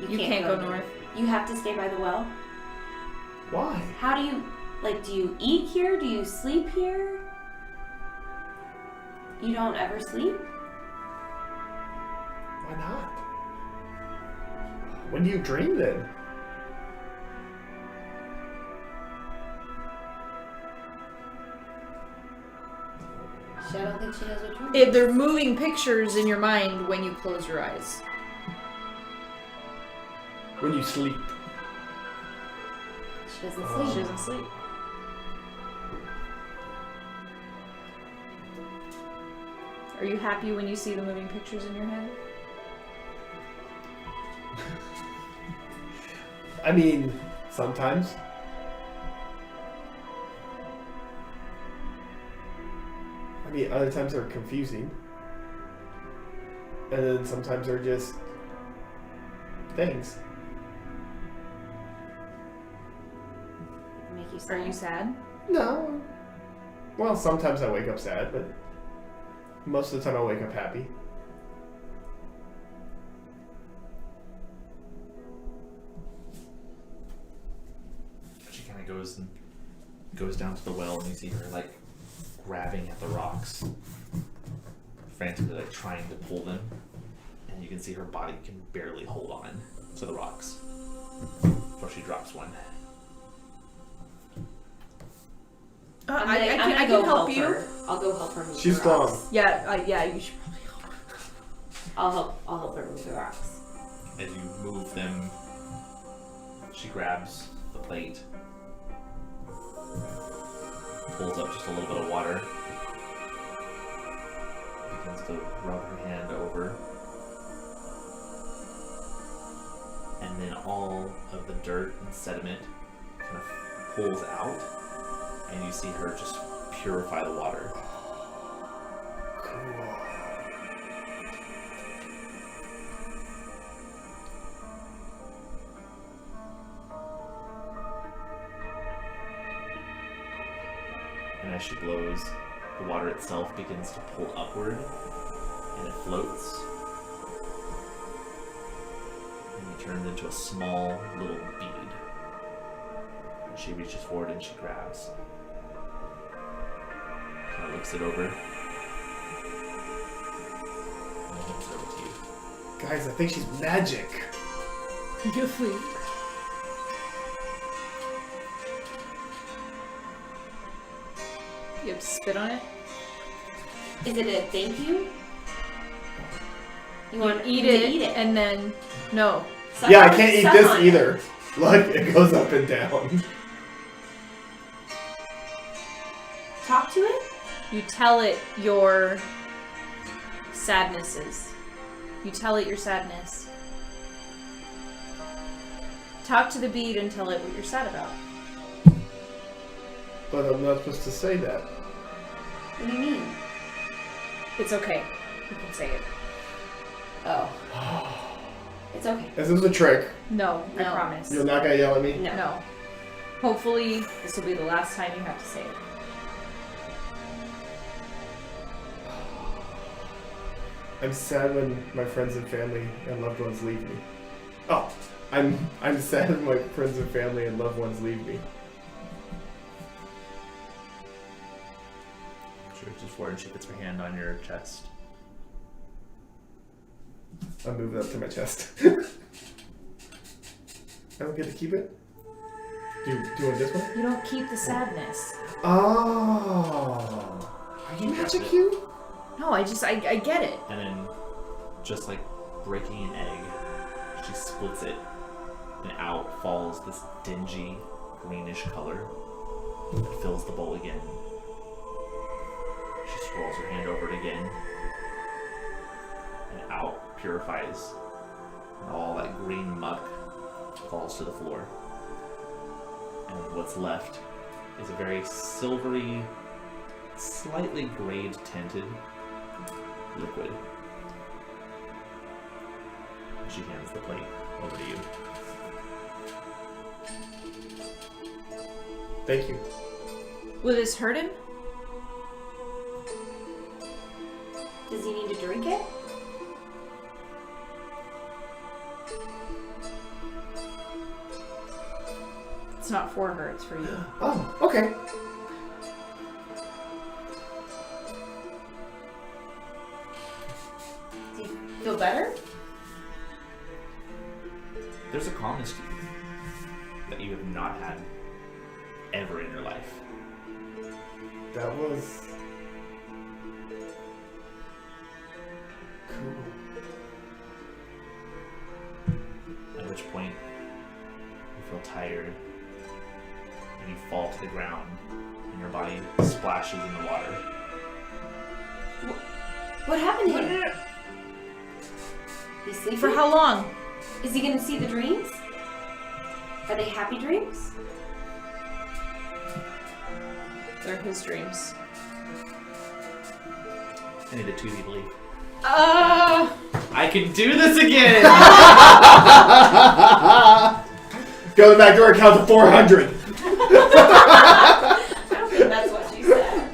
you can't go north. You have to stay by the well. Why? How do you, do you eat here? Do you sleep here? You don't ever sleep? Why not? When do you dream then? I don't think she knows what dream They're moving pictures in your mind when you close your eyes. When you sleep. She doesn't Oh. sleep. She doesn't sleep. Are you happy when you see the moving pictures in your head? I mean, sometimes. I mean, other times they're confusing. And then sometimes they're just things. Make you Are sad. you sad? No. Well, sometimes I wake up sad, but most of the time I wake up happy. She kind of goes down to the well, and you see her like grabbing at the rocks, frantically like trying to pull them, and you can see her body can barely hold on to the rocks before she drops one. I I'm gonna can go help you. her. I'll go help her move She's the rocks. strong. Yeah, you should probably help her. I'll help her move the rocks. As you move them, she grabs the plate, pulls up just a little bit of water, begins to rub her hand over, and then all of the dirt and sediment kind of pulls out, and you see her just purify the water. Cool. And as she blows, the water itself begins to pull upward, and it floats. And it turns into a small little bead. And she reaches forward and she grabs. Kind of looks it over. And hands it over to you. Guys, I think she's magic. You sleep. You have to spit on it. Is it a thank you? You want Eat to it, eat it, and then no. Suck Yeah, I on- can't eat suck this on it. either. Look, it goes up and down. Talk to it. You tell it your sadnesses. You tell it your sadness. Talk to the bead and tell it what you're sad about. But I'm not supposed to say that. What do you mean? It's okay. You can say it. Oh. It's okay. This is a trick. No, I No. promise. You're not gonna yell at me? No. No. Hopefully, this will be the last time you have to say it. I'm sad when my friends and family and loved ones leave me. Oh, I'm sad when my friends and family and loved ones leave me. She reaches forward and she puts her hand on your chest. I'm moving up to my chest. I don't get to keep it? Do you want this one? You don't keep the sadness. Oh. Are you magic cube? No, I get it. And then, just like breaking an egg, she splits it, and out falls this dingy, greenish color that fills the bowl again. She swirls her hand over it again, and out purifies, and all that green muck falls to the floor. And what's left is a very silvery, slightly grayed tinted liquid. She hands the plate over to you. Thank you. Will this hurt him? Does he need to drink it? It's not for her, it's for you. Oh, okay. Do you feel better? There's a calmness to you that you have not had ever in your life. That was cool. At which point, you feel tired, and you fall to the ground, and your body splashes in the water. What happened to him? He's sleeping? For how long? Is he gonna see the dreams? Are they happy dreams? They're his dreams. I need a 2D belief. I can do this again! Go to the back door, count to 400. I don't think that's what she said.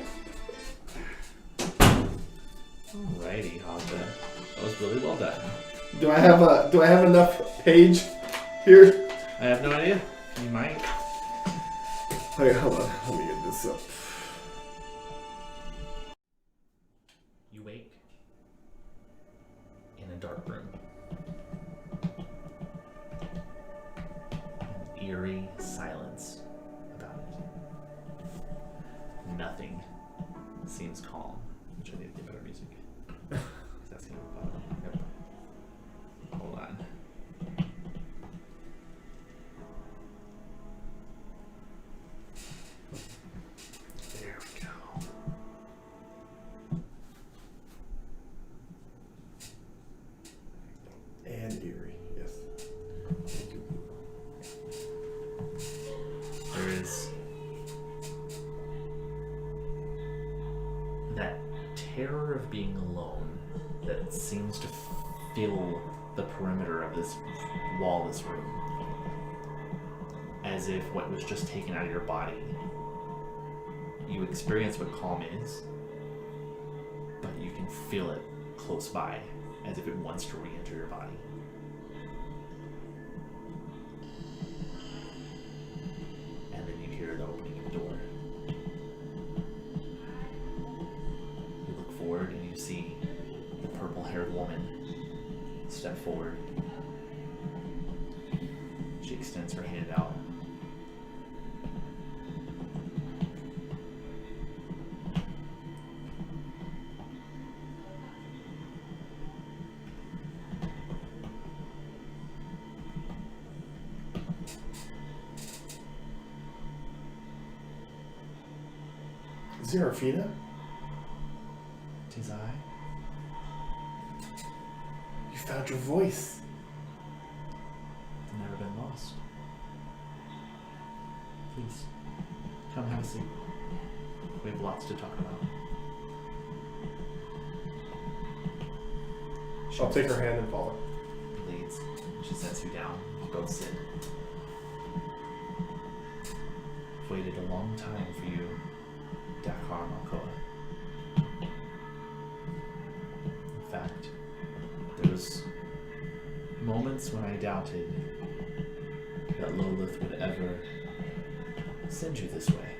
Alrighty, Hovda. That was really well done. Do I have enough page here? I have no idea. You might. Okay, hold on. Let me get this up. You wake in a dark room. An eerie silence about it. Nothing seems calm, which I need to get better music. 'Cause that's gonna bother me. Yep. Hold on. There we go. And eerie, yes. Thank you. There is that terror of being alone that seems to fill the perimeter of this wall, this room, as if what was just taken out of your body. You experience what calm is, but you can feel it close by, as if it wants to re-enter your body. And then you hear the opening of the door. You look forward and you see the purple-haired woman step forward. She extends her hand out. Zerafina? Tis I. You found your voice. I've never been lost. Please, come have a seat. We have lots to talk about. I'll take her hand and follow. Leads. She sets you down. You both sit. I've waited a long time for you, Dakkar Malkoa. In fact, there was moments when I doubted that Lolith would ever send you this way.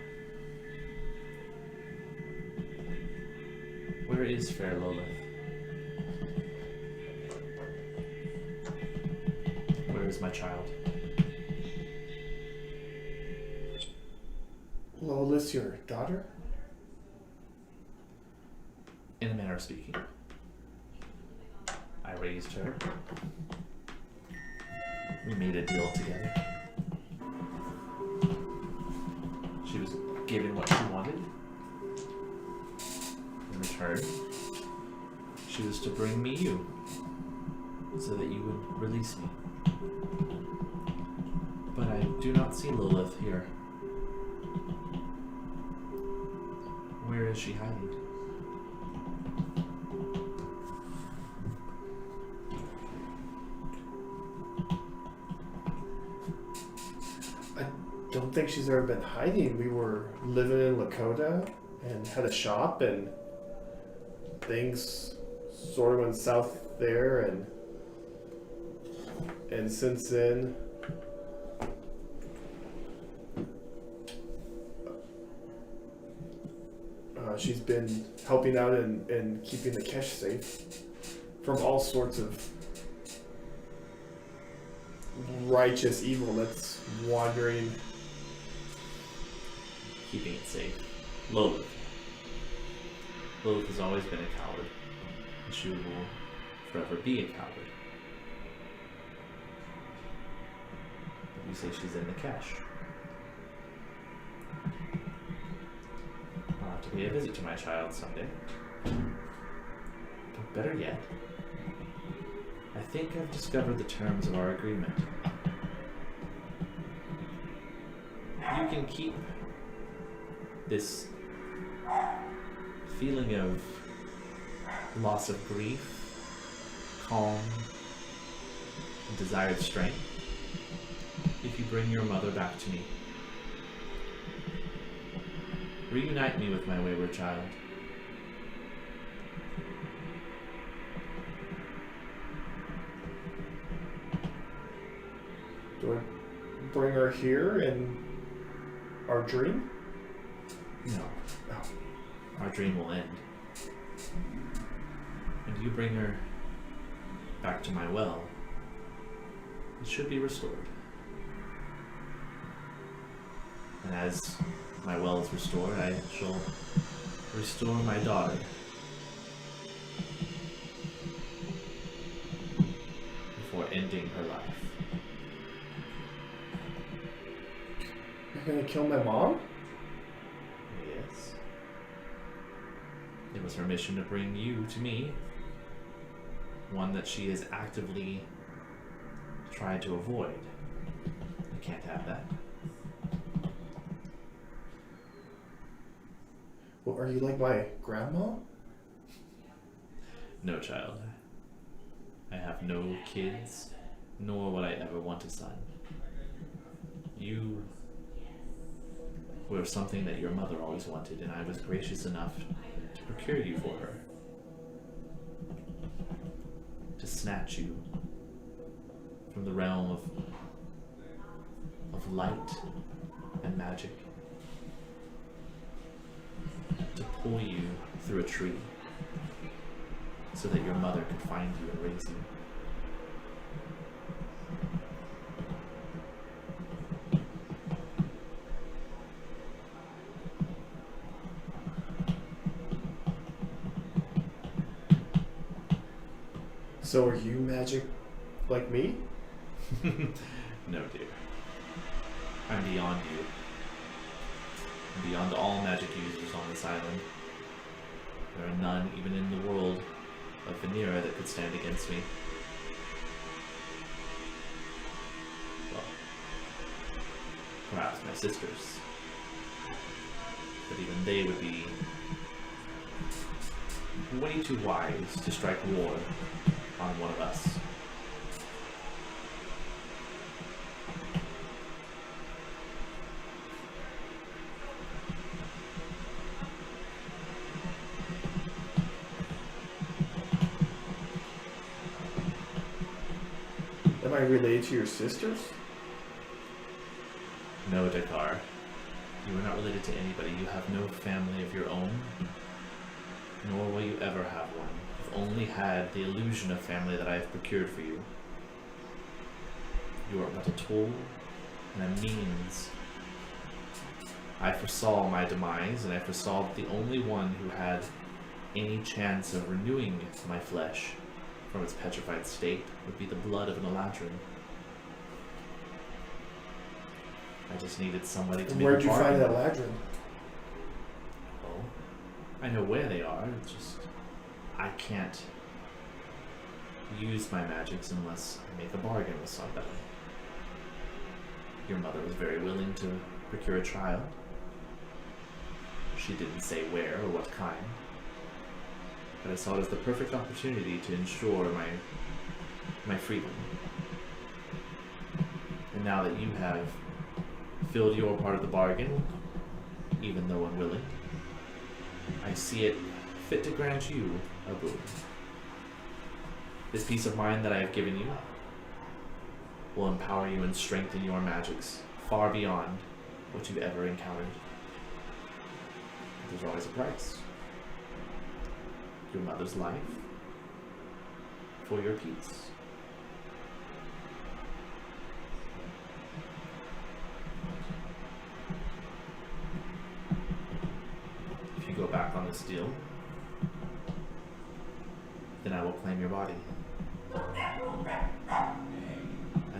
Where is fair Lolith? Where is my child? Lola's your daughter? In a manner of speaking. I raised her. We made a deal together. She was given what she wanted. In return, she was to bring me you, so that you would release me. But I do not see Lilith here. Where is she hiding? I don't think she's ever been hiding. We were living in Lakota and had a shop, and things sort of went south there, and since then she's been helping out and keeping the cache safe from all sorts of righteous evil that's wandering. Keeping it safe. Lilith. Lilith has always been a coward, and she will forever be a coward. But you say she's in the cache. I'll have to pay a visit to my child someday. But better yet, I think I've discovered the terms of our agreement. You can keep this feeling of loss of grief, calm, and desired strength if you bring your mother back to me. Reunite me with my wayward child. Do I bring her here in our dream? No. No. Our dream will end. And you bring her back to my well. It should be restored. And as my well is restored, I shall restore my daughter. Before ending her life. You're gonna kill my mom? Yes. It was her mission to bring you to me. One that she has actively tried to avoid. I can't have that. Well, are you like my grandma? No, child. I have no kids, nor would I ever want a son. You were something that your mother always wanted, and I was gracious enough to procure you for her. To snatch you from the realm of light and magic. To pull you through a tree so that your mother could find you and raise you. So are you magic like me? No, dear. I'm beyond you. And beyond all magic users on this island, there are none even in the world of Venera that could stand against me. Well, perhaps my sisters. But even they would be way too wise to strike war on one of us. Am I related to your sisters? No, Dakkar. You are not related to anybody. You have no family of your own, nor will you ever have one. You've only had the illusion of family that I have procured for you. You are but a tool and a means. I foresaw my demise, and I foresaw that the only one who had any chance of renewing my flesh from its petrified state would be the blood of an Eladrin. I just needed somebody to make a Where'd you find bargain. that Ladrin? Well, I know where they are, it's just I can't use my magics unless I make a bargain with somebody. Your mother was very willing to procure a trial. She didn't say where or what kind, but I saw it as the perfect opportunity to ensure my freedom. And now that you have filled your part of the bargain, even though unwilling, I see it fit to grant you a boon. This peace of mind that I have given you will empower you and strengthen your magics far beyond what you've ever encountered. There's always a price. Your mother's life for your peace. If you go back on this deal, then I will claim your body. I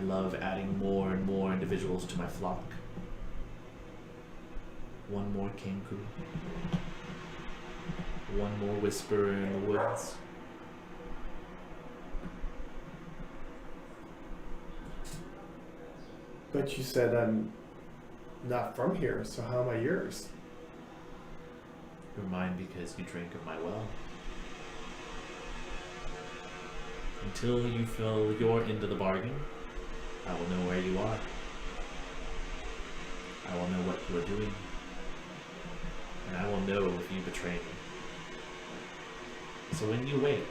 love adding more and more individuals to my flock. One more Kenku. One more whisperer in the woods. But you said I'm not from here, so how am I yours? You're mine because you drink of my well. Until you fill your end of the bargain, I will know where you are. I will know what you are doing. And I will know if you betray me. So when you wake,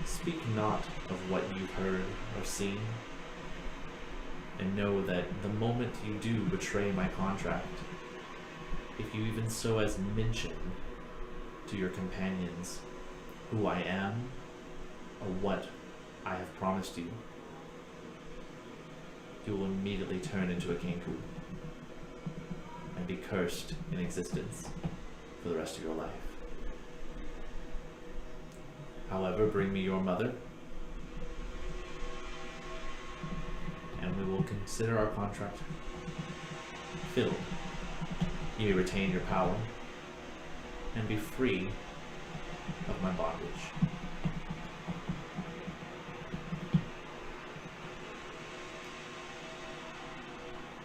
speak not of what you've heard or seen, and know that the moment you do betray my contract, if you even so as mention to your companions who I am or what I have promised you, you will immediately turn into a Kenku and be cursed in existence for the rest of your life. However, bring me your mother, and we will consider our contract filled. You may retain your power and be free of my bondage.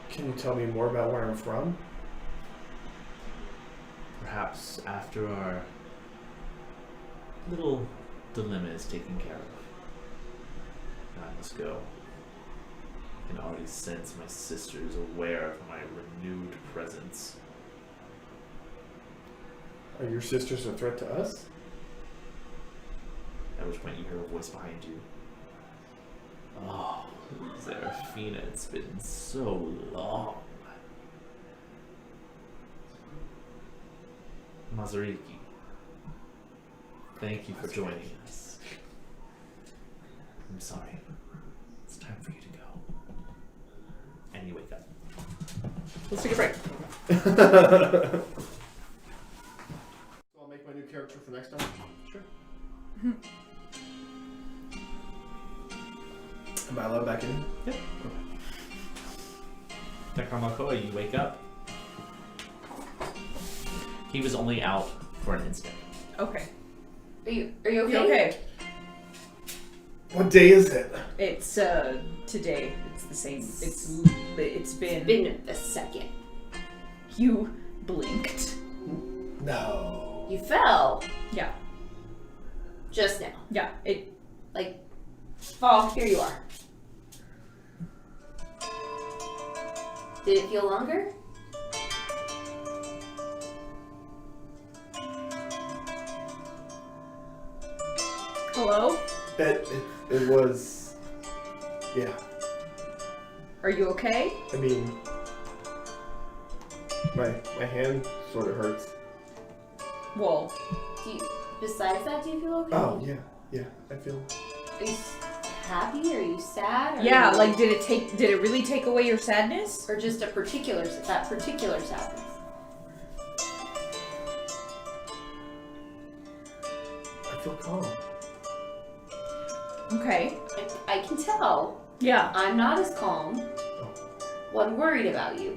Can you tell me more about where I'm from? Perhaps after our little dilemma is taken care of, I must go. I can already sense my sisters aware of my renewed presence. Are your sisters a threat to us? At which point you hear a voice behind you. Oh, Serafina, it's been so long. Mazariki, thank you for joining us. I'm sorry. It's time for you to go. And you wake up. Let's take a break. I'll make my new character for next time. Sure. Am I allowed back in? Yep. Dakkar, you wake up. He was only out for an instant. Okay. Are you okay? You okay? What day is it? It's today. It's the same. It's been. Been a second. You blinked. No. You fell Yeah. just now. Yeah. It. Like, fall, here you are. Did it feel longer? Hello? It was. Yeah. Are you okay? I mean, my hand sort of hurts. Well, Besides that, do you feel okay? Oh yeah. I feel. Are you happy? Are you sad? Or yeah. are you, Like, did it really take away your sadness? or just that particular sadness? I feel calm. Okay. I can tell. Yeah. I'm not as calm. Well, I'm worried about you.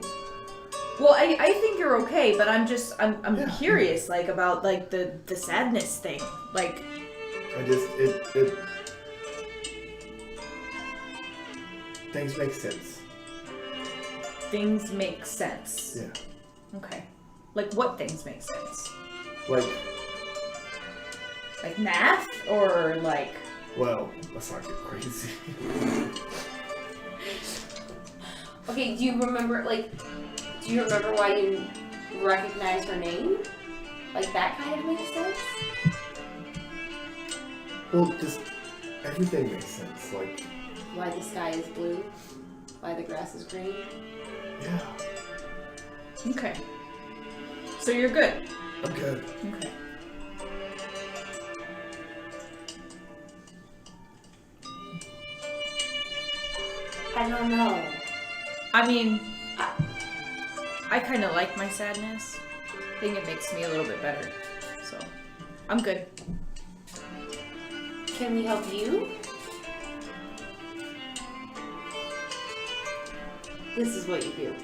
Well, I think you're okay, but I'm Yeah. curious, like, about, like, the sadness thing. Like, I just it things make sense. things make sense. Yeah. Okay. Like, what things make sense? Like, Like math? Or, like... well, let's not get crazy. Okay, do you remember why you recognize her name? Like, that kind of makes sense? Well, just everything makes sense. Like, Why the sky is blue? Why the grass is green? yeah, Okay. So you're good. I'm good. Okay. I don't know. I mean, I kind of like my sadness. I think it makes me a little bit better. So, I'm good. Can we help you? This is what you do.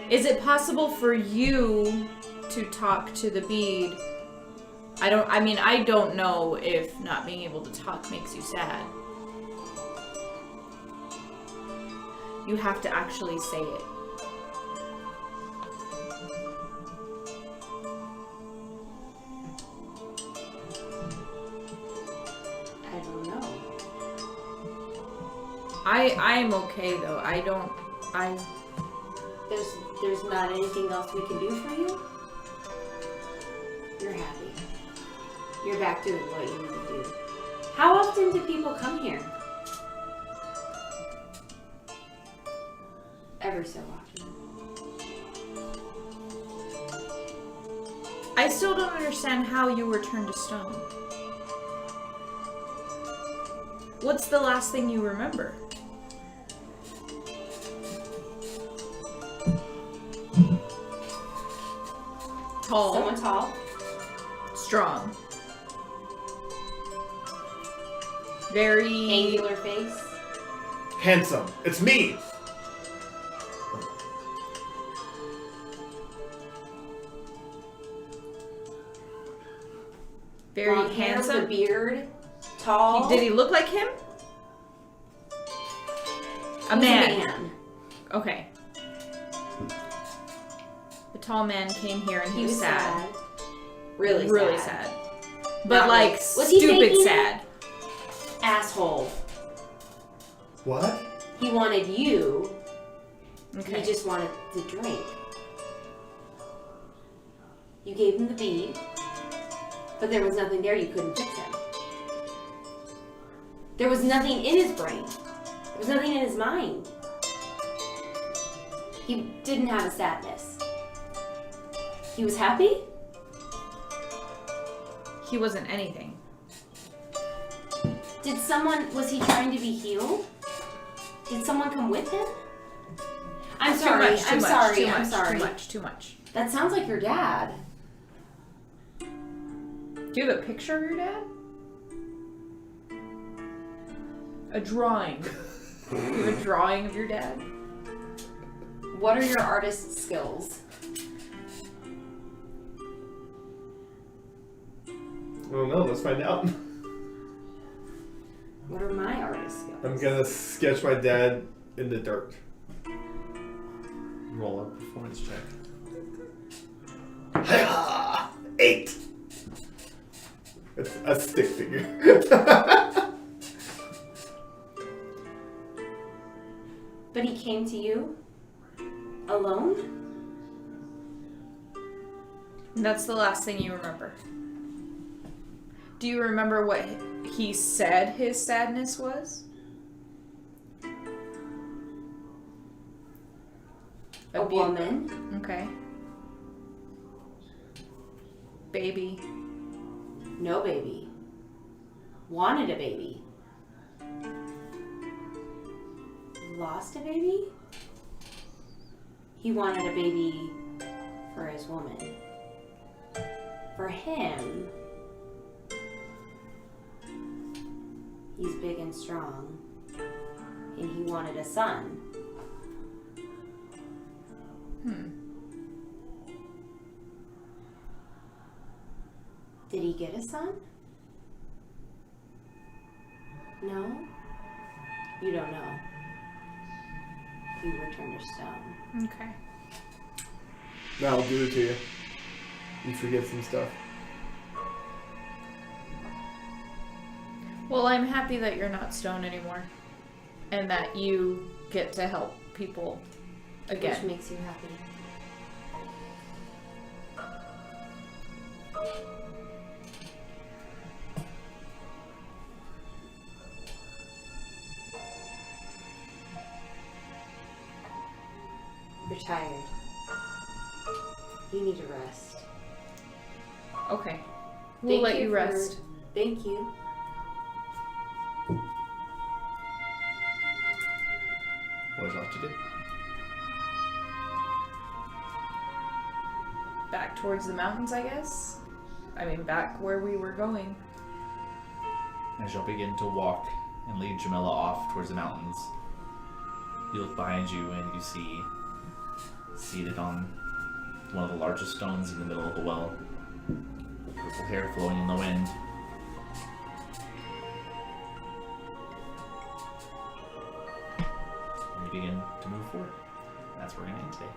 Is it possible for you to talk to the bead? I don't know if not being able to talk makes you sad. You have to actually say it. I don't know. I am okay though. There's not anything else we can do for you? You're happy. You're back doing what you need to do. How often do people come here? Every so often. I still don't understand how you were turned to stone. What's the last thing you remember? Tall. Someone tall? Strong. Very... Angular face? Handsome. It's me. Very Long hair, handsome. the beard? Tall? Did he look like him? A He's man. Okay. The tall man came here and he was sad. Really sad. But Not like really. Was he stupid faking it? sad. Asshole. What? He wanted you. Okay. He just wanted to drink. You gave him the bead, but there was nothing there. You couldn't fix him. There was nothing in his brain. There was nothing in his mind. He didn't have a sadness. He was happy? He wasn't anything. Was he trying to be healed? Did someone come with him? I'm sorry. I'm sorry. Too much. That sounds like your dad. Do you have a picture of your dad? A drawing. Do you have a drawing of your dad? What are your artist skills? I don't know. Let's find out. What are my artist skills? I'm gonna sketch my dad in the dirt. Roll a performance check. 8. It's a stick figure. But he came to you alone? That's the last thing you remember. Do you remember what he said his sadness was? A woman? Okay. Baby. No baby. Wanted a baby. Lost a baby? He wanted a baby for his woman. For him, he's big and strong, and he wanted a son. Did he get a son? No? You don't know. You returned to stone. Okay. Now I'll do it to you. You forget some stuff. Well, I'm happy that you're not stone anymore. And that you get to help people again. Which makes you happy. You're tired. You need to rest. Okay. We'll let you rest. Thank you. What is left to do? Back towards the mountains, I guess? I mean, back where we were going. As y'all begin to walk and lead Jamila off towards the mountains, you look behind you and you see, seated on one of the largest stones in the middle of the well, purple hair flowing in the wind. And you begin to move forward. That's where we're going to end today.